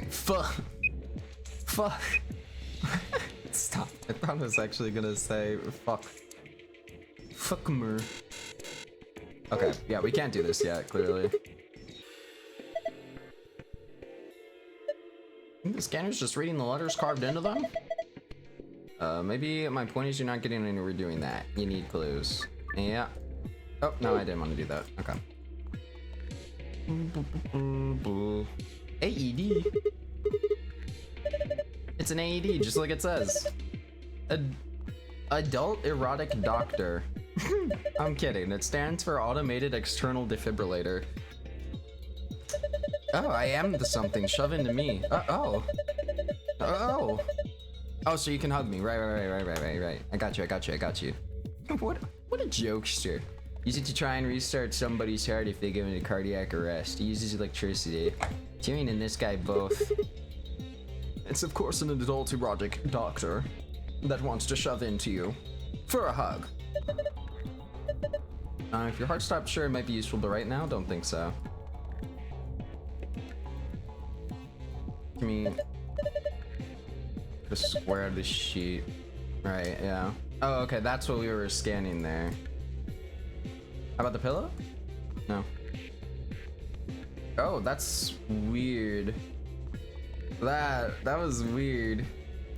Fuck. Fuck. Stop. I thought I was actually gonna say fuck. Fuck mer. Okay, yeah, we can't do this yet, clearly. I think the scanner's just reading the letters carved into them? Maybe my point is you're not getting anywhere doing that. You need clues. Yeah. Oh, no, I didn't want to do that. Okay. AED. It's an AED, just like it says. Adult Erotic Doctor. I'm kidding. It stands for Automated External Defibrillator. Oh, I am the something. Shove into me. Oh. Oh, so you can hug me. Right. I got you. What a jokester. Use it to try and restart somebody's heart if they go into cardiac arrest. It uses electricity. Tyrion and this guy both. It's of course an adult erotic doctor that wants to shove into you for a hug. If your heart stops, sure, it might be useful, but right now, don't think so. Give me the square of the sheet. Right, yeah. Oh, okay, that's what we were scanning there. How about the pillow? No. Oh, that's weird. That was weird.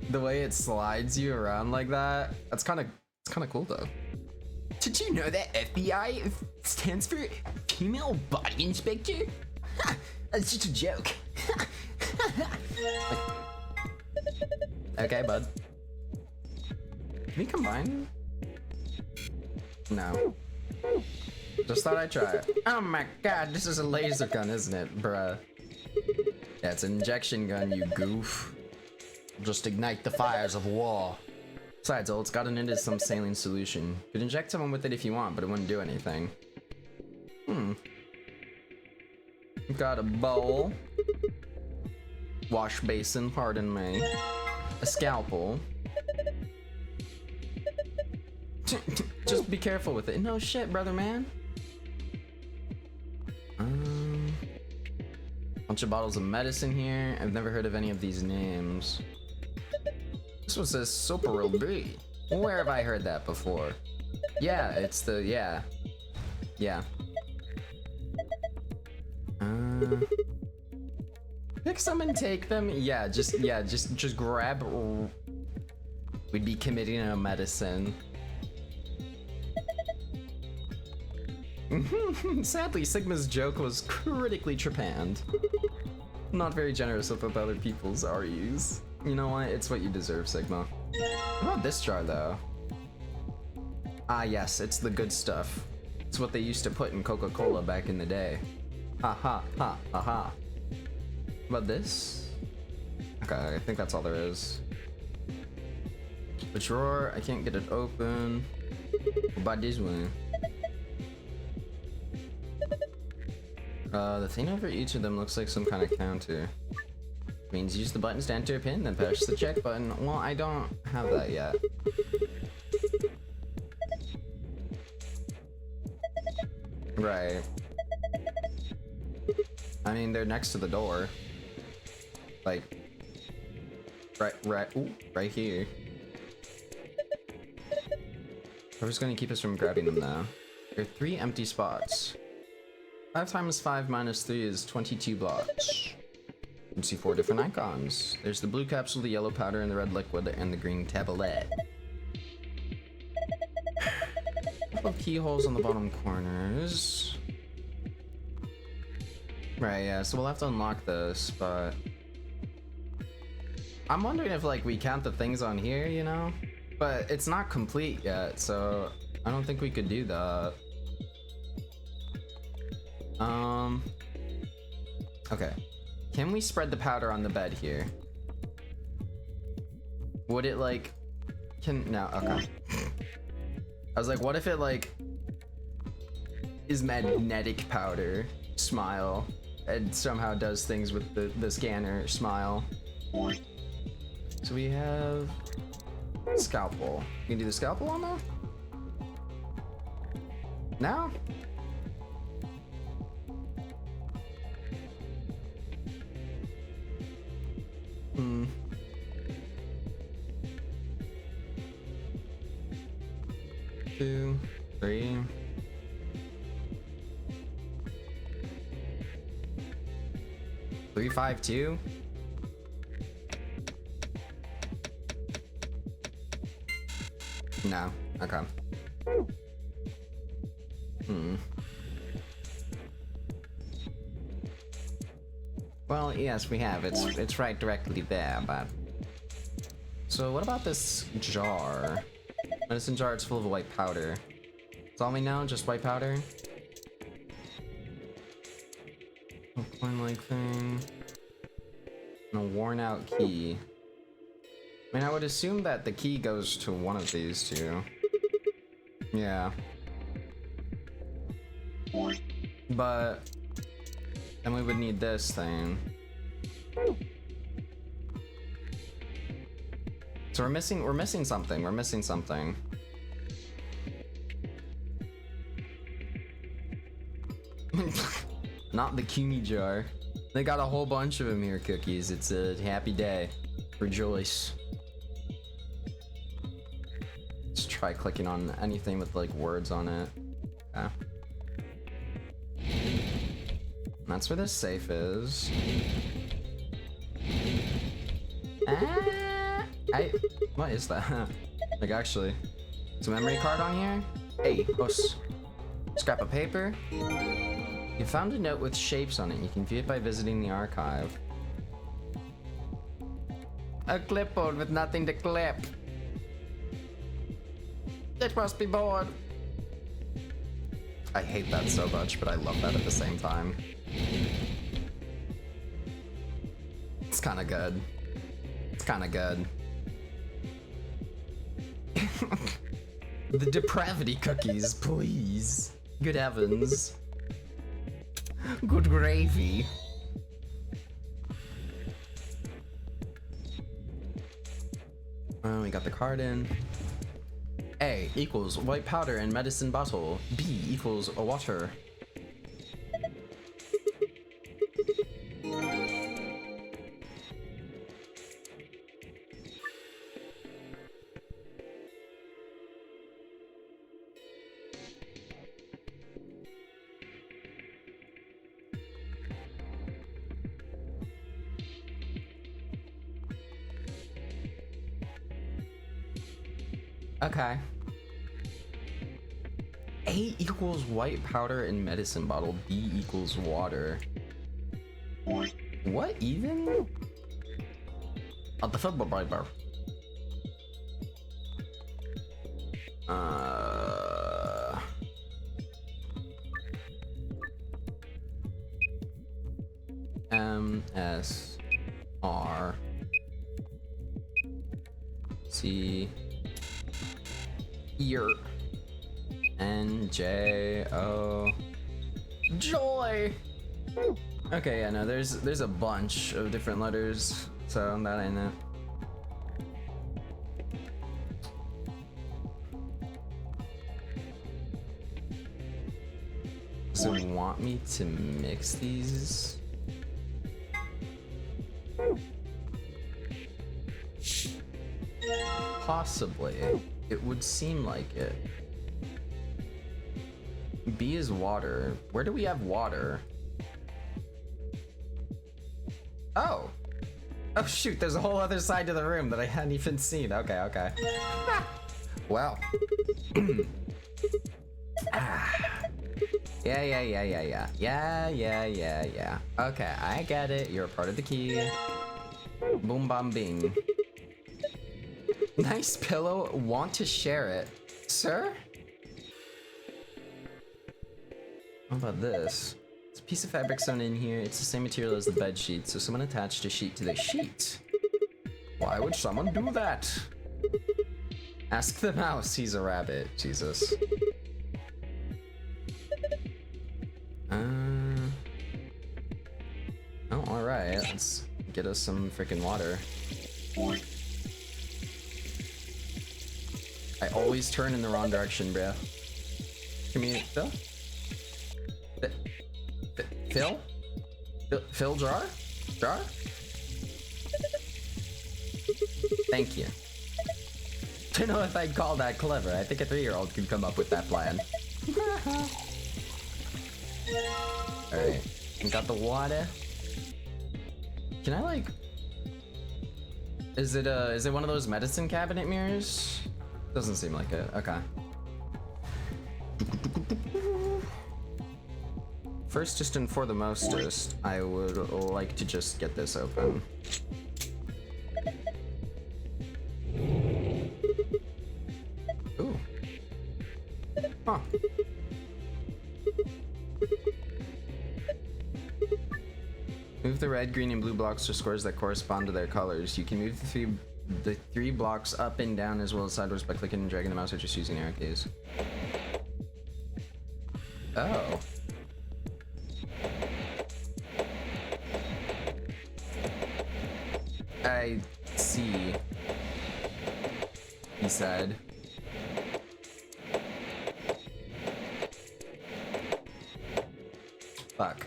The way it slides you around like that. It's kind of cool though. Did you know that FBI stands for Female Body Inspector? Ha! That's just a joke. Okay, bud. Can we combine? No. Just thought I'd try it. Oh my god, this is a laser gun, isn't it, bruh? Yeah, it's an injection gun, you goof. Just ignite the fires of war. Besides, all it's gotten into some saline solution. You could inject someone with it if you want, but it wouldn't do anything. Got a bowl. Wash basin, pardon me. A scalpel. Just be careful with it. No shit, brother man. Bunch of bottles of medicine here. I've never heard of any of these names. This one says Soparil B. Where have I heard that before? Yeah, it's the, yeah. Pick some and take them. Yeah, just grab. We'd be committing a medicine. Sadly, Sigma's joke was critically trepanned. Not very generous with other people's RUs. You know what? It's what you deserve, Sigma. What about this jar, though? Ah, yes, it's the good stuff. It's what they used to put in Coca-Cola back in the day. Ha ha ha ha ha. What about this? Okay, I think that's all there is. The drawer, I can't get it open. What about this one? The thing over each of them looks like some kind of counter. Means use the buttons to enter a pin, then push the check button. Well, I don't have that yet. Right. I mean, they're next to the door. Like, right here. Whoever's gonna keep us from grabbing them now? There are 3 empty spots. 5 times 5 minus 3 is 22 blocks. You can see 4 different icons. There's the blue capsule, the yellow powder, and the red liquid, and the green tablet. A couple of keyholes on the bottom corners. Right, yeah, so we'll have to unlock this, but... I'm wondering if, like, we count the things on here, you know? But it's not complete yet, so I don't think we could do that. Okay. Can we spread the powder on the bed here? Would it, like... No, okay. I was like, what if it, like... is magnetic powder? Smile. And somehow does things with the scanner. Smile. So we have... Scalpel. You can do the scalpel on that? No? Hmm. Two, 3. Three, 5, 2. No. Okay. Well, yes, we have. It's right directly there, but... So what about this jar? Medicine jar, it's full of white powder. That's all we know, just white powder? A coin-like thing. And a worn-out key. I mean, I would assume that the key goes to one of these two. Yeah. But... then we would need this thing. So we're missing something. We're missing something. Not the Kumi jar. They got a whole bunch of them here, Cookies. It's a happy day. Rejoice. Let's try clicking on anything with like words on it. Yeah. That's where this safe is. What is that? Like actually, is a memory card on here? Hey, scrap of paper. You found a note with shapes on it. You can view it by visiting the archive. A clipboard with nothing to clip. It must be bored. I hate that so much, but I love that at the same time. It's kind of good. It's kind of good. The depravity cookies, please. Good heavens. Good gravy. We got the card in. A equals white powder and medicine bottle. B equals a water. Okay. A equals white powder and medicine bottle. B equals water. What even? Oh, the football bar. M S R C Ear N J O Joy. Okay, yeah, no, there's a bunch of different letters, so that I know. Does it want me to mix these? Possibly. It would seem like it. B is water. Where do we have water? Oh! Oh shoot, there's a whole other side to the room that I hadn't even seen. Okay, okay. Well. Yeah. Okay, I get it. You're a part of the key. Boom, bam, bing. Nice pillow. Want to share it, sir? How about this? It's a piece of fabric sewn in here. It's the same material as the bed sheet, so someone attached a sheet to the sheet. Why would someone do that? Ask the mouse. He's a rabbit. Jesus. Oh, alright. Let's get us some freaking water. I always turn in the wrong direction, bro. Come here, Phil? Phil? Phil jar? Jar? Thank you. Don't know if I'd call that clever. I think a 3-year-old could come up with that plan. Alright. Got the water. Can I like... Is it one of those medicine cabinet mirrors? Doesn't seem like it. Okay. First and for the mostest, I would like to just get this open. Ooh. Huh. Move the red, green, and blue blocks to squares that correspond to their colors. You can move the three blocks up and down as well as sideways by clicking and dragging the mouse or just using arrow keys. Oh. I see. He said. Fuck.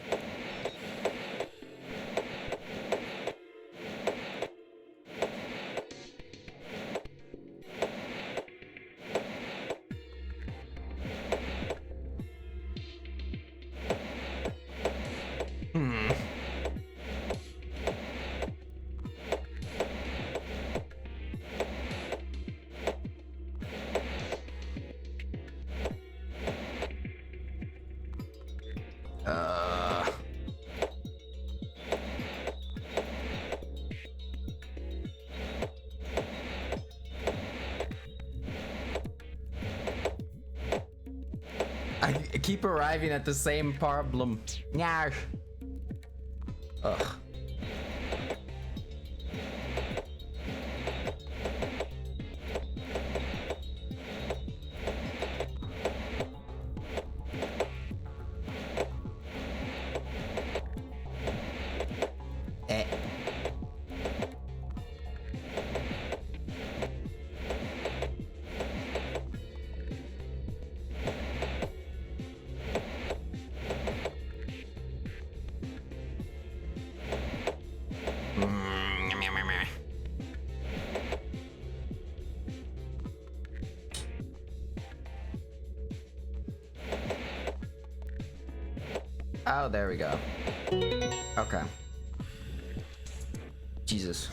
I keep arriving at the same problem. Nyah. Ugh. Eh. Oh, there we go. Okay. Jesus.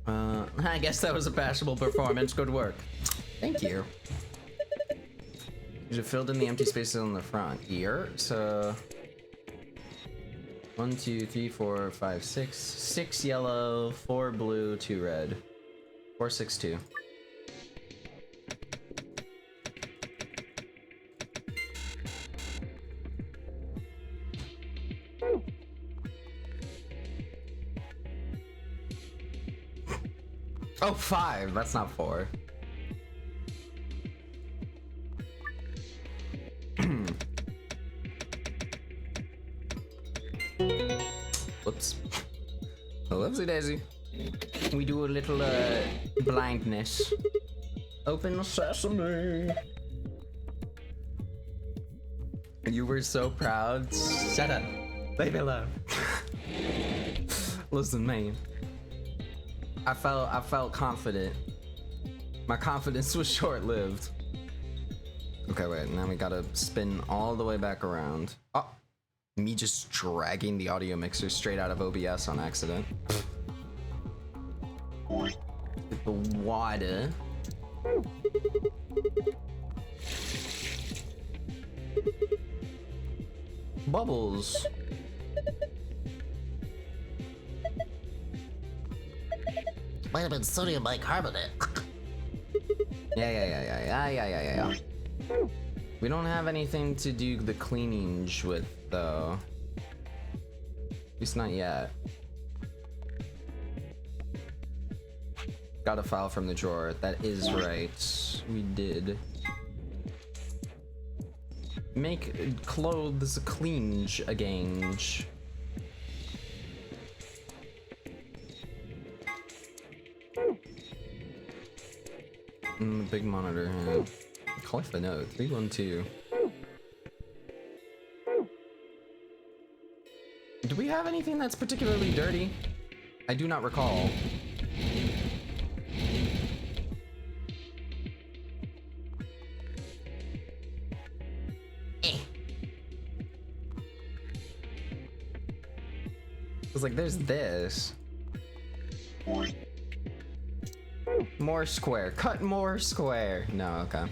I guess that was a passable performance. Good work. Thank you. You filled in the empty spaces on the front here. So 1, 2, 3, 4, 5, 6. 6 yellow, 4 blue, 2 red. 4, 6, 2. Oh, 5. That's not 4. Whoops. Whoopsie daisy. We do a little blindness. Open sesame. You were so proud. Shut up. Leave me alone. Listen, man. I felt confident. My confidence was short-lived. Okay, wait, now we gotta spin all the way back around. Oh, me just dragging the audio mixer straight out of OBS on accident. The water. Bubbles. Might have been sodium bicarbonate. Yeah. We don't have anything to do the cleaning with, though. At least not yet. Got a file from the drawer. That is right. We did. Make clothes clean again. Big monitor. Collect the note. 312. Do we have anything that's particularly dirty? I do not recall. It's like, there's this. More square. Cut more square. No, okay.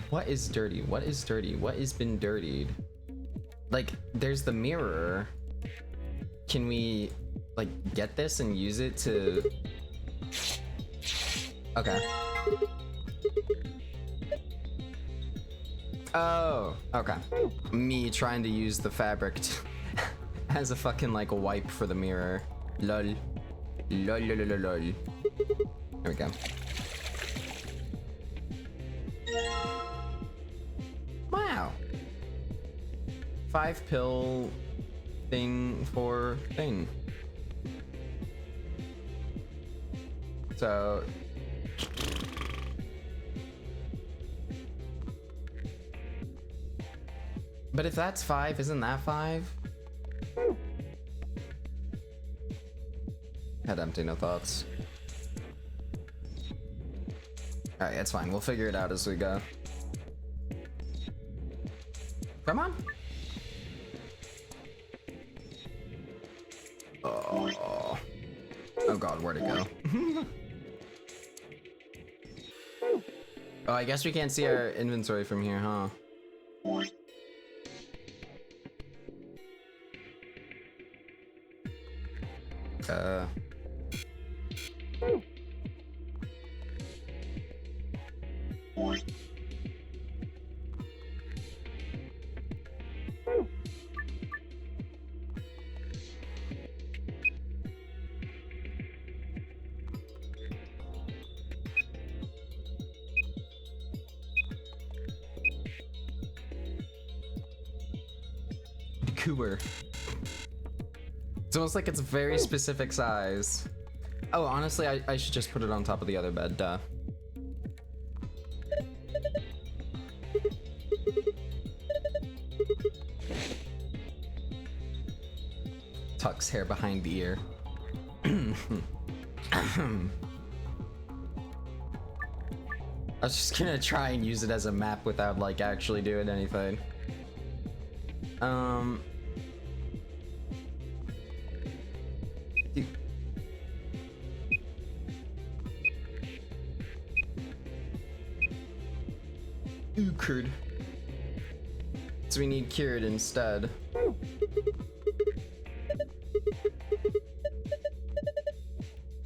What is dirty? What is dirty? What has been dirtied? Like, there's the mirror. Can we, like, get this and use it to... Okay. Oh, okay. Me trying to use the fabric as a fucking, like, a wipe for the mirror. Lol. Lol, lol, lol, lol. There we go. Wow. 5 pill thing for thing. So... But if that's 5, isn't that 5? Head empty, no thoughts. Alright, it's fine. We'll figure it out as we go. Come on. Oh. Oh god, where'd it go? Oh, I guess we can't see our inventory from here, huh? Cooper. It's almost like it's a very specific size. Oh, honestly, I should just put it on top of the other bed, duh. Tucks hair behind the ear. I was just gonna try and use it as a map without like actually doing anything. Cured. So we need cured instead.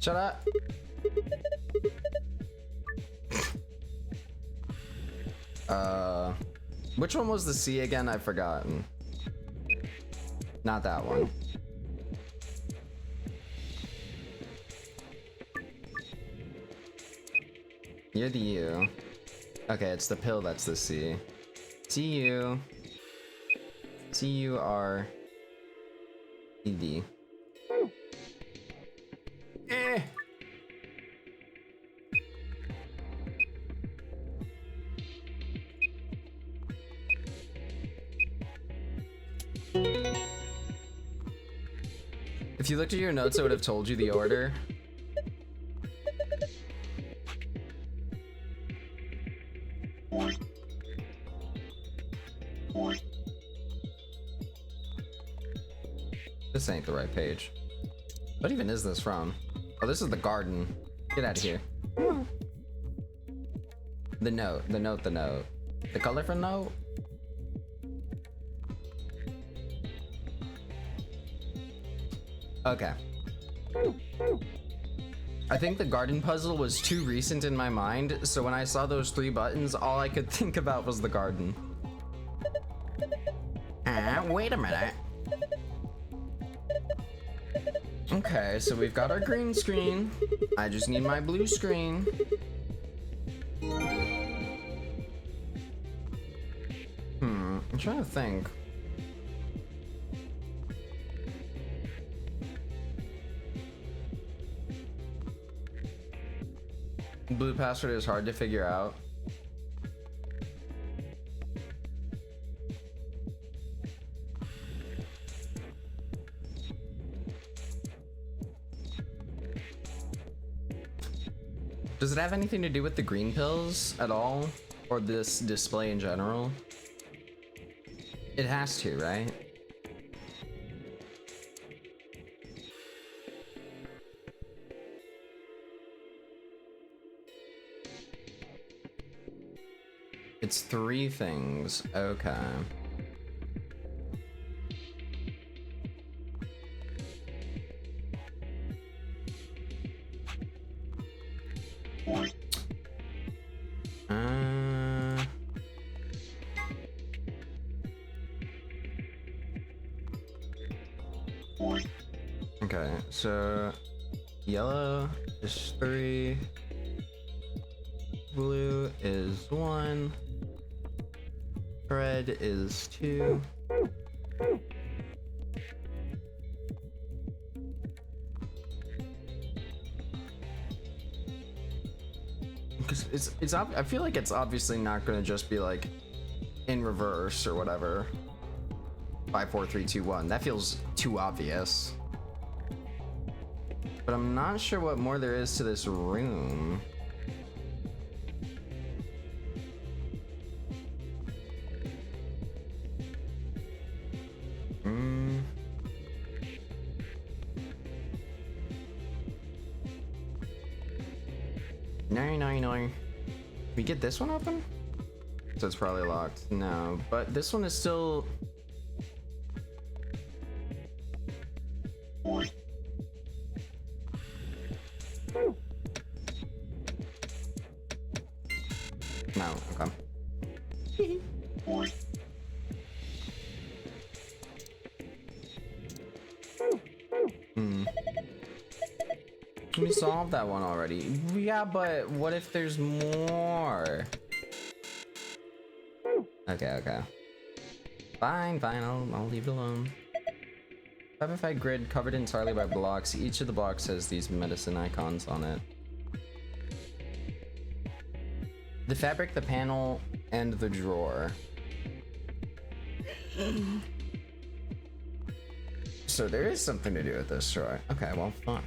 Shut up. Which one was the C again? I've forgotten. Not that one. You're the U. Okay, it's the pill that's the C. C-U. C-U-R-E-D. Eh! If you looked at your notes, it would have told you the order. This ain't the right page. What even is this from? Oh, this is the garden. Get out of here. The note. The colorful note? Okay. I think the garden puzzle was too recent in my mind, so when I saw those 3 buttons, all I could think about was the garden. Wait a minute. Okay, so we've got our green screen. I just need my blue screen. I'm trying to think. Blue password is hard to figure out. Does it have anything to do with the green pills at all? Or this display in general? It has to, right? It's 3 things. Okay. Okay, so yellow is 3, blue is 1, red is 2. Because I feel like it's obviously not going to just be like in reverse or whatever. 5, 4, 3, 2, 1. That feels too obvious. But I'm not sure what more there is to this room. No. We get this one open? So it's probably locked. No, but this one is still... We solved that one already. Yeah, but what if there's more? Okay. Fine, I'll leave it alone. Fabrified grid covered entirely by blocks. Each of the blocks has these medicine icons on it. The fabric, the panel, and the drawer. So there is something to do with this drawer. Okay, well, fuck.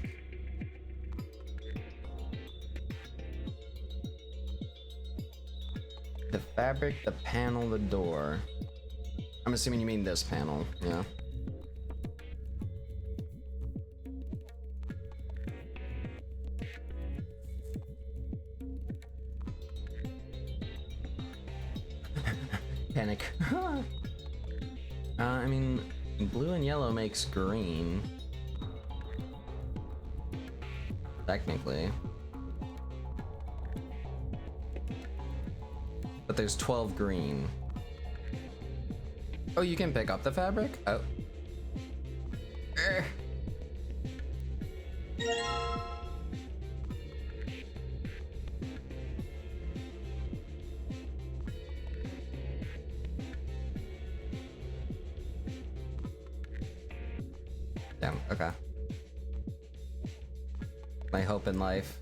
The fabric, the panel, the door. I'm assuming you mean this panel, yeah. Panic. I mean, blue and yellow makes green. Technically. But there's 12 green. Oh, you can pick up the fabric? Oh. Damn, okay. My hope in life.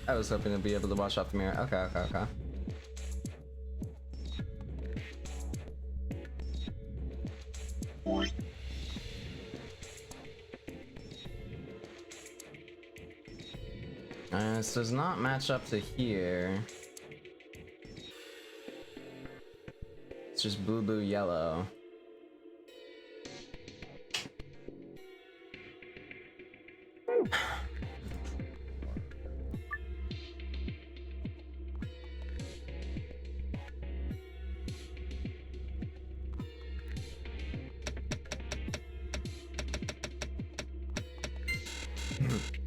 I was hoping to be able to wash off the mirror. Okay. This does not match up to here. It's just blue, yellow.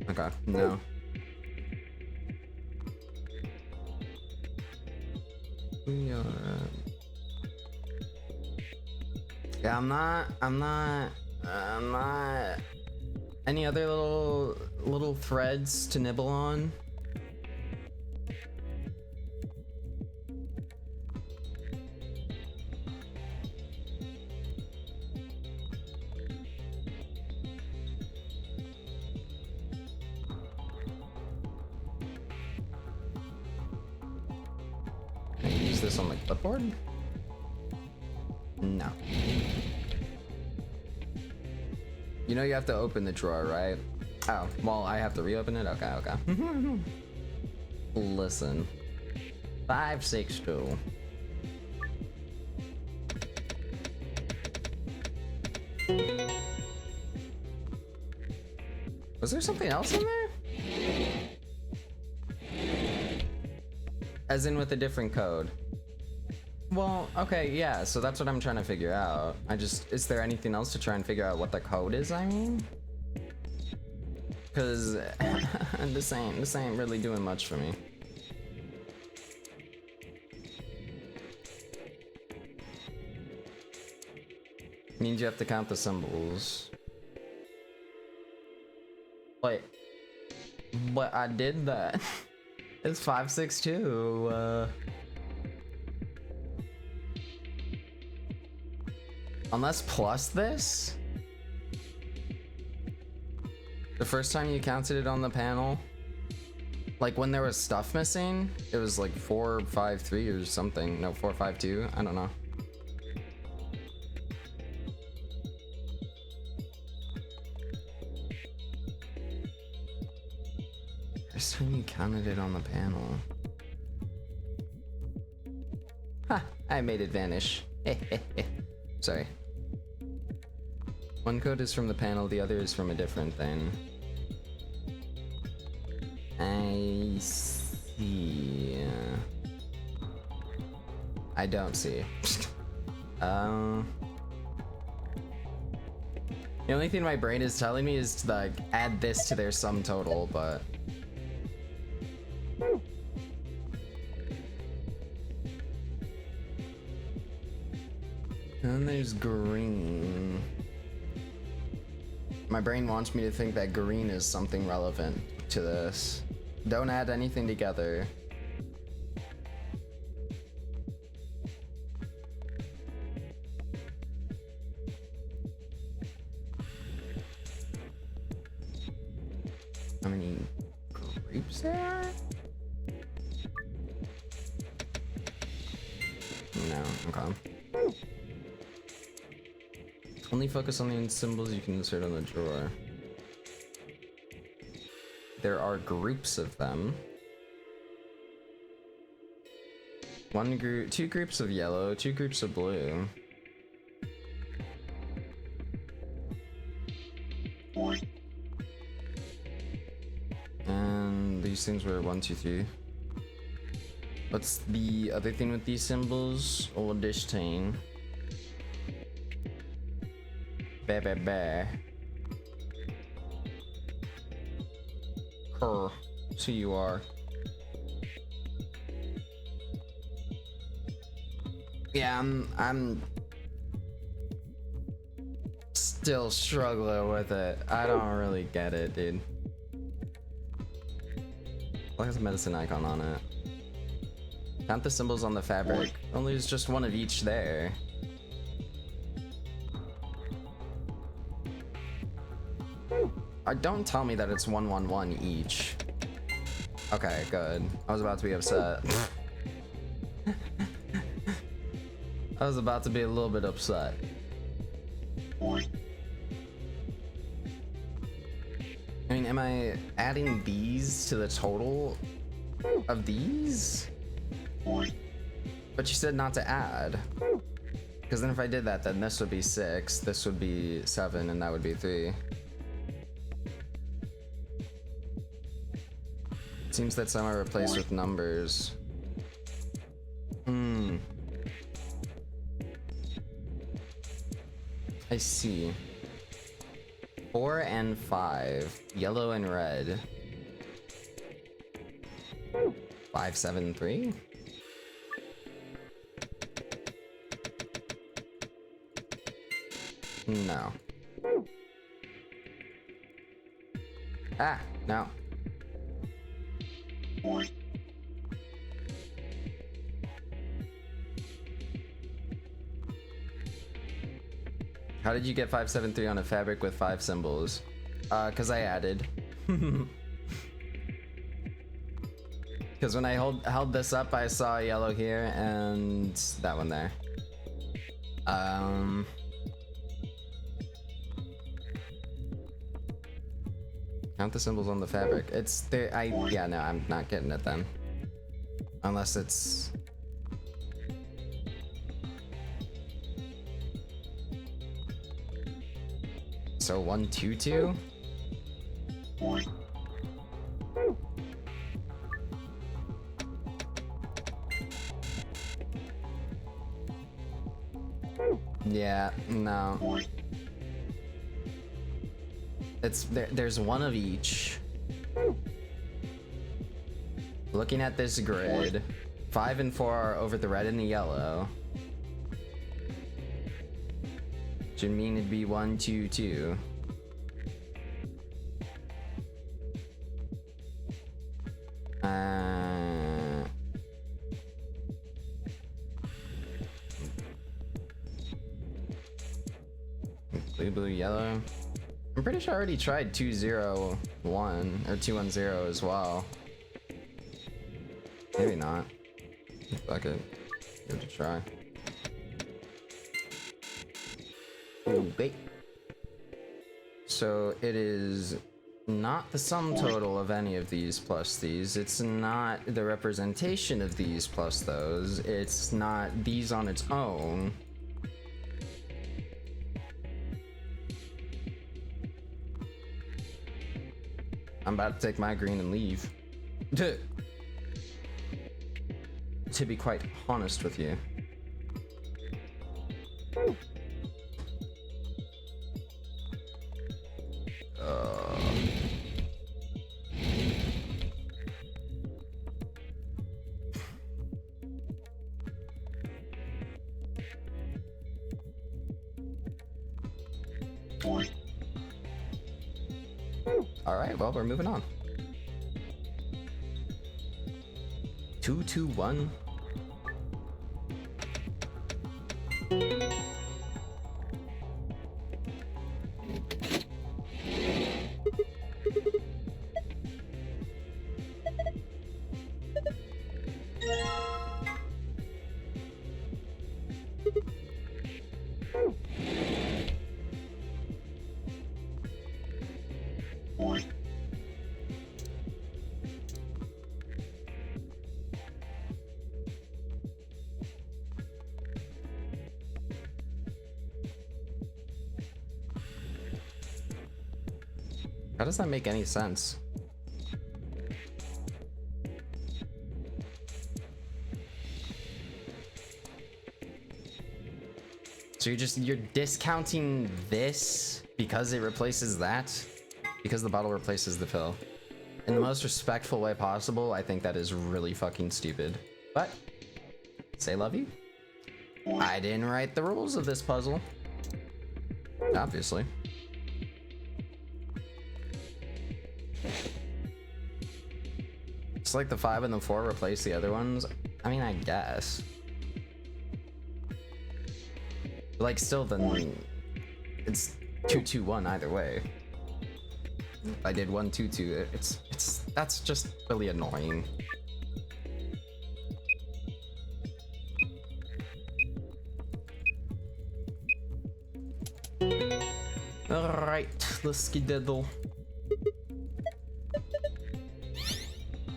Okay, no. We are... Yeah, I'm not... Any other little threads to nibble on? Can I use this on my clipboard? No. You know you have to open the drawer, right? Oh, well, I have to reopen it? Okay. Listen. 562. Was there something else in there? As in with a different code. Well, okay, yeah, so that's what I'm trying to figure out. Is there anything else to try and figure out what the code is, I mean? Cause this ain't really doing much for me. Means you have to count the symbols. Wait. But I did that. It's 562, Unless plus this? The first time you counted it on the panel? Like when there was stuff missing? It was like 453 or something. No, 452. I don't know. First time you counted it on the panel. Ha! I made it vanish. Sorry. One code is from the panel, the other is from a different thing. I see. I don't see. The only thing my brain is telling me is to like add this to their sum total, but and then there's green. My brain wants me to think that green is something relevant to this. Don't add anything together. How many grapes there are? No, okay. Only focus on the symbols you can insert on the drawer. There are groups of them. One group, 2 groups of yellow, 2 groups of blue. And these things were 1, 2, 3. What's the other thing with these symbols? Old dish tain. Bear, bear, bear. Her. So you are. Yeah, I'm still struggling with it. I don't really get it, dude. Look at the medicine icon on it. Count the symbols on the fabric. Only there's just one of each there. Don't tell me that it's 1, 1, 1 each. Okay, good. I was about to be upset. I was about to be a little bit upset. I mean, am I adding these to the total of these? But you said not to add. Because then if I did that, then this would be 6, this would be 7, and that would be 3. Seems that some are replaced with numbers. I see. 4 and 5. Yellow and red. 5, 7, 3? No. Ah, no. How did you get 573 on a fabric with 5 symbols? Cause I added. Cause when I held this up, I saw yellow here and that one there. Count the symbols on the fabric. It's there. Yeah, no, I'm not getting it then. Unless it's. So 1, 2, 2? Yeah, no. It's there's one of each. Looking at this grid, 5 and 4 are over the red and the yellow. Should mean it'd be 1, 2, 2. Blue, blue, yellow. I'm pretty sure I already tried 2, 0, 1 or 2, 1, 0 as well. Maybe not. Fuck it. Give it a try. Ooh, wait. So it is not the sum total of any of these plus these. It's not the representation of these plus those. It's not these on its own. I'm about to take my green and leave. To be quite honest with you. Alright, well, we're moving on. 221. How does that make any sense? So you're discounting this because it replaces that? Because the bottle replaces the pill. In the most respectful way possible, I think that is really fucking stupid. But, say love you. I didn't write the rules of this puzzle. Obviously. It's like the 5 and the 4 replace the other ones. I mean, I guess. But like, still, then it's 2-2-1 either way. If I did 1-2-2, that's just really annoying. All right, let's skedaddle.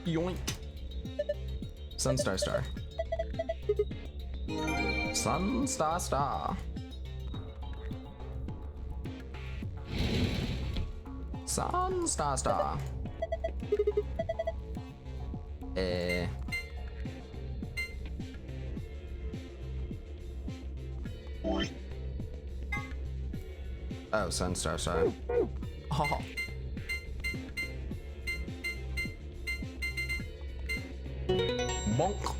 Yoink. Sun, star, star. Sun, star, star. Sun, star, star. Oh, sun, star, star. Oh. Bonk.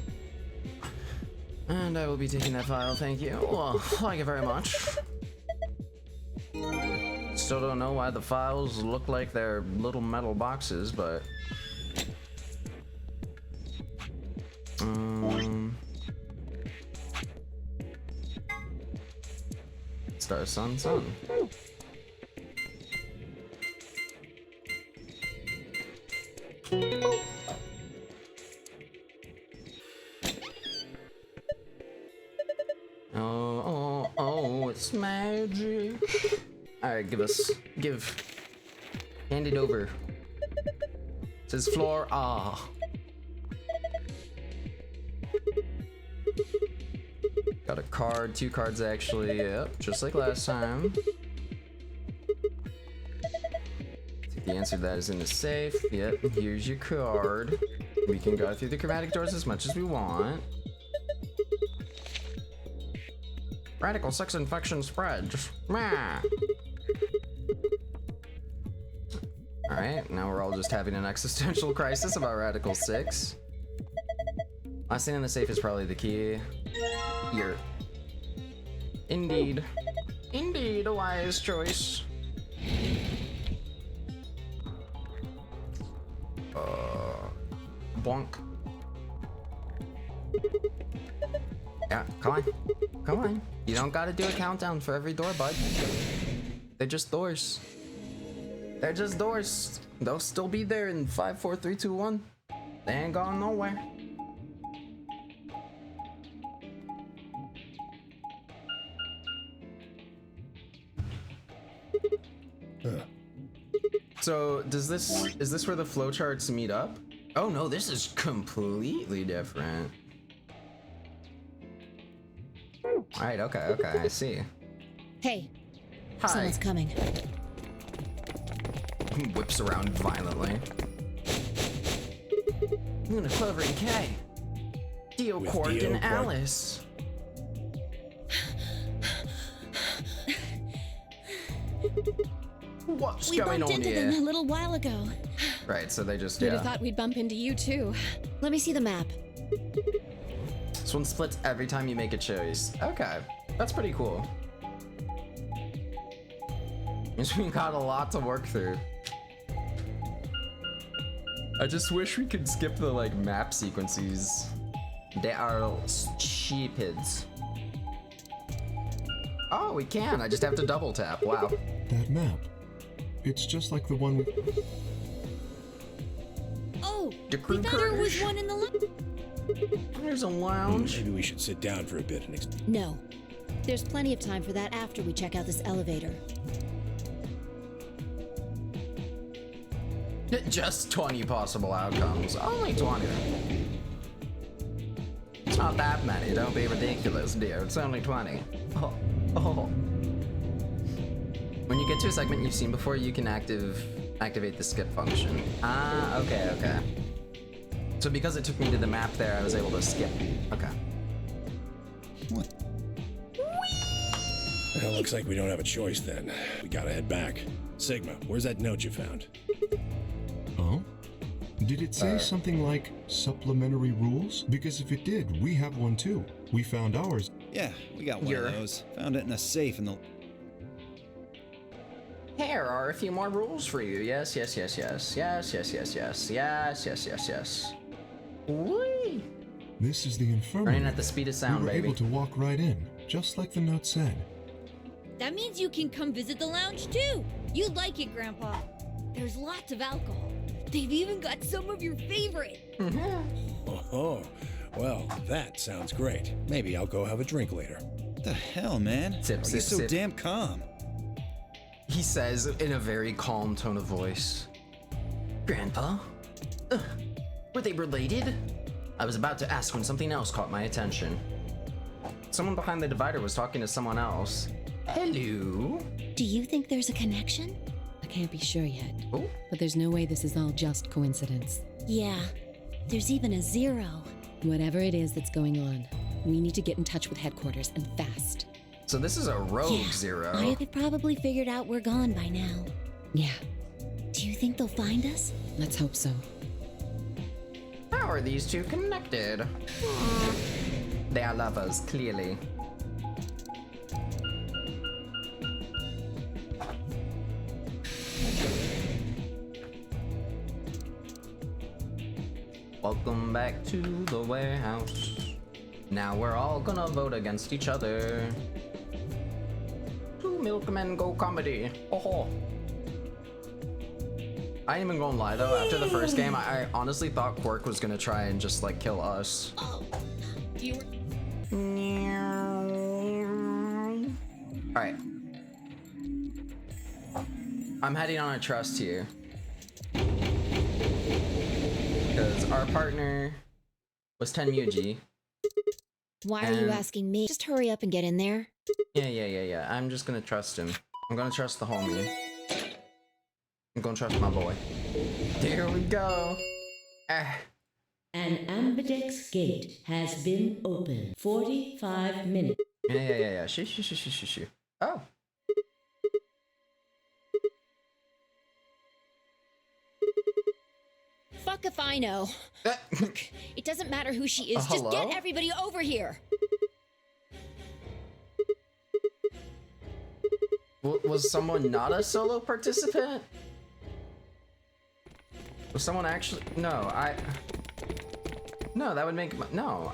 And I will be taking that file, thank you. Well, thank you very much. Still don't know why the files look like they're little metal boxes, but... Star, sun, sun. Oh, it's magic. Alright, hand it over. It says floor, ah. Got a card, 2 cards actually, yep, just like last time. I think the answer to that is in the safe, yep, here's your card. We can go through the chromatic doors as much as we want. Radical 6 infection spreads. Alright, now we're all just having an existential crisis about Radical 6. Last thing in the safe is probably the key. Here. Indeed. Indeed, a wise choice. Bonk. Yeah, come on. Come on. You don't gotta do a countdown for every door, bud. They're just doors. They're just doors. They'll still be there in 5, 4, 3, 2, 1. They ain't going nowhere. So, is this where the flowcharts meet up? Oh no, this is completely different. Alright, okay, I see. Hey, Hi. someone's coming. Whips around violently. Luna, Clover, and Kay. Dio, Quark, and Alice. What's going on We bumped into them a here? little while ago. Right, so they just, We'd have yeah. thought we'd bump into you too. Let me see the map. This one splits every time you make a choice. Okay, that's pretty cool. Means we got a lot to work through. I just wish we could skip the like map sequences. They are stupids. Oh, we can. I just have to double tap. Wow. That map. It's just like the one we... Oh, The we crew thought there was crush. one in the There's a lounge. Maybe we should sit down for a bit and No. There's plenty of time for that after we check out this elevator. Just 20 possible outcomes. Only 20. It's not that many. Don't be ridiculous, dear. It's only 20. Oh. Oh. When you get to a segment you've seen before, you can activate the skip function. Ah, okay. So because it took me to the map there, I was able to skip. Okay. What? Well, looks like we don't have a choice then. We gotta head back. Sigma, where's that note you found? Oh? Did it say something like supplementary rules? Because if it did, we have one too. We found ours. Yeah, we got one Here. of those. Found it in a safe in the... Here are a few more rules for you. Yes. Whee! This is the infirmary. Running at the speed of sound, we were baby. able to walk right in, just like the note said. That means you can come visit the lounge too. You'd like it, Grandpa. There's lots of alcohol. They've even got some of your favorite. Oh, well, that sounds great. Maybe I'll go have a drink later. What the hell, man? Sip, Why are you sip, so sip. damn calm? He says in a very calm tone of voice. Grandpa? Were they related? I was about to ask when something else caught my attention. Someone behind the divider was talking to someone else. Hello? Do you think there's a connection? I can't be sure yet, Oh, but there's no way this is all just coincidence. Yeah. There's even a 0. Whatever it is that's going on, we need to get in touch with headquarters and fast. so this is a rogue zero. They probably figured out we're gone by now. Yeah, Do you think they'll find us? let's hope so. How are these two connected? They are lovers, clearly. Welcome back to the warehouse. Now we're all gonna vote against each other. Two milkmen go comedy. Oh. I ain't even gonna lie though, after the first game, I honestly thought Quark was gonna try and just like kill us. Alright. I'm heading on a trust here. Because our partner was Tenmuji. Why are you And- asking me? Just hurry up and get in there. Yeah. I'm just gonna trust him. I'm gonna trust the homie. I'm gonna trust my boy. There we go. Ah. An ambidex gate has been opened. 45 minutes. Yeah. Shoo. Oh. Fuck if I know. Look, it doesn't matter who she is. Just hello? get everybody over here. Was someone not a solo participant? Was someone actually? No, No, that would make no.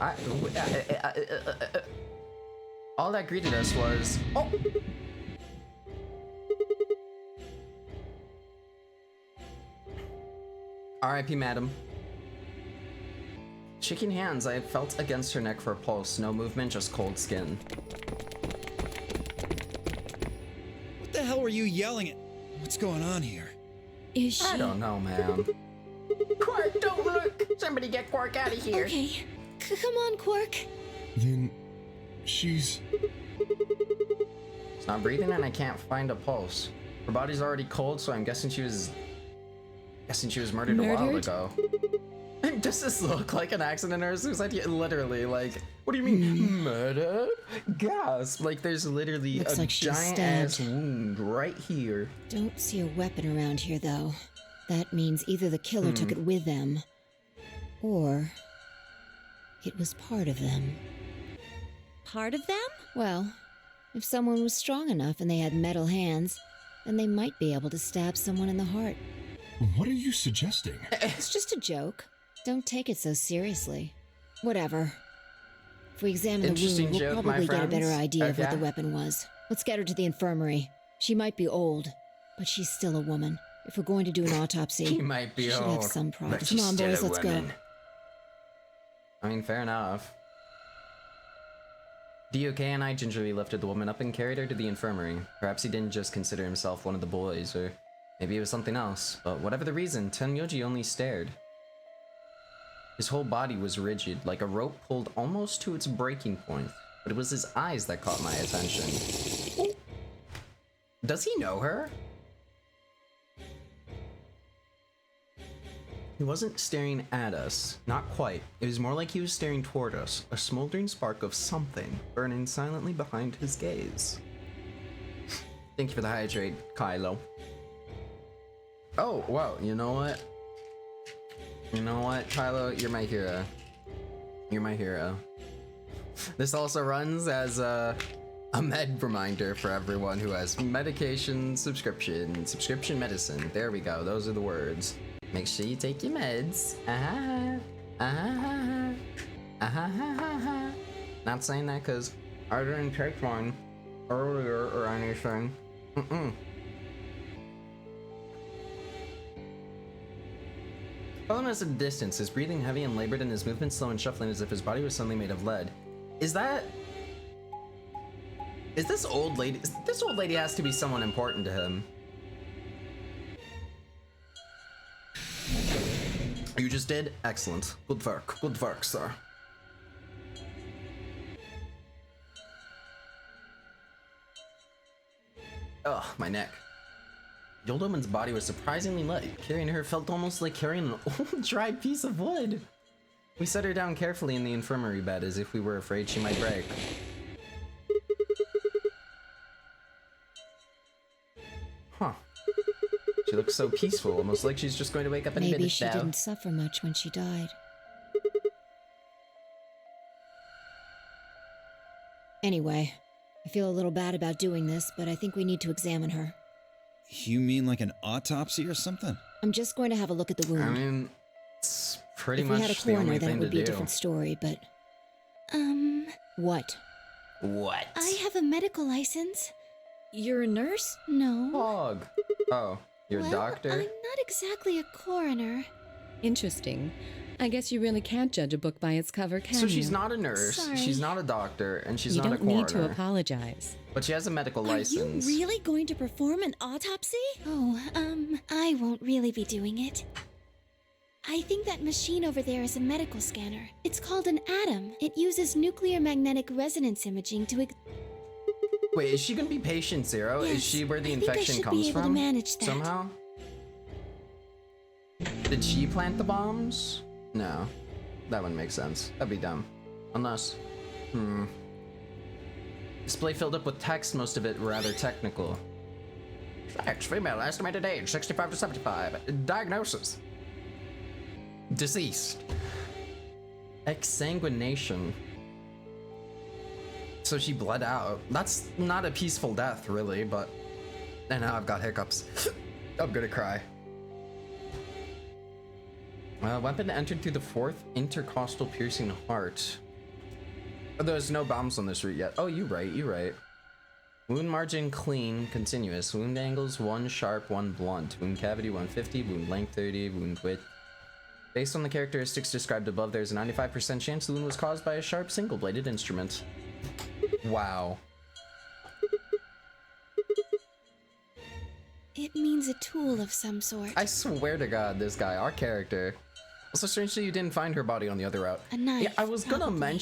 All that greeted us was oh. R.I.P. Madam. Shaking hands, I had felt against her neck for a pulse. No movement, just cold skin. What the hell were you yelling at? What's going on here? Is she? I don't know, ma'am. Quark, don't look! Somebody get Quark out of here. Okay. Come on, Quark. Then she's... It's not breathing and I can't find a pulse. Her body's already cold, so I'm guessing she was murdered a while Murdered? ago. Does this look like an accident or a suicide? Yeah, literally, like, what do you mean, murder? Gasp! Like, there's literally Looks a like she was giant ass stabbed. wound right here. Don't see a weapon around here, though. That means either the killer took it with them, or it was part of them. Part of them? Well, if someone was strong enough and they had metal hands, then they might be able to stab someone in the heart. What are you suggesting? It's just a joke. Don't take it so seriously. Whatever. If we examine the Interesting wound, we'll joke, my probably get a better friends. idea of what the Okay. weapon was. Let's get her to the infirmary. She might be old, but she's still a woman. If we're going to do an autopsy, She might be she should old, have some but problems. she's Come on, still boys, a let's go. woman. I mean, fair enough. DOK and I gingerly lifted the woman up and carried her to the infirmary. Perhaps he didn't just consider himself one of the boys, or maybe it was something else. But whatever the reason, Tenyoji only stared. His whole body was rigid, like a rope pulled almost to its breaking point. But it was his eyes that caught my attention. Does he know her? He wasn't staring at us, not quite. It was more like he was staring toward us, a smoldering spark of something burning silently behind his gaze. Thank you for the hydrate, Kylo. Oh, wow, you know what? You know what, Kylo? You're my hero. You're my hero. This also runs as a med reminder for everyone who has medication subscription medicine. There we go, those are the words. Make sure you take your meds. Not saying that because I didn't take one earlier or anything. Following us at a distance, his breathing heavy and labored and his movements slow and shuffling as if his body was suddenly made of lead. Is this old lady? This old lady has to be someone important to him. You just did? Excellent. Good work, sir. Ugh, my neck. The old woman's body was surprisingly light. Carrying her felt almost like carrying an old, dried piece of wood. We set her down carefully in the infirmary bed as if we were afraid she might break. Huh. She looks so peaceful, almost like she's just going to wake up any Maybe minute she now. didn't suffer much when she died. Anyway, I feel a little bad about doing this, but I think we need to examine her. You mean like an autopsy or something? I'm just going to have a look at the wound. I mean, it's pretty if we had a much the coroner, only then it thing to would be a do. different story, but... What? What? I have a medical license. You're a nurse? No. Hog. Oh, you're Well, a doctor? I'm not exactly a coroner. Interesting. I guess you really can't judge a book by its cover, can So you? she's not a nurse, Sorry. she's not a doctor, and she's You not a don't coroner. need to apologize. But she has a medical license. Are you really going to perform an autopsy? Oh, I won't really be doing it. I think that machine over there is a medical scanner. It's called an ATOM. It uses nuclear magnetic resonance imaging to Wait, is she gonna be patient zero? Yes, Is she where the I think I infection should be comes able to from? manage that. Somehow? Did she plant the bombs? No. That wouldn't make sense. That'd be dumb. Unless... Display filled up with text, most of it rather technical. Sex, female, estimated age, 65 to 75. Diagnosis. Deceased. Exsanguination. So she bled out. That's not a peaceful death, really, but... And now I've got hiccups. I'm gonna cry. Weapon entered through the fourth intercostal piercing heart. Oh, there's no bombs on this route yet. Oh, you're right. Wound margin clean, continuous. Wound angles 1 sharp, 1 blunt. Wound cavity 150, wound length 30, wound width. Based on the characteristics described above, there's a 95% chance the wound was caused by a sharp single-bladed instrument. Wow. It means a tool of some sort. I swear to God, this guy, our character. Also, strangely, you didn't find her body on the other route. A knife, Yeah, I was gonna probably.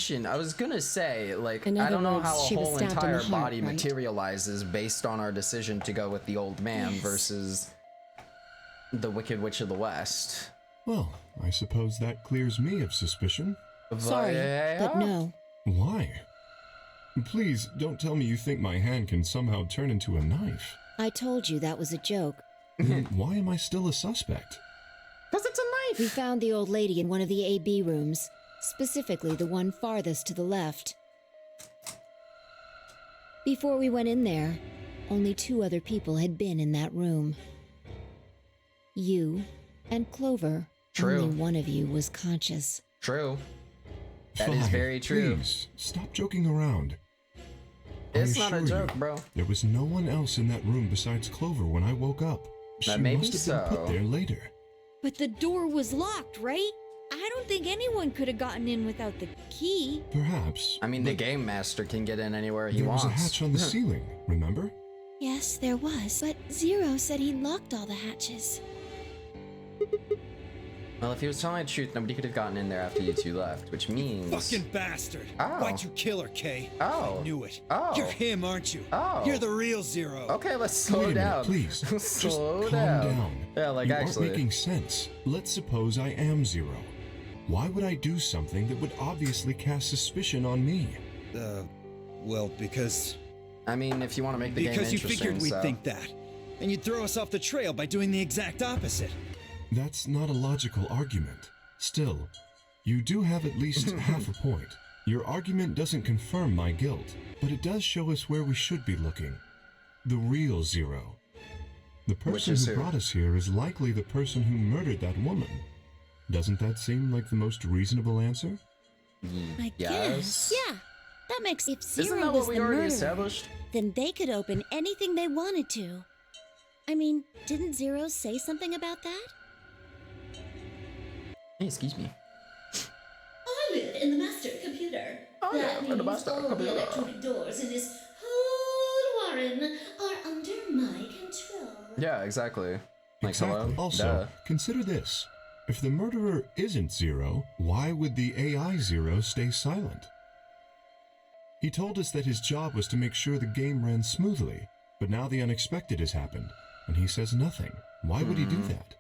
say, like, In I other don't know words, how a she was whole stabbed in the entire heart, body right? materializes based on our decision to go with the old man Yes. versus the Wicked Witch of the West. Well, I suppose that clears me of suspicion. Sorry, but no. Why? Please, don't tell me you think my hand can somehow turn into a knife. I told you that was a joke. Then why am I still a suspect? Because it's a knife! We found the old lady in one of the AB rooms, specifically the one farthest to the left. Before we went in there, only 2 other people had been in that room. You and Clover. True. Only one of you was conscious. True. That Fine, is very true. Please, stop joking around. It's I not a assure joke, you, bro. There was no one else in that room besides Clover when I woke up. She may be must have been so. put there later. But the door was locked, right? I don't think anyone could have gotten in without the key. Perhaps. I mean, the game master can get in anywhere he There was wants. a hatch on the ceiling, remember? Yes, there was, but Zero said he locked all the hatches. Well, if he was telling the truth, nobody could have gotten in there after you two left, which means... Fucking bastard! Oh. Why'd you kill her, Kay? Oh. I knew it. Oh. You're him, aren't you? Oh. You're the real Zero. Okay, let's Wait slow a minute, down. please. Slow Just calm down. Yeah, like you actually. aren't making sense. Let's suppose I am Zero. Why would I do something that would obviously cast suspicion on me? Well, because I mean, if you want to make the game you interesting, figured we'd so. think that. And you'd throw us off the trail by doing the exact opposite. That's not a logical argument. Still, you do have at least half a point. Your argument doesn't confirm my guilt, but it does show us where we should be looking. The real Zero. The person is who who? brought us here is likely the person who murdered that woman. Doesn't that seem like the most reasonable answer? I Yes. guess. Yeah, that makes. If Isn't Zero that was what we the already murderer, established? then they could open anything they wanted to. I mean, didn't Zero say something about that? Hey, excuse me. I live in the master computer. Oh, yeah, That in the means master all computer. the electronic doors in this whole warren are under my control. Yeah, exactly. Like, Exactly. hello? Also, Duh. consider this. If the murderer isn't Zero, why would the AI Zero stay silent? He told us that his job was to make sure the game ran smoothly, but now the unexpected has happened, and he says nothing. Why would he do that?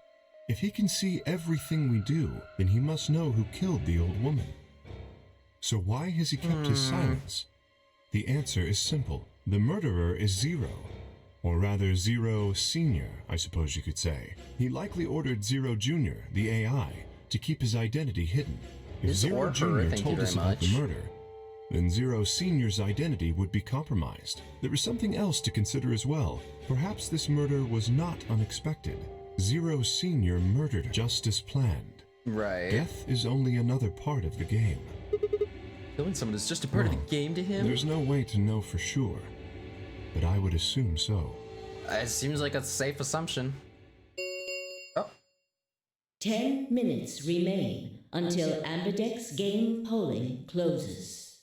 If he can see everything we do, then he must know who killed the old woman. So why has he kept his silence? The answer is simple. The murderer is Zero. Or rather, Zero Senior, I suppose you could say. He likely ordered Zero Junior, the AI, to keep his identity hidden. If Is Zero or her, Junior thank you told very us about the much. murder, then Zero Senior's identity would be compromised. There is something else to consider as well. Perhaps this murder was not unexpected. Zero Senior murdered just as planned. Right. Death is only another part of the game. Killing someone is just a part of Well, the game to him? There's no way to know for sure, but I would assume so. It seems like a safe assumption. Oh. 10 minutes remain until Ambidex game polling closes.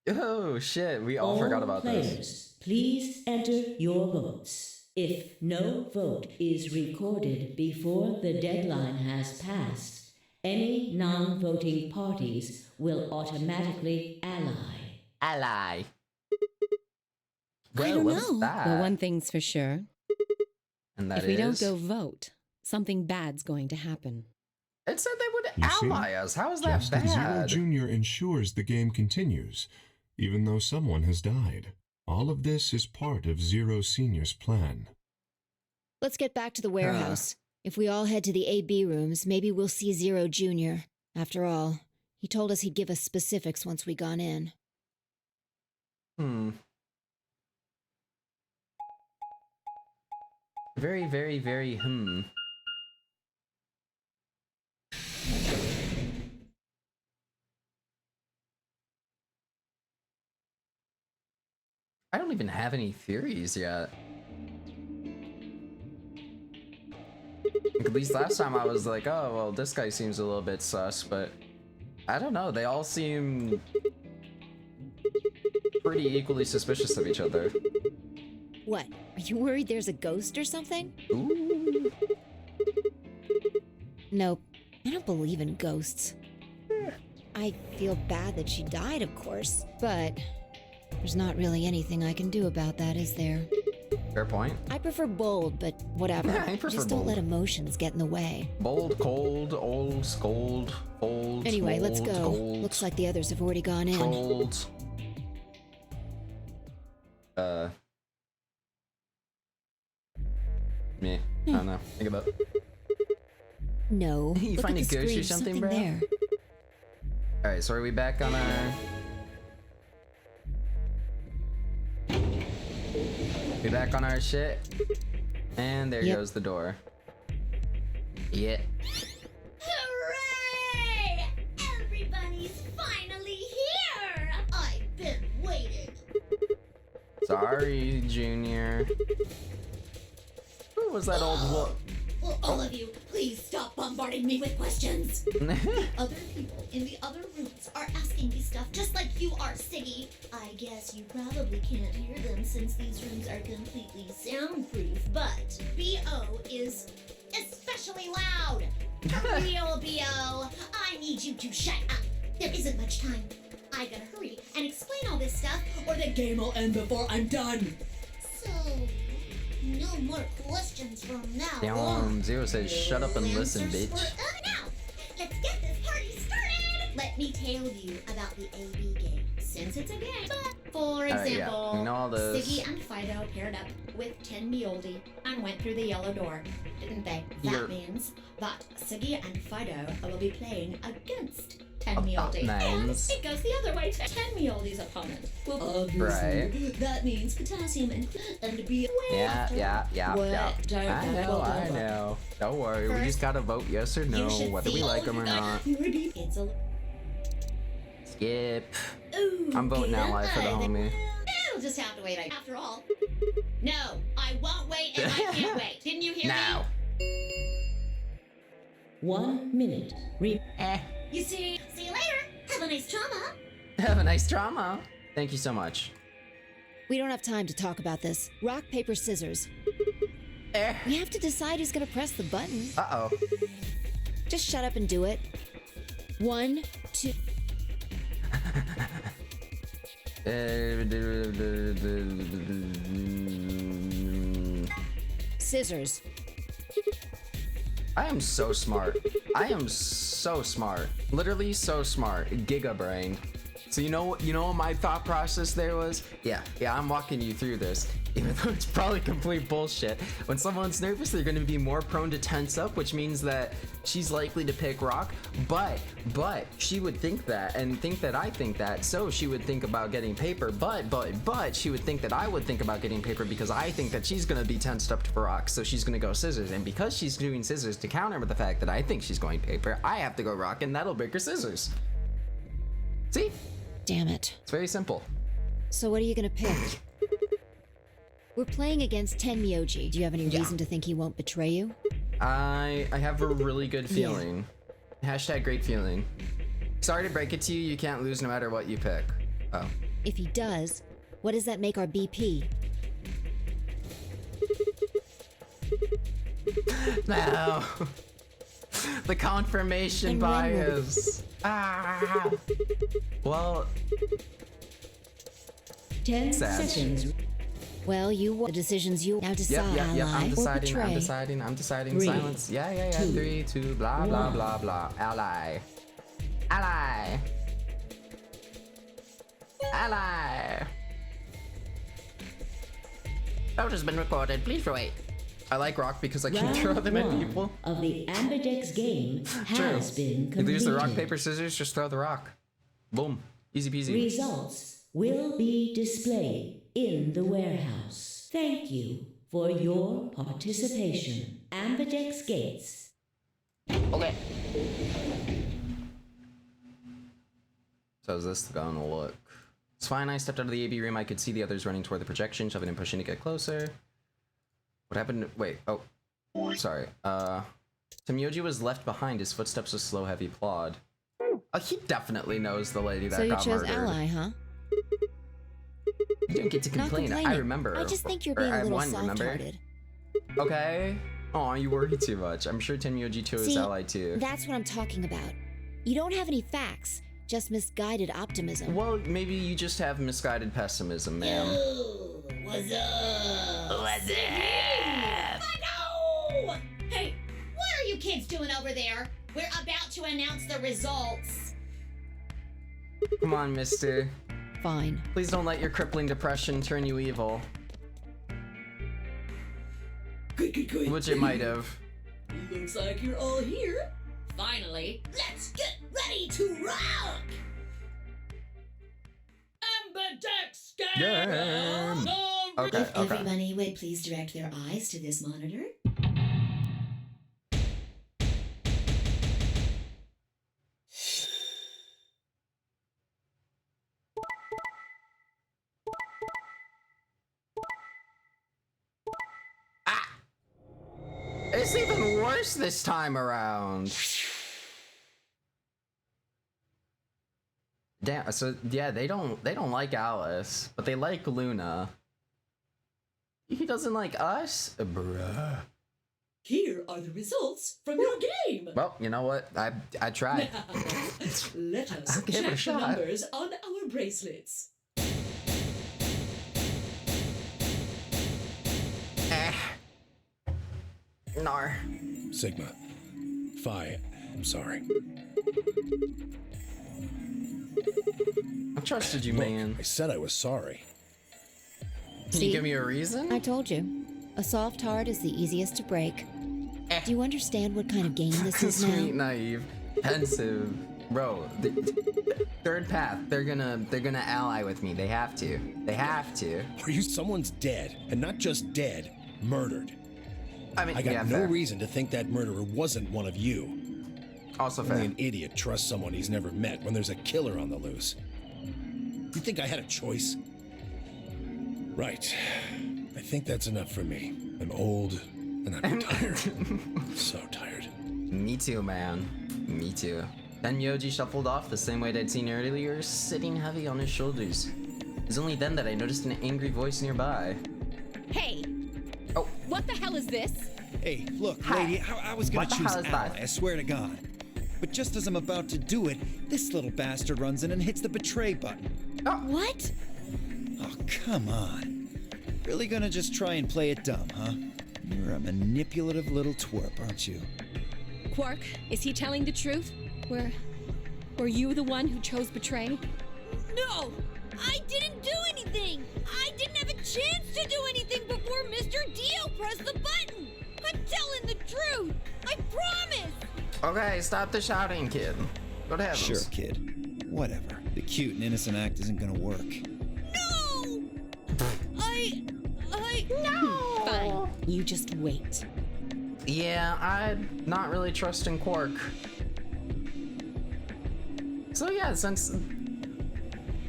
Oh, shit. We all forgot about players, this. please enter your votes. If no vote is recorded before the deadline has passed, any non-voting parties will automatically ally. Ally. I don't what's know. that? Well, one thing's for sure. And that If we don't is- go vote, something bad's going to happen. It said they would You see? ally us. How is that Just as Zero bad? Junior ensures the game continues, even though someone has died. All of this is part of Zero Senior's plan. Let's get back to the warehouse. If we all head to the AB rooms, maybe we'll see Zero Jr. After all, he told us he'd give us specifics once we gone in. Very, very, very, I don't even have any theories yet. Like, at least last time I was like, oh, well, this guy seems a little bit sus, but I don't know. They all seem pretty equally suspicious of each other. What? Are you worried there's a ghost or something? Ooh. Nope. I don't believe in ghosts. I feel bad that she died, of course, but there's not really anything I can do about that, is there? Fair point. I prefer bold, but whatever. I prefer Just don't bold. let emotions get in the way. Bold, cold, old, scold, fold. Anyway, let's mold, go. gold, Looks like the others have already gone in. trolled. Me. I don't know. Think about it. No. You Look find at a the ghost or screen. something, bro? there. Alright, so are we back on our... We back on our shit? And there Yep. goes the door. Yeah. Hooray! Everybody's finally here! I've been waiting. Sorry, Junior. Who was that old wolf? Will all of you please stop bombarding me with questions? Other people in the other rooms are asking me stuff just like you are, Siggy. I guess you probably can't hear them since these rooms are completely soundproof, but BO is especially loud. For real, BO, I need you to shut up. There isn't much time. I gotta hurry and explain all this stuff, or the game will end before I'm done. So, no more questions from now on. Damn, Zero says, shut up and listen, Answers bitch. for now. Let's get this party started. Let me tell you about the AB game, since it's a game. But for yeah, example, we know all this. Siggy and Fido paired up with Ten Mioldi and went through the yellow door, didn't they? That means that Siggy and Fido will be playing against Ten Mioldi. Nice. And it goes the other way to Ten Mioldi's opponent. Well, obviously, Right. that means potassium and be Yeah. What? Don't I know. Don't worry, we just gotta vote yes or no, whether we like them or not. It's a Skip. Ooh, I'm voting okay, ally for the then. homie. It'll just have to wait after all. No, I won't wait and I can't wait. Didn't you hear Now. me? 1 minute. You see you later. Have a nice trauma. Have a nice drama. Thank you so much. We don't have time to talk about this. Rock, paper, scissors. Eh. We have to decide who's gonna press the button. Uh-oh. Just shut up and do it. 1, 2. Scissors. I am so smart. I am so smart. Literally so smart. Giga brain. So you know what my thought process there was? Yeah, I'm walking you through this. Even though it's probably complete bullshit. When someone's nervous, they're gonna be more prone to tense up, which means that she's likely to pick rock. But she would think that and think that I think that, so she would think about getting paper. But she would think that I would think about getting paper because I think that she's gonna be tensed up for rock, so she's gonna go scissors. And because she's doing scissors to counter with the fact that I think she's going paper, I have to go rock, and that'll break her scissors. See? Damn it. It's very simple. So what are you gonna pick? We're playing against Ten Myoji. Do you have any reason to think he won't betray you? I have a really good feeling. Hashtag great feeling. Sorry to break it to you, you can't lose no matter what you pick. Oh. If he does, what does that make our BP? No. The confirmation And when will bias. Ah. Well, 10 Sad. seconds. Well, you the decisions you now decide, yep. ally I'm or deciding. betray. Three, Silence. Yeah. 3, 2, blah, blah, one. blah, blah. Ally. Vote has been recorded. Please wait. I like rock because I can Round throw them at 1 people. of the Ambidex game has been If completed. there's the rock, paper, scissors, just throw the rock. Boom. Easy peasy. Results will be displayed in the warehouse. Thank you for your participation. Ambidex Gates. Okay. So is this gonna look? It's fine, I stepped out of the AB room. I could see the others running toward the projection, shoving and pushing to get closer. What happened? Wait, oh, sorry. Tomyoji was left behind. His footsteps a slow, heavy plod. Oh, he definitely knows the lady that So you got chose murdered. ally, huh? You didn't get to Not complain. I complaining. remember. I just think you're Or being a I little won, remember? soft-hearted. Okay. Oh, you worry too much. I'm sure Tomyoji chose See, ally too. that's what I'm talking about. You don't have any facts, just misguided optimism. Well, maybe you just have misguided pessimism, ma'am. What's up? What's up? Fido! Hey, what are you kids doing over there? We're about to announce the results. Come on, mister. Fine. Please don't let your crippling depression turn you evil. Good. Which it might have. Looks like you're all here. Finally, let's get ready to rock! Ambidex game! Game! Okay, If okay. everybody would please direct their eyes to this monitor. it's even worse this time around. Damn, so yeah, they don't like Alice, but they like Luna. He doesn't like us? Bruh. Here are the results from your game. Well, you know what? I tried. Let us I'll give it a check the shot. numbers on our bracelets. Nar. Sigma. Phi. I'm sorry. I trusted you, Look, man. I said I was sorry. Can you give me a reason? I told you. A soft heart is the easiest to break. Do you understand what kind of game this is Sweet, now? naive, pensive, bro. The third path. They're gonna ally with me. They have to. They have to. Are you someone's dead, and not just dead, murdered? I mean, I got yeah, no fair. reason to think that murderer wasn't one of you. Also Only fair. an idiot trusts someone he's never met when there's a killer on the loose. You think I had a choice? Right. I think that's enough for me. I'm old, and I'm tired. So tired. Me too, man. Me too. Then Yoji shuffled off the same way that I'd seen earlier, sitting heavy on his shoulders. It was only then that I noticed an angry voice nearby. Hey! Oh. What the hell is this? Hey, look, lady, I was gonna What the choose hell is Ally, that? I swear to God. But just as I'm about to do it, this little bastard runs in and hits the betray button. What? Oh, come on. Really gonna just try and play it dumb, huh? You're a manipulative little twerp, aren't you? Quark, is he telling the truth? Were you the one who chose betray? No! I didn't do anything! I didn't have a chance to do anything before Mr. Dio pressed the button! I'm telling the truth! I promise! Okay, stop the shouting, kid. Go to heavens. Sure, kid. Whatever. The cute and innocent act isn't gonna work. No! No! Fine. You just wait. Yeah, I'm not really trusting Quark. So yeah, since...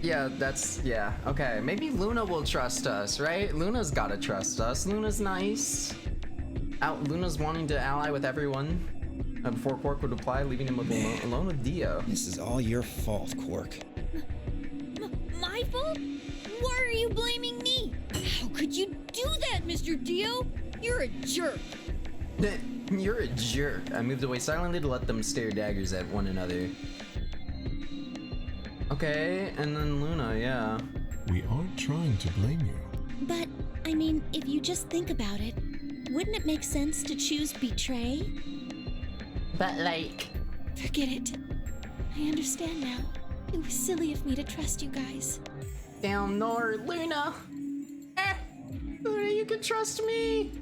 Yeah, okay. Maybe Luna will trust us, right? Luna's gotta trust us. Luna's nice. Luna's wanting to ally with everyone. Before Quark would reply, leaving him alone with Dio. This is all your fault, Quark. My fault? Why are you blaming me? How could you do that, Mr. Dio? You're a jerk. You're a jerk. I moved away silently to let them stare daggers at one another. Okay, and then Luna, yeah. We aren't trying to blame you. But, I mean, if you just think about it, wouldn't it make sense to choose betray? But like, Forget it. I understand now. It was silly of me to trust you guys. Down north, Luna! Luna, you can trust me!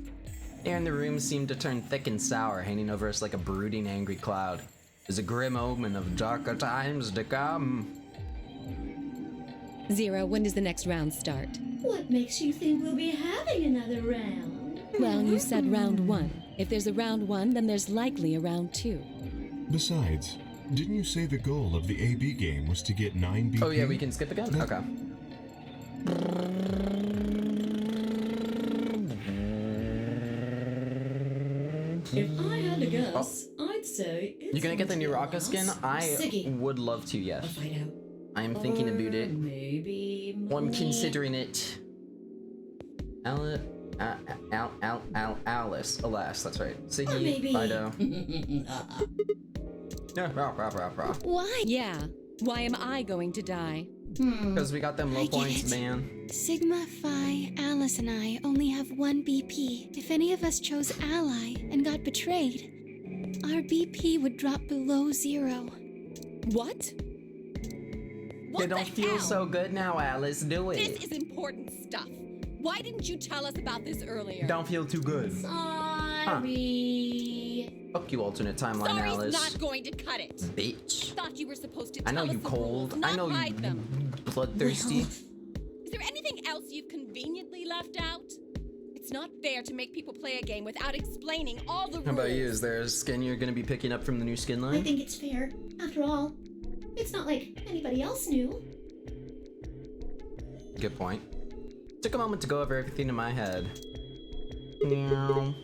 Air in the room seemed to turn thick and sour, hanging over us like a brooding, angry cloud. It was a grim omen of darker times to come. Zero, when does the next round start? What makes you think we'll be having another round? Well, you said round one. If there's a round one, then there's likely a round two. Besides, didn't you say the goal of the AB game was to get 9 BP? Oh yeah, we can skip again? Okay. If I had to guess, I'd say it's You gonna get the new Rocka skin? I Siggy. would love to, yes. I'll find out. I am thinking about it. Maybe. Well, I'm Molly. considering it. Alice. Alas, that's right. Siggy, maybe- Fido. Yeah, rah. Why? Yeah. Why am I going to die? Because we got them low I get points, it. man. Sigma, Phi, Alice, and I only have one BP. If any of us chose Ally and got betrayed, our BP would drop below 0. What? You What don't the feel hell? so good now, Alice. Do This it. is important stuff. Why didn't you tell us about this earlier? Don't feel too good. Sorry. Fuck you, alternate timeline, Sorry's Alice. not going to cut it. Bitch. Thought you were supposed to I tell know us you the cold. rules, not I know you hide them. bloodthirsty. Is there anything else you've conveniently left out? It's not fair to make people play a game without explaining all the rules. How about you? Is there a skin you're gonna be picking up from the new skin I line? think it's fair. After all, it's not like anybody else knew. Good point. Took a moment to go over everything in my head. Meow.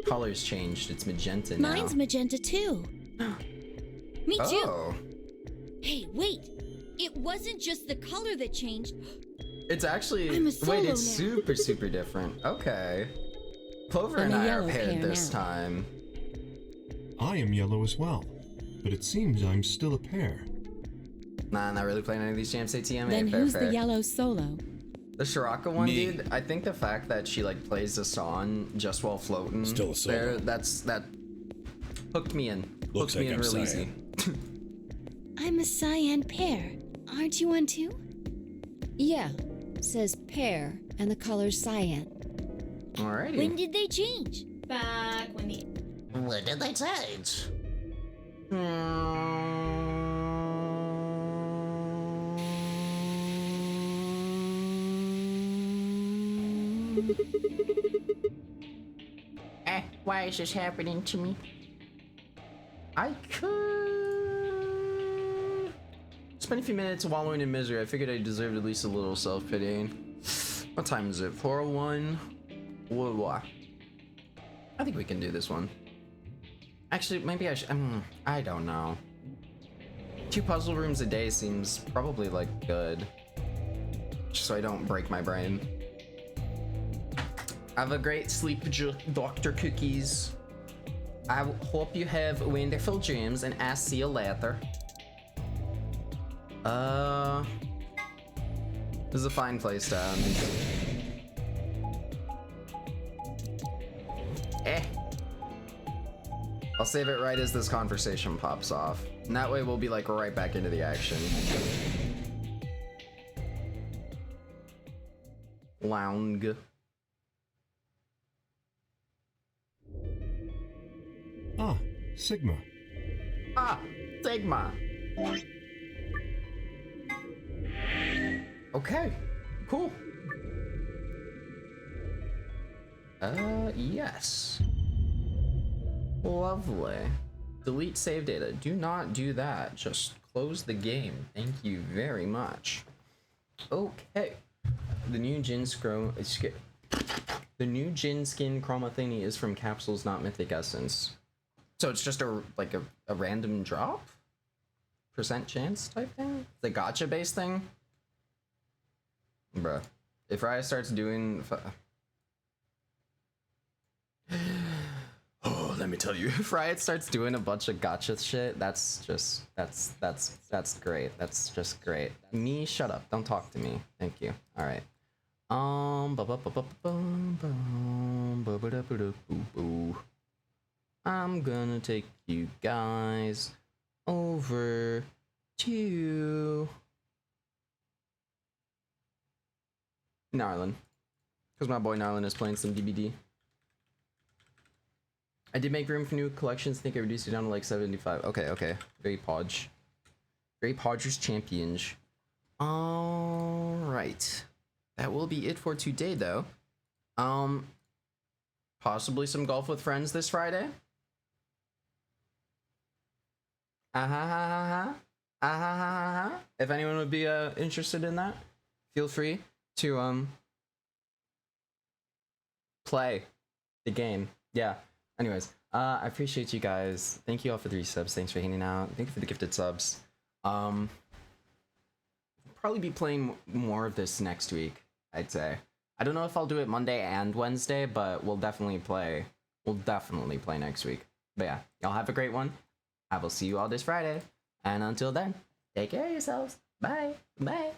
Color's changed. It's magenta now. Mine's magenta too. Me too. Oh. Hey, wait. It wasn't just the color that changed. It's actually... I'm a solo wait, it's now. super different. Okay. Clover I'm and a I are yellow paired pair this now. time. I am yellow as well, but it seems I'm still a pair. Nah, not really playing any of these champs ATM. Then fair, who's fair. the yellow solo? The Shiraka one, Me. dude, I think the fact that she like plays the song just while floating Still a solo. there, that hooked me in. Looks hooked me like in I'm real cyan. easy. I'm a cyan pair. Aren't you one too? Yeah, says pear, and the color's cyan. Alrighty. When did they change? Back when the When did they change? Why is this happening to me? I could spend a few minutes wallowing in misery. I figured I deserved at least a little self-pitying. What time is it? 4:01? Whoa. I think we can do this one. Actually, maybe I should. I don't know. 2 puzzle rooms a day seems probably like good, just so I don't break my brain. Have a great sleep, Dr. Cookies. I hope you have wonderful dreams, and I'll see you later. This is a fine place to end. I'll save it right as this conversation pops off. And that way we'll be like right back into the action. Lounge. Ah, Sigma. Ah, Sigma. Okay, cool. Yes. Lovely. Delete save data. Do not do that. Just close the game. Thank you very much. Okay. The new Jin skin chroma thingy is from capsules, not mythic essence. So it's just a random drop? Percent chance type thing? The gacha based thing? Bruh. If Raya starts doing... Oh, let me tell you. If Riot starts doing a bunch of gacha shit, that's great. That's just great. Me, shut up. Don't talk to me. Thank you. Alright. I'm gonna take you guys over to Narlan, because my boy Narlan is playing some DBD. I did make room for new collections. I think I reduced it down to like 75. Okay. Very podge. Very podger's champions. Alright. That will be it for today though. Possibly some golf with friends this Friday. If anyone would be interested in that, feel free to play the game. Yeah. Anyways, I appreciate you guys. Thank you all for 3 subs. Thanks for hanging out. Thank you for the gifted subs. Probably be playing more of this next week, I'd say. I don't know if I'll do it Monday and Wednesday, but we'll definitely play next week. But yeah, y'all have a great one. I will see you all this Friday. And until then, take care of yourselves. Bye. Bye.